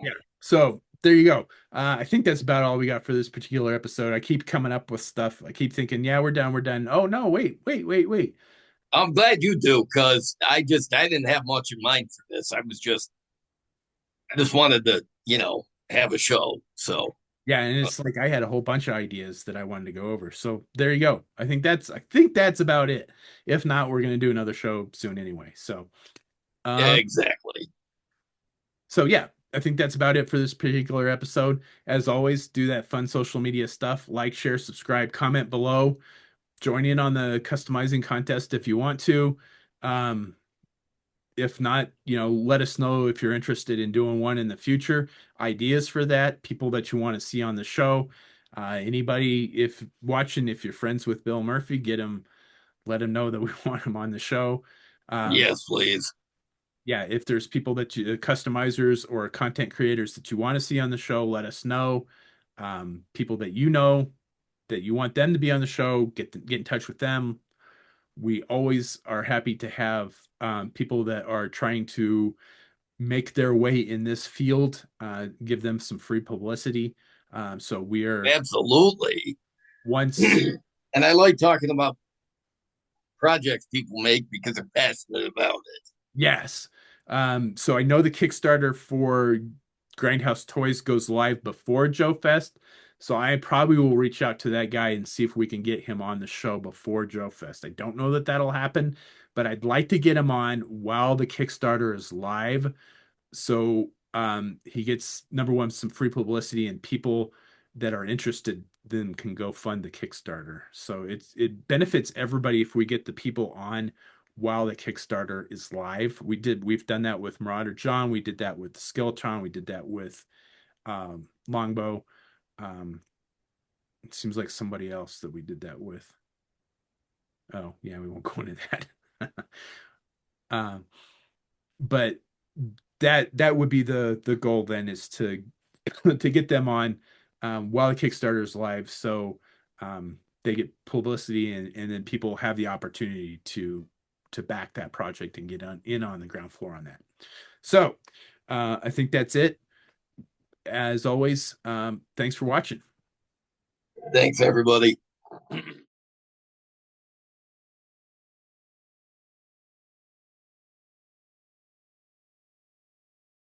Yeah. So there you go. I think that's about all we got for this particular episode. I keep coming up with stuff. I keep thinking, yeah, we're done, we're done. Oh no, wait.
I'm glad you do because I didn't have much in mind for this. I just wanted to have a show. So
Yeah, and
uh,
it's like I had a whole bunch of ideas that I wanted to go over. So there you go. I think that's about it. If not, we're gonna do another show soon anyway.
yeah,
Um,
exactly.
so yeah, I think that's about it for this particular episode. As always, do that fun social media stuff. Like, share, subscribe, comment below. Join in on the customizing contest if you want to. Um, if not, let us know if you're interested in doing one in the future. Ideas for that, people that you want to see on the show. Anybody, if watching, if you're friends with Bill Murphy, let him know that we want him on the show. Um,
Yes, please.
yeah, if there's people that customizers or content creators that you want to see on the show, let us know. People that you know that you want them to be on the show, get in touch with them. We always are happy to have people that are trying to make their way in this field, give them some free publicity. So we are
Absolutely.
once,
And I like talking about projects people make because they're passionate about it.
yes. So I know the Kickstarter for Grindhouse Toys goes live before Joe Fest. So I probably will reach out to that guy and see if we can get him on the show before Joe Fest. I don't know that that'll happen, but I'd like to get him on while the Kickstarter is live. So he gets number one, some free publicity, and people that are interested then can go fund the Kickstarter. So it benefits everybody if we get the people on while the Kickstarter is live. We've done that with Marauder John, we did that with Skeleton, we did that with Longbow. Um, it seems like somebody else that we did that with. Oh yeah, we won't go into that. um, but that would be the goal then is to to get them on while the Kickstarter is live, so they get publicity, and then people have the opportunity to back that project and get on the ground floor on that. So I think that's it. As always, thanks for watching.
Thanks, everybody.